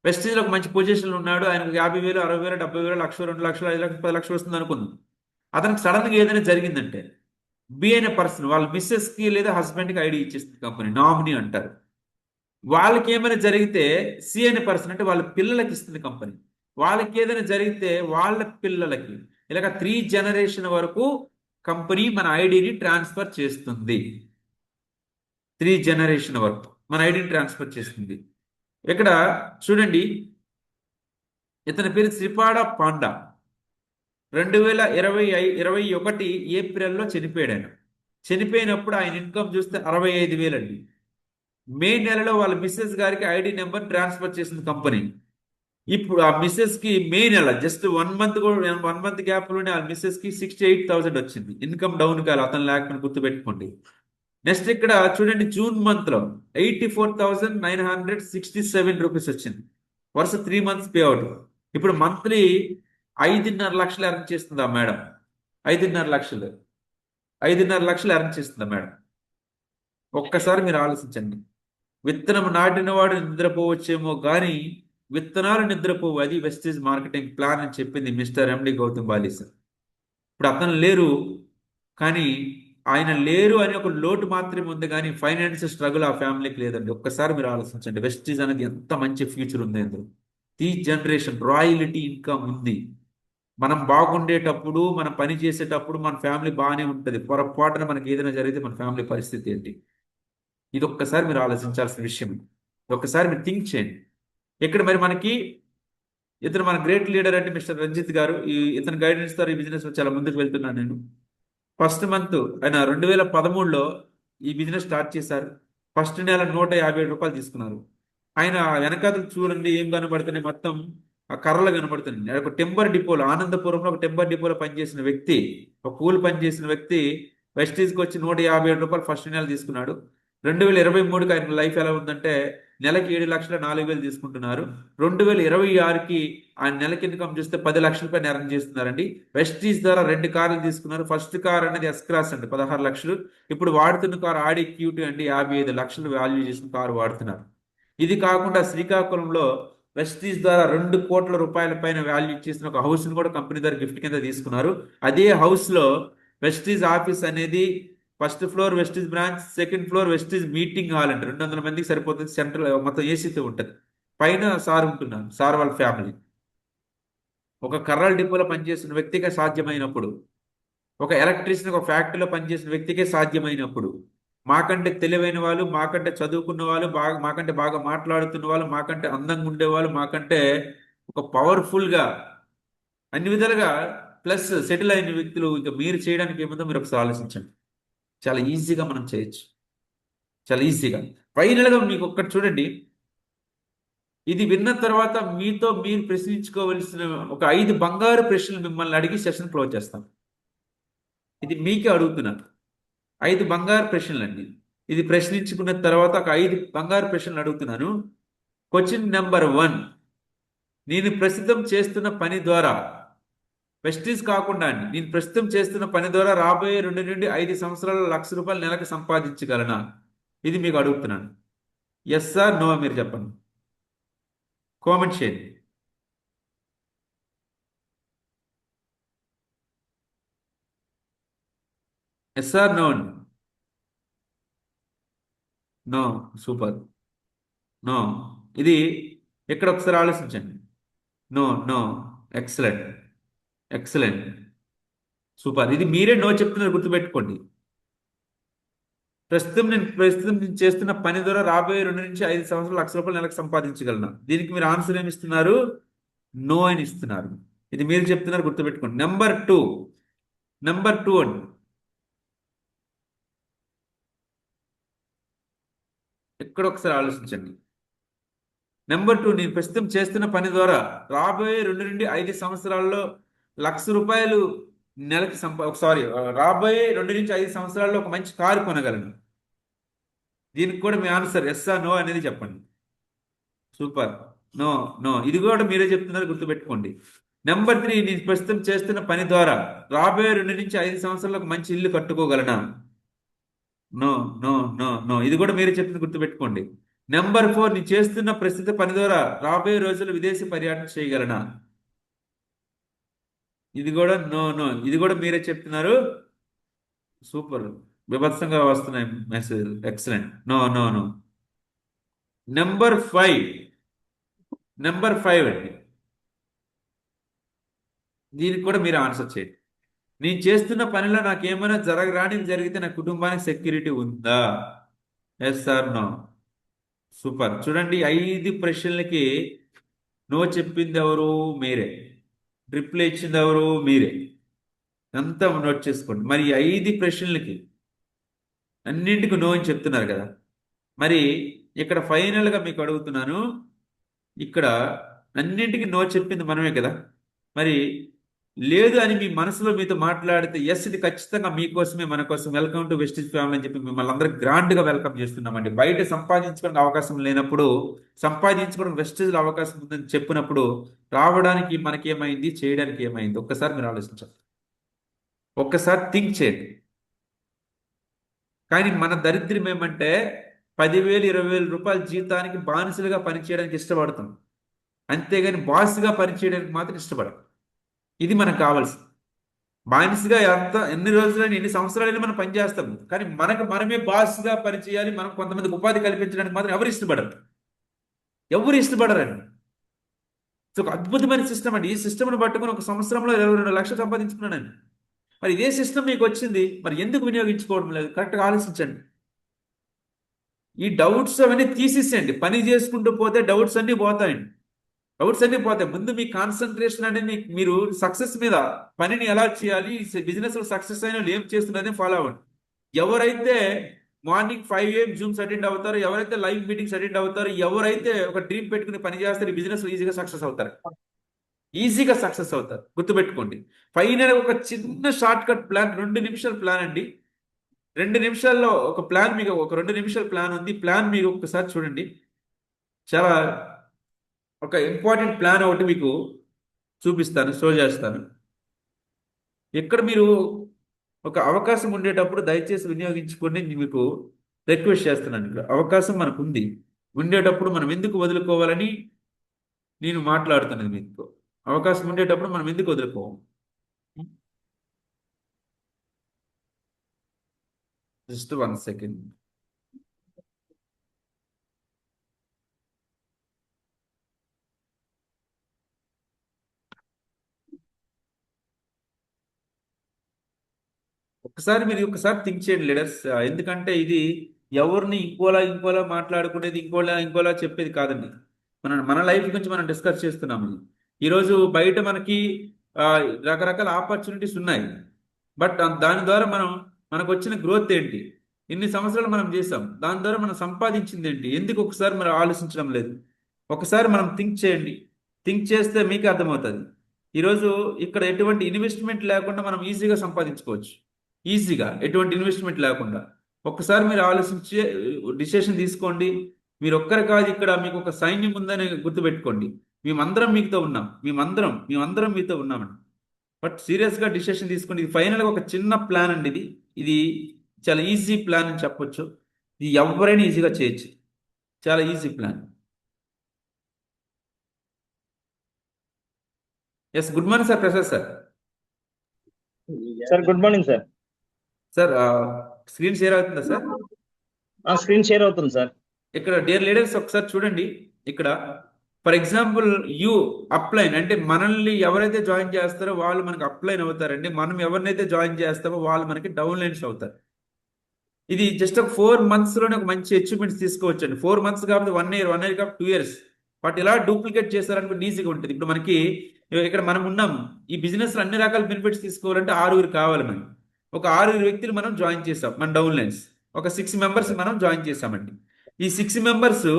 వెస్టీజ్లో ఒక మంచి పొజిషన్లో ఉన్నాడు. ఆయనకు 50,000, 60,000, 70,000, 1,00,000, 2,00,000, 5,00,000, 10,00,000 వస్తుంది అనుకుందాం. అతనికి సడన్గా ఏదైనా జరిగిందంటే, బి అనే పర్సన్ వాళ్ళ మిస్సెస్కి లేదా హస్బెండ్కి ఐడి ఇచ్చేస్తుంది కంపెనీ, నామినీ అంటారు. వాళ్ళకి ఏమైనా జరిగితే సి అనే పర్సన్ అంటే వాళ్ళ పిల్లలకి ఇస్తుంది కంపెనీ. వాళ్ళకి ఏదైనా జరిగితే వాళ్ళ పిల్లలకి, ఇలాగ 3 జనరేషన్ వరకు కంపెనీ మన ఐడిని ట్రాన్స్ఫర్ చేస్తుంది. 3 జనరేషన్ వరకు మన ఐడిని ట్రాన్స్ఫర్ చేస్తుంది. ఇక్కడ చూడండి, ఇతని పేరు శ్రీపాడ పాండా. 2021 ఏప్రిల్లో చనిపోయాడు ఆయన. చనిపోయినప్పుడు ఆయన ఇన్కమ్ చూస్తే 65,000 అండి. మే నెలలో వాళ్ళ మిస్సెస్ గారికి ఐడి నెంబర్ ట్రాన్స్ఫర్ చేసింది కంపెనీ. ఇప్పుడు ఆ మిస్సెస్ కి మే నెల జస్ట్ 1 month కూడా 1 month గ్యాప్ లోనే ఆ మిస్సెస్ కి 68,000 వచ్చింది. ఇన్కమ్ డౌన్ కాదు, అతను లేకపోతే గుర్తుపెట్టుకోండి. నెక్స్ట్ ఇక్కడ చూడండి, జూన్ మంత్ లో 84,967 రూపీస్ వచ్చింది. వరుస 3 months పే అవుట్. ఇప్పుడు మంత్లీ 5.5 లక్షలు ఎర్న్ చేస్తుందా మేడం? 5.5 లక్షలు, 5.5 లక్షలు ఎర్న్ చేస్తుందా మేడం? ఒక్కసారి మీరు ఆలోచించండి. విత్తనం నాటినవాడు నిద్రపోవచ్చేమో కానీ విత్తనాలు నిద్రపోవు. అది వెస్టేజ్ మార్కెటింగ్ ప్లాన్ అని చెప్పింది మిస్టర్ ఎండి గౌతమ్ బాలి సార్. ఇప్పుడు అతను లేరు, కానీ ఆయన లేరు అని ఒక లోటు మాత్రమే ఉంది, కానీ ఫైనాన్షియల్ స్ట్రగుల్ ఆ ఫ్యామిలీకి లేదండి. ఒక్కసారి మీరు ఆలోచించండి, వెస్టీజ్ అనేది ఎంత మంచి ఫ్యూచర్ ఉంది అందులో. ఈ జనరేషన్ రాయలిటీ ఇన్కమ్ ఉంది. మనం బాగుండేటప్పుడు, మనం పని చేసేటప్పుడు మన ఫ్యామిలీ బాగానే ఉంటుంది. పొరపాటున మనకి ఏదైనా జరిగితే మన ఫ్యామిలీ పరిస్థితి ఏంటి? ఇది ఒక్కసారి మీరు ఆలోచించాల్సిన విషయం. ఒక్కసారి మీరు థింక్ చేయండి. ఇక్కడ మరి మనకి ఇతను మన గ్రేట్ లీడర్ అంటే మిస్టర్ రంజిత్ గారు. ఇతని గైడెన్స్ ద్వారా ఈ బిజినెస్ చాలా ముందుకు వెళ్తున్నాను నేను. ఫస్ట్ మంత్ ఆయన 2013లో ఈ బిజినెస్ స్టార్ట్ చేశారు. ఫస్ట్ నెల 157 రూపాయలు తీసుకున్నారు. ఆయన వెనకాతలు చూడండి ఏం కనబడుతున్నాయి, మొత్తం ఆ కర్రలు కనబడుతున్నాయి. ఒక టెంబర్ డిపోలో, ఆనందపురంలో ఒక టెంబర్ డిపోలో పనిచేసిన వ్యక్తి, ఒక కూలి పనిచేసిన వ్యక్తి వెస్టీజ్కి వచ్చి 157 రూపాయలు ఫస్ట్ నెల తీసుకున్నాడు. 2023కి ఆయన లైఫ్ ఎలా ఉందంటే, నెలకి 7,04,000 తీసుకుంటున్నారు. 2026కి ఆయన నెలకి ఇన్కమ్ చూస్తే 10 లక్షల పైన ఎర్న్ చేస్తున్నారండి. వెస్టీజ్ ద్వారా 2 కార్లు తీసుకున్నారు. ఫస్ట్ కార్ అనేది ఎస్ క్రాస్ అండి, 16 లక్షలు. ఇప్పుడు వాడుతున్న కారు ఆడి క్యూటీ అండి, 55 లక్షలు వాల్యూ చేసిన కారు వాడుతున్నారు. ఇది కాకుండా శ్రీకాకుళంలో వెస్టీజ్ ద్వారా 2 కోట్ల రూపాయల పైన వాల్యూ చేసిన ఒక హౌస్ ని కూడా కంపెనీ ద్వారా గిఫ్ట్ కింద తీసుకున్నారు. అదే హౌస్ లో వెస్టీజ్ ఆఫీస్ అనేది, first floor Vestige branch, second floor Vestige meeting hall అంటే 200 మందికి సరిపోతుంది. సెంట్రల్ మొత్తం ఏసీతో ఉంటుంది. పైన సార్ ఉంటున్నారు, సార్ వాళ్ళ ఫ్యామిలీ. ఒక కర్రల డిపోలో పనిచేసిన వ్యక్తిగా సాధ్యమైనప్పుడు, ఒక ఎలక్ట్రీషియన్ ఒక ఫ్యాక్టరీలో పనిచేసిన వ్యక్తికే సాధ్యమైనప్పుడు, మాకంటే తెలివైన వాళ్ళు, మాకంటే చదువుకున్న వాళ్ళు, మాకంటే బాగా మాట్లాడుతున్న వాళ్ళు, మాకంటే అందంగా ఉండేవాళ్ళు, మాకంటే ఒక పవర్ఫుల్గా అన్ని విధాలుగా ప్లస్ సెటిల్ అయిన వ్యక్తులు ఇంకా మీరు చేయడానికి ఏముందో మీరు ఒకసారి ఆలోచించండి. చాలా ఈజీగా మనం చేయొచ్చు, చాలా ఈజీగా. ఫైనల్గా మీకు ఒక్కటి చూడండి, ఇది విన్న తర్వాత మీతో మీరు ప్రశ్నించుకోవలసిన ఒక 5 బంగారు ప్రశ్నలు మిమ్మల్ని అడిగి సెషన్ క్లోజ్ చేస్తాం. ఇది మీకే అడుగుతున్నాను, 5 బంగారు ప్రశ్నలు అండి. ఇది ప్రశ్నించుకున్న తర్వాత ఒక 5 బంగారు ప్రశ్నలు అడుగుతున్నాను. క్వశ్చన్ నెంబర్ 1, నేను ప్రస్తుతం చేస్తున్న పని ద్వారా, వెస్టీజ్ కాకుండా అండి, నేను ప్రస్తుతం చేస్తున్న పని ద్వారా రాబోయే 2 నుండి 5 సంవత్సరాల ₹1,00,000 నెలకు సంపాదించగలనా? ఇది మీకు అడుగుతున్నాను. ఎస్ ఆర్ నో మీరు చెప్పండి, కామెంట్ చేయండి. ఎస్ ఆర్ నో అండి. నో. సూపర్. నో. ఇది ఇక్కడ ఒకసారి ఆలోచించండి. No, no. Excellent, excellent, super. ఇది మీరే నో చెప్తున్నారు, గుర్తుపెట్టుకోండి. ప్రస్తుతం నేను చేస్తున్న పని ద్వారా రాబోయే 2 నుంచి 5 సంవత్సరాలు ₹1,00,000 నెలకు సంపాదించగలను. దీనికి మీరు ఆన్సర్ ఏమి ఇస్తున్నారు? నో అని ఇస్తున్నారు. ఇది మీరు చెప్తున్నారు, గుర్తుపెట్టుకోండి. నెంబర్ టూ అండి, ఇక్కడ ఒకసారి ఆలోచించండి. నెంబర్ 2, నేను ప్రస్తుతం చేస్తున్న పని ద్వారా రాబోయే 2 నుండి 5 సంవత్సరాల్లో ₹1,00,000 నెలకి రాబోయే 2 నుంచి 5 సంవత్సరాల్లో ఒక మంచి కారు కొనగలను. దీనికి కూడా మీ ఆన్సర్ ఎస్ ఆ నో అనేది చెప్పండి. సూపర్. నో, నో, ఇది కూడా మీరే చెప్తున్నారు, గుర్తుపెట్టుకోండి. నెంబర్ 3, నేను ప్రస్తుతం చేస్తున్న పని ద్వారా రాబోయే 2 నుంచి 5 సంవత్సరాల్లో ఒక మంచి ఇల్లు కట్టుకోగలనా? నో, నో, నో, నో, ఇది కూడా మీరే చెప్తుంది, గుర్తుపెట్టుకోండి. నెంబర్ 4, నేను చేస్తున్న ప్రస్తుత పని ద్వారా రాబోయే రోజుల్లో విదేశీ పర్యటన చేయగలనా? ఇది కూడా నో, నో, ఇది కూడా మీరే చెప్తున్నారు. సూపర్, బీభత్సంగా వస్తున్నాయి message. Excellent. No, no, no. Number 5, number 5 అండి, దీనికి కూడా మీరు ఆన్సర్ చేయండి. నేను చేస్తున్న పనిలో నాకు ఏమైనా జరగరానిది జరిగితే నా కుటుంబానికి సెక్యూరిటీ ఉందా? Yes or no? సూపర్. చూడండి, 5 ప్రశ్నలకి నో చెప్పింది ఎవరు? మీరే. రిప్లై ఇచ్చింది ఎవరు? మీరే. అంతా నోట్ చేసుకోండి. మరి ఈ 5 ప్రశ్నలకి అన్నింటికి నో అని చెప్తున్నారు కదా. మరి ఇక్కడ ఫైనల్గా మీకు అడుగుతున్నాను, ఇక్కడ అన్నింటికి నో చెప్పింది మనమే కదా. మరి లేదు అని మీ మనసులో మీతో మాట్లాడితే ఎస్, ఇది ఖచ్చితంగా మీకోసమే, మన కోసం, వెల్కమ్ టు వెస్టీజ్ ఫ్యామిలీ అని చెప్పి మిమ్మల్ని అందరూ గ్రాండ్గా వెల్కమ్ చేస్తున్నామండి. బయట సంపాదించుకోవడానికి అవకాశం లేనప్పుడు సంపాదించుకోవడానికి వెస్టీజ్లో అవకాశం ఉందని చెప్పినప్పుడు రావడానికి మనకేమైంది, చేయడానికి ఏమైంది? ఒక్కసారి మీరు ఆలోచించాలి, ఒక్కసారి థింక్ చేయండి. కానీ మన దరిద్రం ఏమంటే 10,000 20,000 రూపాయల జీతానికి బానిసలుగా పనిచేయడానికి ఇష్టపడతాం, అంతేగాని బాస్గా పనిచేయడానికి మాత్రం ఇష్టపడం. ఇది మనకు కావాల్సింది. బానిసగా ఎన్ని రోజులైనా ఎన్ని సంవత్సరాలైనా మనం పనిచేస్తాం, కానీ మనకు మనమే బాస్గా పనిచేయాలి, మనం కొంతమందికి ఉపాధి కల్పించడానికి మాత్రం ఎవరు ఇష్టపడరు, ఎవరు ఇష్టపడరండి. సో ఒక అద్భుతమైన సిస్టమ్ అండి. ఈ సిస్టమ్ను పట్టుకుని ఒక సంవత్సరంలో 22 లక్షలు సంపాదించుకున్నానండి. మరి ఇదే సిస్టమ్ మీకు వచ్చింది, మరి ఎందుకు వినియోగించుకోవడం లేదు? కరెక్ట్గా ఆలోచించండి. ఈ డౌట్స్ అవన్నీ తీసేసేయండి. పని చేసుకుంటూ పోతే డౌట్స్ అన్నీ పోతాయండి. డౌట్స్ అన్నీ పోతాయి. ముందు మీ కాన్సన్ట్రేషన్ అనేది మీరు సక్సెస్ మీద, పనిని ఎలా చేయాలి, బిజినెస్ లో సక్సెస్ అయిన వాళ్ళు ఏం చేస్తున్నదే ఫాలో అవ్వండి. ఎవరైతే మార్నింగ్ 5 AM జూమ్స్ అటెండ్ అవుతారు, ఎవరైతే లైవ్ మీటింగ్స్ అటెండ్ అవుతారు, ఎవరైతే ఒక డ్రీమ్ పెట్టుకుని పని చేస్తారు, ఈ బిజినెస్ లో ఈజీగా సక్సెస్ అవుతారు. ఈజీగా సక్సెస్ అవుతారు, గుర్తుపెట్టుకోండి. ఫైనల్ ఒక చిన్న షార్ట్ కట్ ప్లాన్, 2 నిమిషాల ప్లాన్ అండి. 2 నిమిషాల్లో ఒక ప్లాన్, మీకు ఒక 2 నిమిషాల ప్లాన్ ఉంది. ప్లాన్ మీరు ఒకసారి చూడండి. చాలా ఒక ఇంపార్టెంట్ ప్లాన్ ఒకటి మీకు చూపిస్తాను, షో చేస్తాను. ఇక్కడ మీరు ఒక అవకాశం ఉండేటప్పుడు దయచేసి వినియోగించుకొని మీకు రిక్వెస్ట్ చేస్తున్నాను. ఇక్కడ అవకాశం మనకు ఉంది, ఉండేటప్పుడు మనం ఎందుకు వదులుకోవాలని నేను మాట్లాడుతున్నది మీతో. అవకాశం ఉండేటప్పుడు మనం ఎందుకు వదులుకోవాలి? Just 1 second. ఒకసారి థింక్ చేయండి లీడర్స్. ఎందుకంటే ఇది ఎవరిని ఇంకోలా మాట్లాడుకునేది, ఇంకోలా చెప్పేది కాదండి. మన లైఫ్ గురించి మనం డిస్కస్ చేస్తున్నాము. ఈరోజు బయట మనకి ఆ, రకరకాల ఆపర్చునిటీస్ ఉన్నాయి. బట్ దాని ద్వారా మనకు వచ్చిన గ్రోత్ ఏంటి? ఇన్ని సంవత్సరాలు మనం చేసాం, దాని ద్వారా మనం సంపాదించింది ఏంటి? ఎందుకు ఒకసారి మనం ఆలోచించడం లేదు? ఒకసారి మనం థింక్ చేయండి. థింక్ చేస్తే మీకు అర్థమవుతుంది. ఈరోజు ఇక్కడ ఎటువంటి ఇన్వెస్ట్మెంట్ లేకుండా మనం ఈజీగా సంపాదించుకోవచ్చు, ఈజీగా, ఎటువంటి ఇన్వెస్ట్మెంట్ లేకుండా. ఒక్కసారి మీరు ఆలోచించి డిసిషన్ తీసుకోండి. మీరు ఒక్కరు కాదు, ఇక్కడ మీకు ఒక సైన్యం ఉందని గుర్తుపెట్టుకోండి. మేమందరం మీతో ఉన్నాం, మేమందరం మీతో ఉన్నామండి. బట్ సీరియస్గా డిసిషన్ తీసుకోండి. ఇది ఫైనల్గా ఒక చిన్న ప్లాన్ అండి. ఇది చాలా ఈజీ ప్లాన్ అని చెప్పొచ్చు. ఇది ఎవరైనా ఈజీగా చేయొచ్చు, చాలా easy plan. Yes, good morning sir, Prasad sir. Sir good morning sir. Sir screen share అవుతుందా సార్? స్క్రీన్ షేర్ అవుతుంది సార్. ఇక్కడ డియర్ లీడర్స్ ఒకసారి చూడండి. ఇక్కడ ఫర్ ఎగ్జాంపుల్ యూ అప్లైన్ అంటే మనల్ని ఎవరైతే జాయిన్ చేస్తారో వాళ్ళు మనకి అప్లైన్ అవుతారండి. మనం ఎవరినైతే జాయిన్ చేస్తామో వాళ్ళు మనకి డౌన్లైన్స్ అవుతారు. ఇది జస్ట్ ఒక 4 monthsలోనే ఒక మంచి అచీవ్మెంట్స్ తీసుకోవచ్చండి. 4 months కాబట్టి 1 year, 1 year కాబట్టి 2 years. బట్ ఇలా డూప్లికేట్ చేస్తారనుకుంటే ఈజీగా ఉంటుంది. ఇప్పుడు మనకి ఇక్కడ మనం ఉన్నాం, ఈ బిజినెస్ అన్ని రకాల బెనిఫిట్స్ తీసుకోవాలంటే 6 కావాలి. మనం ఒక 6 వ్యక్తులు మనం జాయిన్ చేసాం, మన డౌన్లైన్స్ ఒక 6 members మనం జాయిన్ చేసామండి. ఈ 6 మెంబర్స్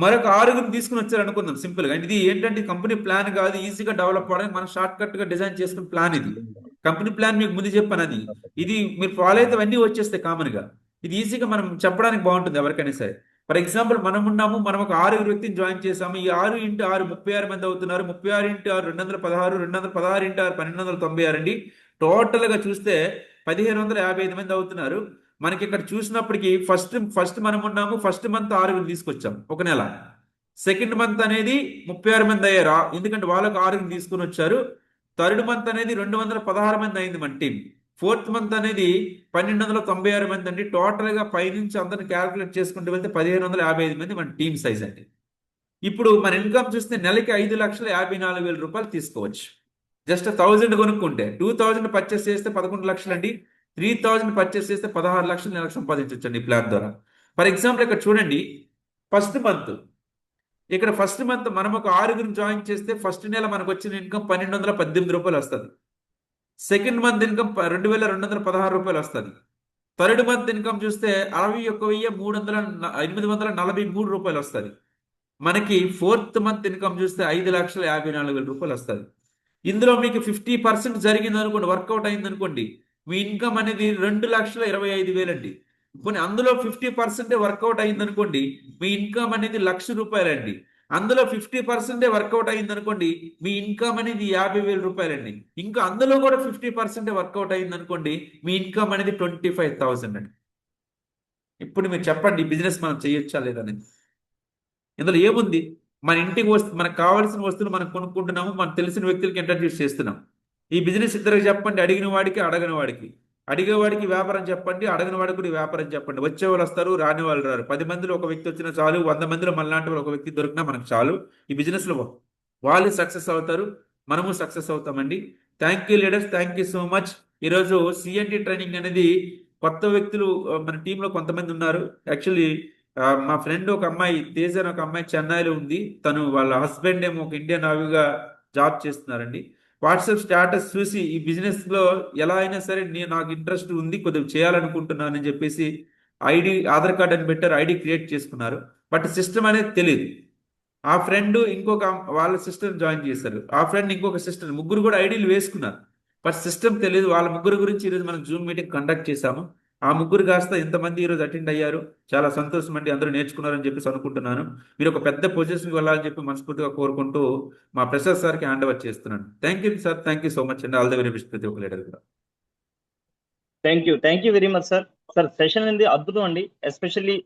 మరొక 6 తీసుకుని వచ్చారు అనుకుందాం సింపుల్ గా. ఇది ఏంటంటే కంపెనీ ప్లాన్ కాదు, ఈజీగా డెవలప్ అవడానికి మనం షార్ట్ కట్ గా డిజైన్ చేసుకున్న ప్లాన్ ఇది. కంపెనీ ప్లాన్ మీకు ముందు చెప్పాను అది. ఇది మీరు ఫాలో అయితే అన్నీ వచ్చేస్తాయి కామన్ గా. ఇది ఈజీగా మనం చెప్పడానికి బాగుంటుంది ఎవరికైనా సరే. ఫర్ ఎగ్జాంపుల్ మనం ఉన్నాము, మనం ఒక 6 వ్యక్తిని జాయిన్ చేసాము. ఈ 6 ఇంటూ 6 36 మంది అవుతున్నారు. 36 ఇంటూ 6 216, 216 ఇంటూ 6 1296 అండి. టోటల్ గా చూస్తే 1555 మంది అవుతున్నారు. మనకి ఇక్కడ చూసినప్పటికీ ఫస్ట్ మనం ఉన్నాము, ఫస్ట్ మంత్ 6 తీసుకొచ్చాం ఒక నెల. సెకండ్ మంత్ అనేది 36 మంది అయ్యారు, ఎందుకంటే వాళ్ళకు 6 తీసుకుని వచ్చారు. థర్డ్ మంత్ అనేది 216 మంది అయింది మన టీం. ఫోర్త్ మంత్ అనేది 1296 మంది అండి. టోటల్ గా పైనుంచి అందరిని క్యాల్కులేట్ చేసుకుంటూ వెళ్తే 1555 మంది మన టీం సైజ్ అండి. ఇప్పుడు మన ఇన్కమ్ చూస్తే నెలకి 5,54,000 రూపాయలు తీసుకోవచ్చు. జస్ట్ 1000 కొనుక్కుంటే 2000 పర్చేస్ చేస్తే 11 లక్షలు అండి. 3000 పర్చేస్ చేస్తే 16 లక్షలు నెలకు సంపాదించవచ్చు అండి ఈ ప్లాన్ ద్వారా. ఫర్ ఎగ్జాంపుల్ ఇక్కడ చూడండి, ఫస్ట్ మంత్ ఇక్కడ ఫస్ట్ మంత్ మనం ఒక 6 జాయిన్ చేస్తే ఫస్ట్ నెల మనకు వచ్చిన ఇన్కమ్ 1218 రూపాయలు వస్తుంది. సెకండ్ మంత్ ఇన్కమ్ 2216 రూపాయలు వస్తుంది. థర్డ్ మంత్ ఇన్కమ్ చూస్తే 61,843 రూపాయలు వస్తుంది. మనకి ఫోర్త్ మంత్ ఇన్కమ్ చూస్తే 5,54,000 రూపాయలు వస్తుంది. ఇందులో మీకు 50% జరిగింది అనుకోండి, వర్కౌట్ అయింది అనుకోండి, మీ ఇన్కమ్ అనేది 2,25,000 అండి. కొన్ని అందులో 50% వర్కౌట్ అయింది అనుకోండి, మీ ఇన్కమ్ అనేది ₹1,00,000 అండి. అందులో 50% వర్కౌట్ అయింది అనుకోండి, మీ ఇన్కమ్ అనేది 50,000 రూపాయలండి. ఇంకా అందులో కూడా 50% వర్కౌట్ అయింది అనుకోండి, మీ ఇన్కమ్ అనేది 25,000 అండి. ఇప్పుడు మీరు చెప్పండి, ఈ బిజినెస్ మనం చేయొచ్చా లేదనేది. ఇందులో ఏముంది? మన ఇంటికి మనకు కావాల్సిన వస్తువులు మనం కొనుక్కుంటున్నాము, మనకు తెలిసిన వ్యక్తులకి ఇంట్రడ్యూస్ చేస్తున్నాం. ఈ బిజినెస్ ఇద్దరికి చెప్పండి, అడిగిన వాడికి అడగని వాడికి. అడిగేవాడికి వ్యాపారం చెప్పండి, అడగిన వాడికి కూడా వ్యాపారం చెప్పండి. వచ్చేవాళ్ళు వస్తారు, రాని వాళ్ళు రారు. 10 మందిలో ఒక వ్యక్తి వచ్చినా చాలు, 100 మందిలో మనలాంటి వాళ్ళు ఒక వ్యక్తి దొరికినా మనకు చాలు. ఈ బిజినెస్లో వాళ్ళు సక్సెస్ అవుతారు, మనము సక్సెస్ అవుతామండి. Thank you leaders, thank you so much. ఈరోజు సిఎన్టీ ట్రైనింగ్ అనేది కొత్త వ్యక్తులు మన టీంలో కొంతమంది ఉన్నారు. యాక్చువల్లీ మా ఫ్రెండ్ ఒక అమ్మాయి తేజ అని ఒక అమ్మాయి చెన్నైలో ఉంది. తను వాళ్ళ హస్బెండ్ ఏమో ఒక ఇండియన్ నావీగా జాబ్ చేస్తున్నారండి. వాట్సాప్ స్టేటస్ చూసి ఈ బిజినెస్ లో ఎలా అయినా సరే నాకు ఇంట్రెస్ట్ ఉంది, కొద్దిగా చేయాలనుకుంటున్నానని చెప్పేసి ఆధార్ కార్డ్ అని పెట్టారు, ఐడి క్రియేట్ చేసుకున్నారు. బట్ సిస్టమ్ అనేది తెలియదు. ఆ ఫ్రెండ్ ఇంకొక వాళ్ళ సిస్టర్ జాయిన్ చేశారు, ఆ ఫ్రెండ్ ఇంకొక సిస్టర్, ముగ్గురు కూడా ఐడీలు వేసుకున్నారు. బట్ సిస్టమ్ తెలియదు. వాళ్ళ ముగ్గురు గురించి ఈరోజు మనం జూమ్ మీటింగ్ కండక్ట్ చేశాము. ఆ ముగ్గురు కాస్త ఇంతమంది ఈరోజు అటెండ్ అయ్యారు. చాలా సంతోషం అండి, అందరూ నేర్చుకున్నారని చెప్పేసి అనుకుంటున్నాను. మీరు ఒక పెద్ద పొజిషన్కి వెళ్ళాలని చెప్పి మనస్ఫూర్తిగా కోరుకుంటూ మా ప్రసాద్ సార్కి హ్యాండ్ ఓవర్ చేస్తున్నాను. Thank you sir, thank you so much అండి. ఆల్ ద వెరీ బెస్ట్ ప్రతి ఒక్క లీడర్ కూడా. Thank you very much sir. Sir session అనేది అద్భుతం అండి. ఎస్పెషల్లీ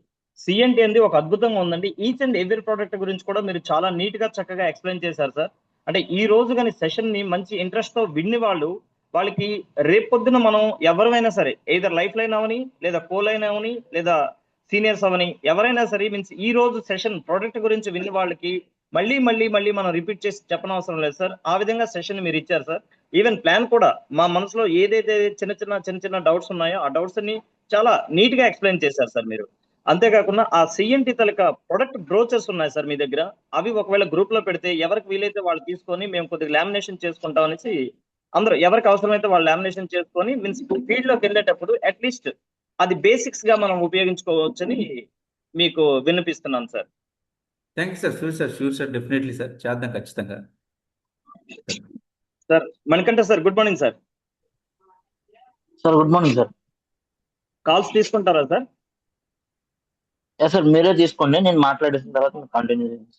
సిఎన్టీ అనేది ఒక అద్భుతంగా ఉందండి. ఈచ్ అండ్ ఎవ్రీ ప్రోడక్ట్ గురించి కూడా మీరు చాలా నీట్ గా చక్కగా ఎక్స్ప్లెయిన్ చేశారు సార్. అంటే ఈ రోజు కానీ సెషన్ ని మంచి ఇంట్రెస్ట్ తో విన్ని వాళ్ళకి రేపొద్దున మనం ఎవరైనా సరే, ఏదర్ లైఫ్ లైన్ అవని, లేదా కో లైన్ అవని, లేదా సీనియర్స్ అవని, ఎవరైనా సరే మీన్స్ ఈ రోజు సెషన్ ప్రోడక్ట్ గురించి విన్ని వాళ్ళకి మళ్ళీ మనం రిపీట్ చేసి చెప్పనవసరం లేదు సార్. ఆ విధంగా సెషన్ మీరు ఇచ్చారు సార్. ఈవెన్ ప్లాన్ కూడా మా మనసులో ఏదైతే చిన్న డౌట్స్ ఉన్నాయో ఆ డౌట్స్ ని చాలా నీట్ గా ఎక్స్ప్లెయిన్ చేశారు సార్ మీరు. అంతేకాకుండా ఆ సిఎన్టీ తలక ప్రొడక్ట్ బ్రోచర్స్ ఉన్నాయి సార్ మీ దగ్గర. అవి ఒకవేళ గ్రూప్ లో పెడితే ఎవరికి వీలైతే వాళ్ళు తీసుకొని మేము కొద్దిగా లామినేషన్ చేసుకుంటాం అనేసి, అందరూ ఎవరికి అవసరమైతే వాళ్ళు లామినేషన్ చేసుకొని మీన్స్ ఫీల్డ్ లోకి వెళ్ళేటప్పుడు అట్లీస్ట్ అది బేసిక్స్ గా మనం ఉపయోగించుకోవచ్చని మీకు విన్నపిస్తున్నాను sir. Thank you sir. Sure sir, definitely sir, చేద్దాం ఖచ్చితంగా. Sir Manikanta sir, good morning sir. Sir good morning sir. Calls తీసుకుంటారా సార్? సార్ మీరే తీసుకోండి, నేను మాట్లాడేసిన తర్వాత కంటిన్యూ చేయండి.